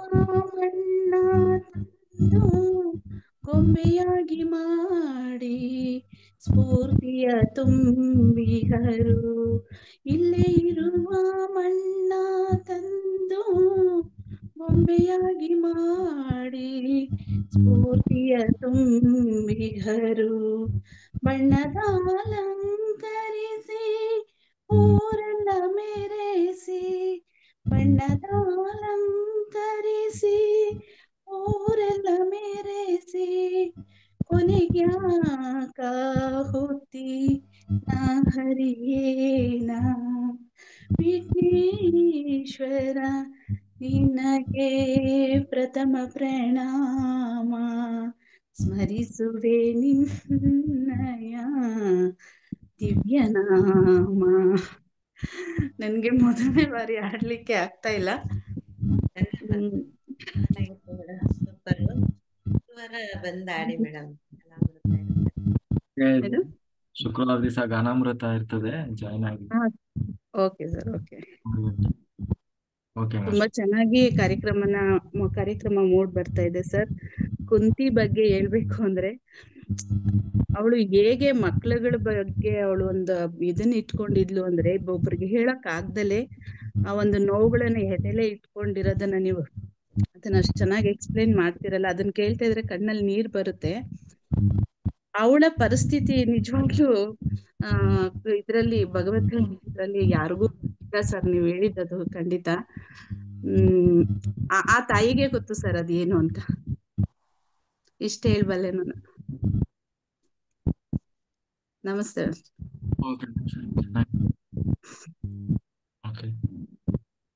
ಮಣ್ಣ ತಂದು ಗೊಂಬೆಯಾಗಿ ಮಾಡಿ ಸ್ಫೂರ್ತಿಯ ತುಂಬಿಗರು. ಇಲ್ಲೇ ಇರುವ ಮಣ್ಣ ತಂದು ಗೊಂಬೆಯಾಗಿ ಮಾಡಿ ಸ್ಫೂರ್ತಿಯ ತುಂಬಿಗರು. ಬಣ್ಣದ ಅಲಂಕರಿಸಿ ಊರೆಲ್ಲ ಮೆರೆಸಿ, ಬಣ್ಣದ ಅಲಂಕರಿಸಿ ಯಾಕ ಹೋತಿ ನಾ ಹರಿಯೇನ ವಿಘ್ನೇಶ್ವರ ನಿನಗೆ ಪ್ರಥಮ ಪ್ರಣಾಮ ಸ್ಮರಿಸುವೆ ನಿನ್ನಯ ದಿವ್ಯ ನಾಮ. ನನ್ಗೆ ಮೊದಲನೇ ಬಾರಿ ಹಾಡ್ಲಿಕ್ಕೆ ಆಗ್ತಾ ಇಲ್ಲ. ಚೆನ್ನಾಗಿತ್ತು ಮೇಡಮ್, ಸೂಪರ್. ಶುಕ್ರವಾರ ಬಂದ್ ಆಡಿ ಮೇಡಮ್, ಕಲಾಮೃತ ಇರುತ್ತೆ. ಇದು ಶುಕ್ರವಾರ ದಿವಸ ಗಾನಾಮೃತ ಇರ್ತದೆ, ಜಾಯ್ನ್ ಆಗಿ. Okay sir, okay. ಓಕೆ ತುಂಬಾ ಚೆನ್ನಾಗಿ ಕಾರ್ಯಕ್ರಮ ಮೂಡ್ ಬರ್ತಾ ಇದೆ ಸರ್. ಕುಂತಿ ಬಗ್ಗೆ ಹೇಳ್ಬೇಕು ಅಂದ್ರೆ, ಅವಳು ಹೇಗೆ ಮಕ್ಳುಗಳ ಬಗ್ಗೆ ಅವಳು ಒಂದು ಇದನ್ನ ಇಟ್ಕೊಂಡಿದ್ಲು ಅಂದ್ರೆ, ಒಬ್ಬೊಬ್ರಿಗೆ ಹೇಳಕ್ ಆಗ್ದಲೆ ಆ ಒಂದು ನೋವುಗಳನ್ನ ಎದೆಲೆ ಇಟ್ಕೊಂಡಿರೋದನ್ನ ನೀವು ಅದನ್ನ ಅಷ್ಟು ಚೆನ್ನಾಗಿ ಎಕ್ಸ್ಪ್ಲೇನ್ ಮಾಡ್ತಿರಲ್ಲ, ಅದನ್ನ ಕೇಳ್ತಾ ಇದ್ರೆ ಕಣ್ಣಲ್ಲಿ ನೀರ್ ಬರುತ್ತೆ. ಅವಳ ಪರಿಸ್ಥಿತಿ ನಿಜವಾಗ್ಲೂ ಇದ್ರಲ್ಲಿ ಭಗವದ್ಗೀತೆಯಲ್ಲಿ ಯಾರಿಗೂ ಇಲ್ಲ ಸರ್, ನೀವು ಹೇಳಿದ್ದದು ಖಂಡಿತ. ಆ ತಾಯಿಗೆ ಗೊತ್ತು ಸರ್ ಅದೇನು ಅಂತ. ಇಷ್ಟ ಹೇಳ್ಬಲ್ಲೆ ನಾನು. ನಮಸ್ತೆ. ಓಕೆ,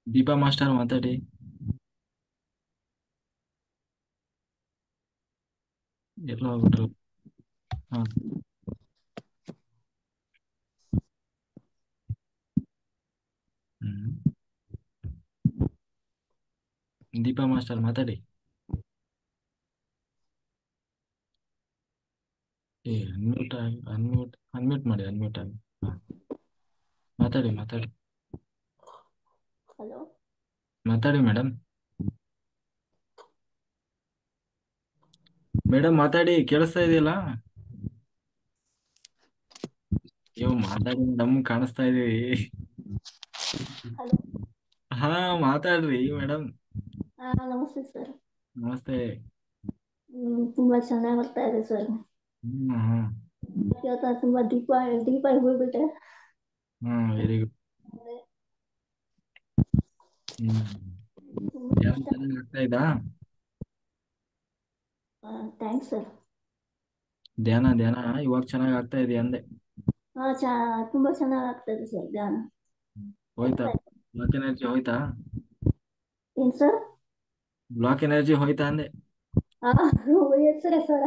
ದೀಪಾ ಮಾಸ್ಟರ್ ಮಾತಾಡಿ. ಎಲ್ಲ ಹೋಗ್ಬಿಟ್ರು. ಹಾ, ದೀಪಾ ಮಾಸ್ಟರ್ ಮಾತಾಡಿ. ಅನ್ಮ್ಯೂಟ್ ಆಗಿ, ಅನ್ಮ್ಯೂಟ್ ಮಾಡಿ, ಅನ್ಮ್ಯೂಟ್ ಆಗಿ. ಮಾತಾಡಿ ಹಲೋ, ಮಾತಾಡಿ ಮೇಡಮ್. ಮಾತಾಡಿ, ಕೇಳಿಸ್ತಾ ಇದೆಯಲ್ಲ? ನೀವು ಮಾತಾಡಿ ಮೇಡಮ್, ಕಾಣಿಸ್ತಾ ಇದೀವಿ. ಹಲೋ. ಹಾ, ಮಾತಾಡ್ರಿ ಮೇಡಮ್. ನಮಸ್ತೆ ಸರ್. ನಮಸ್ತೆ. ತುಂಬಾ ಚೆನ್ನಾಗಿ ಬರ್ತಾ ಇದೆ ಸರ್. ಇವತ್ತ ತುಂಬಾ ದೀಪ ಹೋಗ್ಬಿಟ್ಟೆ. Very good. ಚೆನ್ನಾಗಿ ಆಗ್ತಾ ಇದಾ? Thanks sir. ಧ್ಯಾನ ಇವಾಗ ಚೆನ್ನಾಗಿ ಆಗ್ತಾ ಇದೆ ಅಂದೆ. ತುಂಬಾ ಚೆನ್ನಾಗಿ ಆಗ್ತಾ ಇದೆ ಸರ್ ಧ್ಯಾನ. ಹೋಯ್ತಾ ಬ್ಲಾಕ್ ಎನರ್ಜಿ? ಹೋಯ್ತಾ ಏನ್ ಸರ್? ಬ್ಲಾಕ್ ಎನರ್ಜಿ ಹೋಯ್ತಾ ಅಂದೆ. ಸರ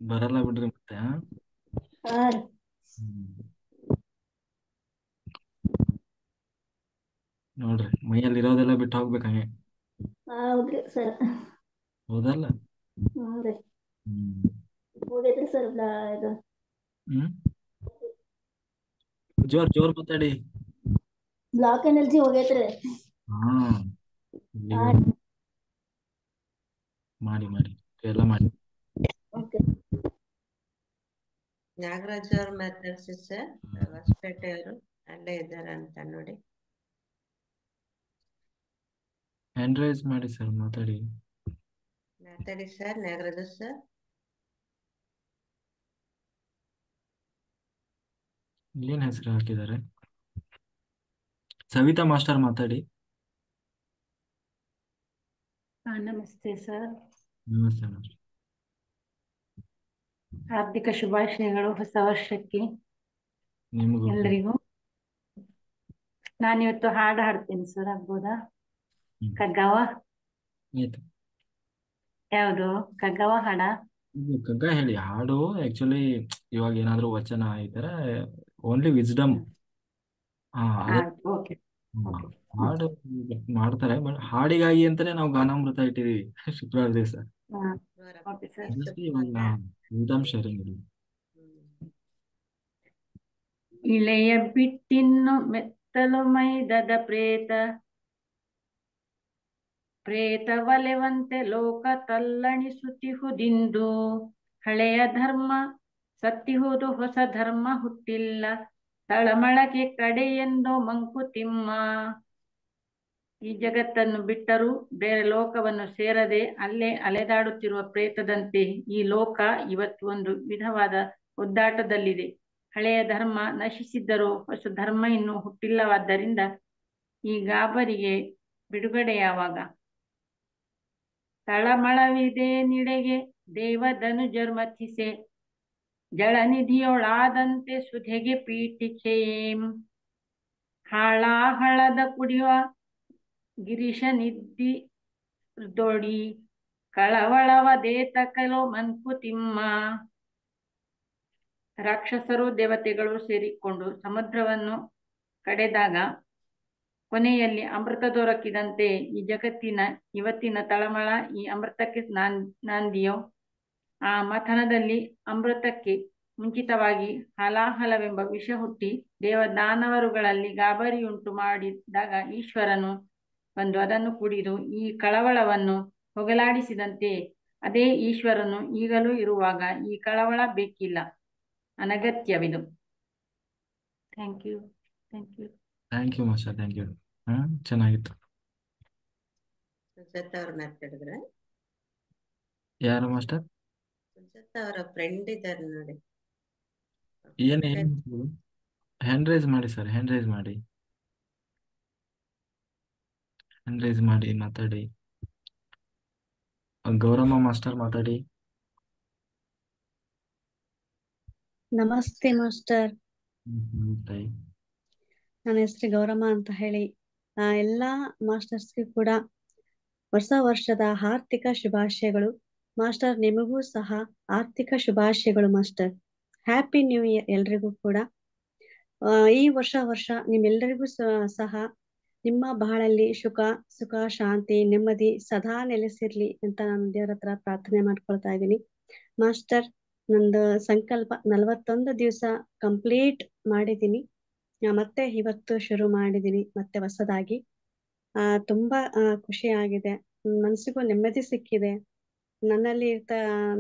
ಬರಲ್ಲ ಬಿಡ್ರಿ ಮತ್ತೆ. ನೋಡ್ರಿ, ಮೈಯಲ್ಲಿ ಇರೋದೆಲ್ಲ ಬಿಟ್ಟು ಹೋಗ್ಬೇಕಂಗೆ. ಹೌದ್ರಿ ಸರ್. ಹೌದಲ್ಲ? ಹೋಗೈತ್ರಿ ಸರ್ ಇದು. ಜೋರ್ ಮಾತಾಡಿ. ಬ್ಲಾಕ್ ಎನರ್ಜಿ ಹೋಗೈತ್ರಿ. ಮಾಡಿ ಎಲ್ಲ ಮಾಡಿ. ನಾಗರಾಜ್ ಅವ್ರು ಮಾತಾಡ್ಸಿ ಸರ್, ಹೊಸಪೇಟೆ ಅವರು ಅಲ್ಲೇ ಇದ್ದಾರ ಅಂತ ನೋಡಿ. ಹ್ಯಾಂಡ್ ರೈಸ್ ಮಾಡಿ ಸರ್, ಮಾತಾಡಿ ಸರ್. ನಾಗರಾಜ್ ಸರ್, ಏನ್ ಹೆಸರು ಹಾಕಿದ್ದಾರೆ? ಸವಿತಾ ಮಾಸ್ಟರ್ ಮಾತಾಡಿ. ನಮಸ್ತೆ ಸರ್. ನಮಸ್ತೆ ಮಾಸ್ಟರ್. ಹಾರ್ದಿಕ ಶುಭಾಶಯಗಳು ಹೊಸ ವರ್ಷಕ್ಕೆ ನಿಮಗೂ. ಎಲ್ರಿಗೂ. ನಾನಿವತ್ತು ಹಾಡು ಹಾಡ್ತೀನಿ ಸರ್, ಆಗ್ಬೋದಾ? ಕಗ್ಗವ ಯಾವುದು? ಕಗ್ಗವ ಹಾಡ? ಕಗ್ಗ ಹೇಳಿ. ಹಾಡು ಆಕ್ಚುಲಿ ಇವಾಗ ಏನಾದ್ರು ವಚನ ಈ ತರ ಓನ್ಲಿ ವಿಸ್ಡಮ್. ಹಾಡು ಮಾಡ್ತಾರೆ, ಬಟ್ ಹಾಡಿಗಾಗಿ ಅಂತಾನೆ ನಾವು ಗಾನಾಮೃತ ಇಟ್ಟಿದೀವಿ ಶುಕ್ರವಾರ ದಿವಸ. ಶೇರಿಂಗ್ ಇರಲಿ. ಇಳೆಯ ಬಿಟ್ಟಿನ್ನು ಮೆತ್ತಲು ಮೈದದ ಪ್ರೇತ ವಲೆವಂತೆ ಲೋಕ ತಲ್ಲಣಿಸುತ್ತಿಹುದಿಂದು. ಹಳೆಯ ಧರ್ಮ ಸತ್ತಿಹುದು, ಹೊಸ ಧರ್ಮ ಹುಟ್ಟಿಲ್ಲ, ತಳಮಳಗೆ ಕಡೆಯೆಂದು ಮಂಕುತಿಮ್ಮ. ಈ ಜಗತ್ತನ್ನು ಬಿಟ್ಟರೂ ಬೇರೆ ಲೋಕವನ್ನು ಸೇರದೆ ಅಲ್ಲೇ ಅಲೆದಾಡುತ್ತಿರುವ ಪ್ರೇತದಂತೆ ಈ ಲೋಕ ಇವತ್ತು ಒಂದು ವಿಧವಾದ ಒದ್ದಾಟದಲ್ಲಿದೆ. ಹಳೆಯ ಧರ್ಮ ನಶಿಸಿದ್ದರೂ ಹೊಸ ಧರ್ಮ ಇನ್ನೂ ಹುಟ್ಟಿಲ್ಲವಾದ್ದರಿಂದ ಈ ಗಾಬರಿಗೆ ಬಿಡುಗಡೆ ಯಾವಾಗ? ತಳಮಳವಿದೆ ನಿಡೆಗೆ ದೇವಧನುಜರ್ಮಥಿಸೆ ಜಳನಿಧಿಯೊಳಾದಂತೆ ಸುಧೆಗೆ ಪೀಠಿಕೆಯೇಂ ಹಾಳಾಹಳದ ಕುಡಿಯುವ ಗಿರೀಶನಿದ್ದಿ ದೊಡಿ ಕಳವಳವದೇತಕಲೋ ಮನ್ಕುತಿಮ್ಮ. ರಾಕ್ಷಸರು ದೇವತೆಗಳು ಸೇರಿಕೊಂಡು ಸಮುದ್ರವನ್ನು ಕಡೆದಾಗ ಕೊನೆಯಲ್ಲಿ ಅಮೃತ ದೊರಕಿದಂತೆ ಈ ಜಗತ್ತಿನ ಇವತ್ತಿನ ತಳಮಳ ಈ ಅಮೃತಕ್ಕೆ ನಾಂದಿಯೋ. ಆ ಮಥನದಲ್ಲಿ ಅಮೃತಕ್ಕೆ ಮುಂಚಿತವಾಗಿ ಹಲಾಹಲವೆಂಬ ವಿಷ ಹುಟ್ಟಿ ದೇವದಾನವರುಗಳಲ್ಲಿ ಗಾಬರಿಯುಂಟು ಮಾಡಿದಾಗ ಈಶ್ವರನು ಬಂದು ಅದನ್ನು ಕುಡಿದು ಈ ಕಳವಳವನ್ನು ಹೋಗಲಾಡಿಸಿದಂತೆ ಅದೇ ಈಶ್ವರನು ಈಗಲೂ ಇರುವಾಗ ಈ ಕಳವಳ ಬೇಕಿಲ್ಲ, ಅನಗತ್ಯವಿದು. Thank you. Thank you master, thank you. ಚೆನ್ನಾಗಿತ್ತು. ಸುಜಾತ ಅವ್ರು ಮಾತಾಡಿದ್ರೆ, ಯಾರು ಮಾಸ್ಟರ್? ಸುಜಾತ ಅವರ ಫ್ರೆಂಡ್ ಇದ್ದಾರೆ ನೋಡಿ. ಏನ್ ಹ್ಯಾಂಡ್ ರೈಸ್ ಮಾಡಿ ಸರ್, ಹ್ಯಾಂಡ್ ರೈಸ್ ಮಾಡಿ, ಹ್ಯಾಂಡ್ ರೈಸ್ ಮಾಡಿ ಮಾತಾಡಿ. ಗೌರಮ್ಮ ಮಾಸ್ಟರ್ ಮಾತಾಡಿ. ನಮಸ್ತೆ ಮಾಸ್ಟರ್, ತಾಯಿ. ನನ್ನ ಹೆಸರು ಗೌರಮ್ಮ ಅಂತ ಹೇಳಿ. ಎಲ್ಲಾ ಮಾಸ್ಟರ್ಸ್ಗೆ ಕೂಡ ಹೊಸ ವರ್ಷದ ಆರ್ಥಿಕ ಶುಭಾಶಯಗಳು. ಮಾಸ್ಟರ್, ನಿಮಗೂ ಸಹ ಆರ್ಥಿಕ ಶುಭಾಶಯಗಳು ಮಾಸ್ಟರ್. ಹ್ಯಾಪಿ ನ್ಯೂ ಇಯರ್ ಎಲ್ರಿಗೂ ಕೂಡ. ಈ ವರ್ಷ ನಿಮ್ಮೆಲ್ಲರಿಗೂ ಸಹ ನಿಮ್ಮ ಬಾಳಲ್ಲಿ ಸುಖ ಶಾಂತಿ ನೆಮ್ಮದಿ ಸದಾ ನೆಲೆಸಿರ್ಲಿ ಅಂತ ನಾನು ದೇವರ ಹತ್ರ ಪ್ರಾರ್ಥನೆ ಮಾಡ್ಕೊಳ್ತಾ ಇದ್ದೀನಿ. ಮಾಸ್ಟರ್, ನಂದು ಸಂಕಲ್ಪ 41 ದಿವಸ ಕಂಪ್ಲೀಟ್ ಮಾಡಿದ್ದೀನಿ. ಮತ್ತೆ ಇವತ್ತು ಶುರು ಮಾಡಿದ್ದೀನಿ ಮತ್ತೆ ಹೊಸದಾಗಿ. ತುಂಬಾ ಖುಷಿ ಆಗಿದೆ, ಮನಸ್ಸಿಗೂ ನೆಮ್ಮದಿ ಸಿಕ್ಕಿದೆ. ನನ್ನಲ್ಲಿ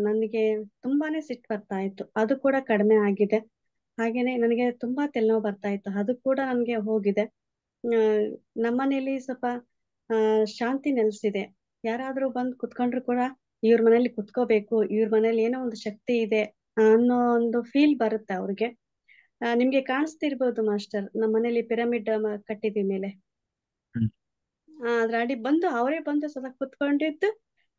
ನನಗೆ ತುಂಬಾನೇ ಸಿಟ್ಟು ಬರ್ತಾ ಇತ್ತು, ಅದು ಕೂಡ ಕಡಿಮೆ ಆಗಿದೆ. ಹಾಗೇನೆ ನನಗೆ ತುಂಬಾ ತಲೆನೋವು ಬರ್ತಾ ಇತ್ತು, ಅದು ಕೂಡ ನನಗೆ ಹೋಗಿದೆ. ನಮ್ಮನೇಲಿ ಸ್ವಲ್ಪ ಶಾಂತಿ ನೆಲೆಸಿದೆ. ಯಾರಾದ್ರೂ ಬಂದು ಕುತ್ಕೊಂಡ್ರು ಕೂಡ ಇವ್ರ ಮನೇಲಿ ಕುತ್ಕೋಬೇಕು, ಇವ್ರ ಮನೇಲಿ ಏನೋ ಒಂದು ಶಕ್ತಿ ಇದೆ ಅನ್ನೋ ಒಂದು ಫೀಲ್ ಬರುತ್ತೆ ಅವ್ರಿಗೆ. ನಿಮ್ಗೆ ಕಾಣಿಸ್ತಿರ್ಬೋದು ಮಾಸ್ಟರ್, ನಮ್ಮ ಮನೇಲಿ ಪಿರಮಿಡ್ ಕಟ್ಟಿದ್ವಿ ಮೇಲೆ. ಅದ್ರ ಅಡಿ ಬಂದು ಅವರೇ ಬಂದು ಸ್ವಲ್ಪ ಕುತ್ಕೊಂಡಿದ್ದು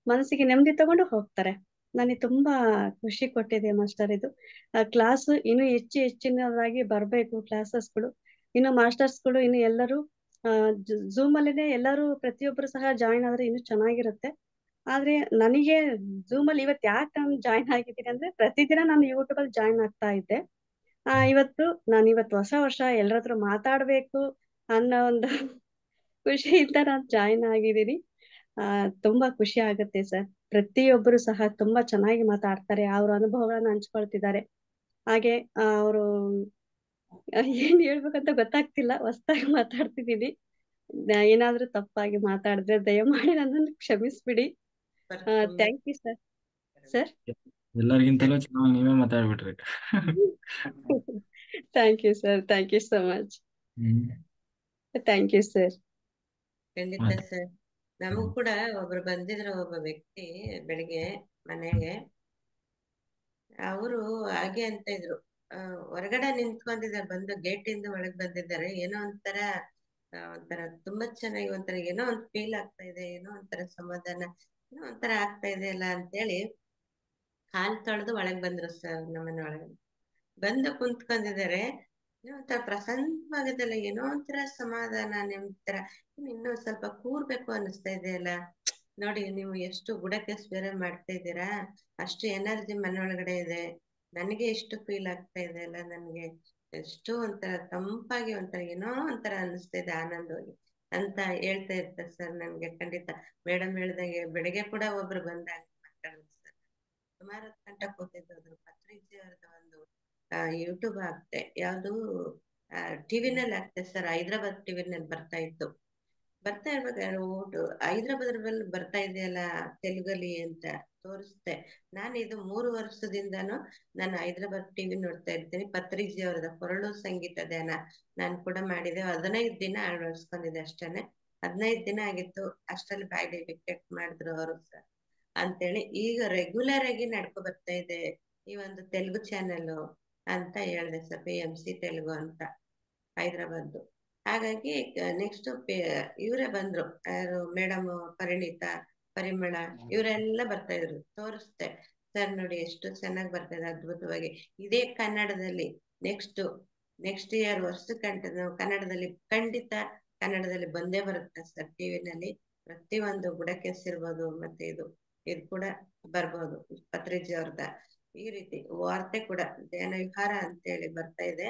ಮನಸ್ಸಿಗೆ ನೆಮ್ಮದಿ ತಗೊಂಡು ಹೋಗ್ತಾರೆ. ನನಗೆ ತುಂಬಾ ಖುಷಿ ಕೊಟ್ಟಿದೆ ಮಾಸ್ಟರ್ ಇದು. ಕ್ಲಾಸ್ ಇನ್ನು ಹೆಚ್ಚಿನದಾಗಿ ಬರ್ಬೇಕು ಕ್ಲಾಸಸ್ಗಳು. ಇನ್ನು ಮಾಸ್ಟರ್ಸ್ಗಳು ಇನ್ನು ಎಲ್ಲರೂ ಝೂಮ್ ಅಲ್ಲಿನೇ ಎಲ್ಲರೂ ಪ್ರತಿಯೊಬ್ಬರು ಸಹ ಜಾಯಿನ್ ಆದ್ರೆ ಇನ್ನು ಚೆನ್ನಾಗಿರುತ್ತೆ. ಆದ್ರೆ ನನಗೆ ಝೂಮ್ ಅಲ್ಲಿ ಇವತ್ತು ಯಾಕೆ ನಾನು ಜಾಯಿನ್ ಆಗಿದ್ದೀನಿ ಅಂದ್ರೆ, ಪ್ರತಿದಿನ ನಾನು ಯೂಟ್ಯೂಬ್ ಅಲ್ಲಿ ಜಾಯಿನ್ ಆಗ್ತಾ ಇದ್ದೆ. ಇವತ್ತು ಹೊಸ ವರ್ಷ ಎಲ್ಲರ ಹತ್ರ ಮಾತಾಡ್ಬೇಕು ಅನ್ನೋ ಒಂದು ಖುಷಿಯಿಂದ ನಾನು ಜಾಯಿನ್ ಆಗಿದ್ದೀನಿ. ತುಂಬಾ ಖುಷಿ ಆಗುತ್ತೆ ಸರ್. ಪ್ರತಿಯೊಬ್ಬರು ಸಹ ತುಂಬಾ ಚೆನ್ನಾಗಿ ಮಾತಾಡ್ತಾರೆ, ಅವ್ರ ಅನುಭವಗಳನ್ನ ಹಂಚ್ಕೊಳ್ತಿದ್ದಾರೆ. ಹಾಗೆ ಅವರು ಏನ್ ಹೇಳ್ಬೇಕಂತ ಗೊತ್ತಾಗ್ತಿಲ್ಲ, ಹೊಸದಾಗಿ ಮಾತಾಡ್ತಿದ್ದೀನಿ. ಏನಾದ್ರೂ ತಪ್ಪಾಗಿ ಮಾತಾಡಿದ್ರೆ ದಯಮಾಡಿ ನನ್ನನ್ನು ಕ್ಷಮಿಸ್ಬಿಡಿ. Thank you sir. ಸರ್, ಎಲ್ಲರಿಗಿಂತಲೂ ಚೆನ್ನಾಗಿ ನೀವೇ ಮಾತಾಡ್ಬಿಟ್ರಿ. Thank you sir, thank you so much. Thank you sir. ಖಂಡಿತ ಸರ್. ನಮಗೂ ಕೂಡ ಒಬ್ರು ಬಂದಿದ್ರು, ಒಬ್ಬ ವ್ಯಕ್ತಿ ಬೆಳಿಗ್ಗೆ ಮನೆಗೆ. ಅವರು ಹಾಗೆ ಅಂತ ಇದ್ರು, ಹೊರಗಡೆ ನಿಂತ್ಕೊಂಡಿದ್ದಾರೆ, ಬಂದು ಗೇಟ್ ಇಂದ ಒಳಗ್ ಬಂದಿದ್ದಾರೆ. ಏನೋ ಒಂಥರ ತುಂಬಾ ಚೆನ್ನಾಗಿ ಒಂಥರ ಏನೋ ಒಂದ್ ಫೀಲ್ ಆಗ್ತಾ ಇದೆ, ಏನೋ ಒಂಥರ ಸಮಾಧಾನ, ಏನೋ ಒಂಥರ ಆಗ್ತಾ ಇದೆ ಅಲ್ಲ ಅಂತೇಳಿ ಕಾಲ್ ತೊಳೆದು ಒಳಗ್ ಬಂದ್ರು ಸರ್. ನಮ್ಮನೆ ಒಳಗೆ ಬಂದು ಕುಂತ್ಕೊಂಡಿದ್ದಾರೆ. ಏನೋ ಒಂಥರ ಪ್ರಸನ್ನವಾಗಿದೆಲ್ಲ, ಏನೋ ಒಂಥರ ಸಮಾಧಾನ, ನಿಮ್ತರ ಇನ್ನೂ ಸ್ವಲ್ಪ ಕೂರ್ಬೇಕು ಅನಿಸ್ತಾ ಇದೆಯಲ್ಲ. ನೋಡಿ, ನೀವು ಎಷ್ಟು ಗುಡಕೆಸ್ ಬೇರೆ ಮಾಡ್ತಾ ಇದ್ದೀರಾ, ಅಷ್ಟು ಎನರ್ಜಿ ಮನೆ ಒಳಗಡೆ ಇದೆ. ನನಗೆ ಎಷ್ಟು ಫೀಲ್ ಆಗ್ತಾ ಇದೆ ಅಲ್ಲ, ನನ್ಗೆ ಎಷ್ಟು ಒಂಥರ ತಂಪಾಗಿ ಒಂಥರ ಏನೋ ಒಂಥರ ಅನಿಸ್ತಾ ಇದೆ, ಆನಂದವಾಗಿ ಅಂತ ಹೇಳ್ತಾ ಇರ್ತಾರೆ ಸರ್. ನನ್ಗೆ ಖಂಡಿತ ಮೇಡಮ್ ಹೇಳ್ದಂಗೆ ಬೆಳಿಗ್ಗೆ ಕೂಡ ಒಬ್ರು ಬಂದಾಗ ಮಾತಾಡಿದ್ರು ಸರ್. ಸುಮಾರು 10 ಗಂಟೆ ಕೂತಿದ್ರು. ಪತ್ರಿಜಿ ಅವ್ರದ್ದು ಒಂದು ಯೂಟ್ಯೂಬ್ ಆಗ್ತೆ, ಯಾವ್ದು ಟಿವಿನಲ್ಲಿ ಆಗ್ತೆ ಸರ್, ಹೈದ್ರಾಬಾದ್ ಟಿವಿನಲ್ಲಿ ಬರ್ತಾ ಇರ್ಬೇಕಾದ್ರೆ ಹೈದ್ರಾಬಾದ್ ಬರ್ತಾ ಇದೆಯಲ್ಲ ತೆಲುಗಲ್ಲಿ ಅಂತ ತೋರಿಸ್ತೆ. ನಾನು ಇದು 3 ವರ್ಷದಿಂದಾನು ನಾನು ಹೈದ್ರಾಬಾದ್ ಟಿವಿ ನೋಡ್ತಾ ಇರ್ತೀನಿ. ಪತ್ರಿಜಿ ಅವ್ರದ ಕೊರಳು ಸಂಗೀತ ಧ್ಯಾನ ನಾನು ಕೂಡ ಮಾಡಿದೆ. 15 ದಿನ ಅಳವಡಿಸ್ಕೊಂಡಿದ್ದೆ ಅಷ್ಟೇನೆ. 15 ದಿನ ಆಗಿತ್ತು, ಅಷ್ಟರಲ್ಲಿ ಬಾಯ್ಲಿ ವಿಕೆಟ್ ಮಾಡಿದ್ರು ಅವರು ಸರ್ ಅಂತೇಳಿ. ಈಗ ರೆಗ್ಯುಲರ್ ಆಗಿ ನಡ್ಕೊ ಬರ್ತಾ ಇದೆ ಈ ಒಂದು ತೆಲುಗು ಚಾನೆಲ್ ಅಂತ ಹೇಳ್ದೆ ಸರ್, PMC ತೆಲುಗು ಅಂತ ಹೈದ್ರಾಬಾದ್. ಹಾಗಾಗಿ ನೆಕ್ಸ್ಟ್ ಇವರೇ ಬಂದ್ರು, ಯಾರು ಮೇಡಮ್ ಪರಿಣಿತ ಪರಿಮಳ ಇವರೆಲ್ಲ ಬರ್ತಾ ಇದ್ರು. ತೋರಿಸ್ದೆ, ಸರ್ ನೋಡಿ ಎಷ್ಟು ಚೆನ್ನಾಗಿ ಬರ್ತಾ ಇದೆ ಅದ್ಭುತವಾಗಿ. ಇದೇ ಕನ್ನಡದಲ್ಲಿ ನೆಕ್ಸ್ಟ್ ಇಯರ್ ನಾವು ಕನ್ನಡದಲ್ಲಿ ಖಂಡಿತ ಕನ್ನಡದಲ್ಲಿ ಬಂದೇ ಬರುತ್ತೆ ಸರ್. ಟಿವಿನಲ್ಲಿ ಪ್ರತಿಯೊಂದು ಬುಡಕೆಸ್ ಇರ್ಬೋದು, ಮತ್ತೆ ಇದು ಕೂಡ ಬರ್ಬೋದು, ಪತ್ರಿಜಿ ಅವ್ರದ. ಈ ರೀತಿ ವಾರ್ತೆ ಕೂಡ ಧ್ಯಾನ ವಿಹಾರ ಅಂತೇಳಿ ಬರ್ತಾ ಇದೆ.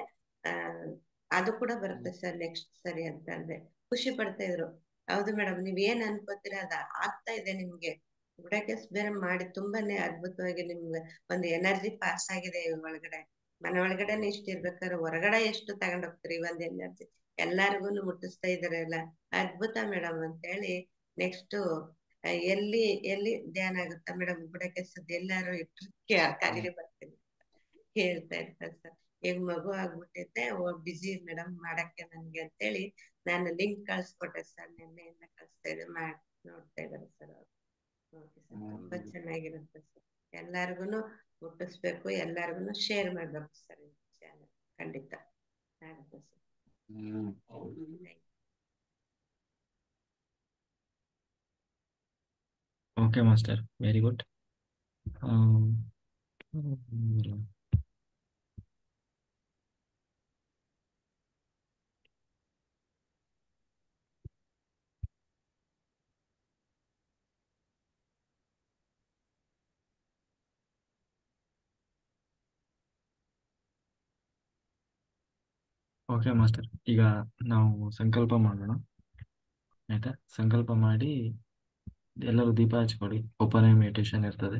ಅದು ಕೂಡ ಬರುತ್ತೆ ಸರ್ ನೆಕ್ಸ್ಟ್ ಸರಿ ಅಂತ ಅಂದ್ರೆ ಖುಷಿ ಪಡ್ತಾ ಇದ್ರು. ಹೌದು ಮೇಡಮ್, ನೀವ್ ಏನ್ ಅನ್ಕೋತೀರ ಅದ ಆಗ್ತಾ ಇದೆ ನಿಮ್ಗೆ. ಬುಡಕೆಸ್ ಬೇರೆ ಮಾಡಿ ತುಂಬಾನೇ ಅದ್ಭುತವಾಗಿ ನಿಮ್ಗೆ ಒಂದು ಎನರ್ಜಿ ಪಾಸ್ ಆಗಿದೆ ಒಳಗಡೆ. ಮನೆ ಒಳಗಡೆನೆ ಇಷ್ಟ ಇರ್ಬೇಕಾದ್ರೆ ಹೊರಗಡೆ ಎಷ್ಟು ತಗೊಂಡ್ ಹೋಗ್ತೀರಿ ಒಂದ್ ಎನರ್ಜಿ ಎಲ್ಲಾರ್ಗು ಮುಟ್ಟಿಸ್ತಾ ಇದಾರಲ್ಲ, ಅದ್ಭುತ ಮೇಡಮ್ ಅಂತ ಹೇಳಿ. ನೆಕ್ಸ್ಟ್ ಎಲ್ಲಿ ಎಲ್ಲಿ ಧ್ಯಾನ ಆಗುತ್ತಾ ಮೇಡಮ್ ಬುಡಕೆಸದ್ ಎಲ್ಲಾರು ಇಟ್ಟಕ್ಕೆ ಕಾಲಿಗೆ ಬರ್ತೀನಿ ಹೇಳ್ತಾ ಇರ್ತಾರೆ ಸರ್. ಈಗ ಮಗು ಆಗ್ಬಿಟ್ಟೈತೆ, ಬಿಸಿ ಮೇಡಮ್ ಮಾಡಕ್ಕೆ ನನ್ಗೆ ಅಂತೇಳಿ ನಾನು ಲಿಂಕ್ ಕಳ್ಸ್ಕೊಟ್ಟೆ ಸರ್. ನಿನ್ನೆಯಿಂದ ಕಳಿಸ್ತಾ ಇದೆ, ನೋಡ್ತಾ ಇದಾರೆ ಸರ್ ಅವ್ರು. ಓಕೆ ಸರ್, ತುಂಬಾ ಚೆನ್ನಾಗಿರುತ್ತೆ ಸರ್. ಎಲ್ಲಾರ್ಗುನು ಮುಟ್ಟಿಸ್ಬೇಕು, ಎಲ್ಲಾರ್ಗುನು ಶೇರ್ ಮಾಡ್ಬೇಕು ಸರ್ ಈ ಚಾನಲ್. ಖಂಡಿತ ಆಗುತ್ತೆ sir. Okay master, very good. Okay master, ಈಗ ನಾವು ಸಂಕಲ್ಪ ಮಾಡೋಣ ಆಯ್ತಾ? ಸಂಕಲ್ಪ ಮಾಡಿ ಎಲ್ಲರೂ ದೀಪ ಹಚ್ಕೊಡಿ. ಓಪನ್ ಮೆಡಿಟೇಷನ್ ಇರ್ತದೆ.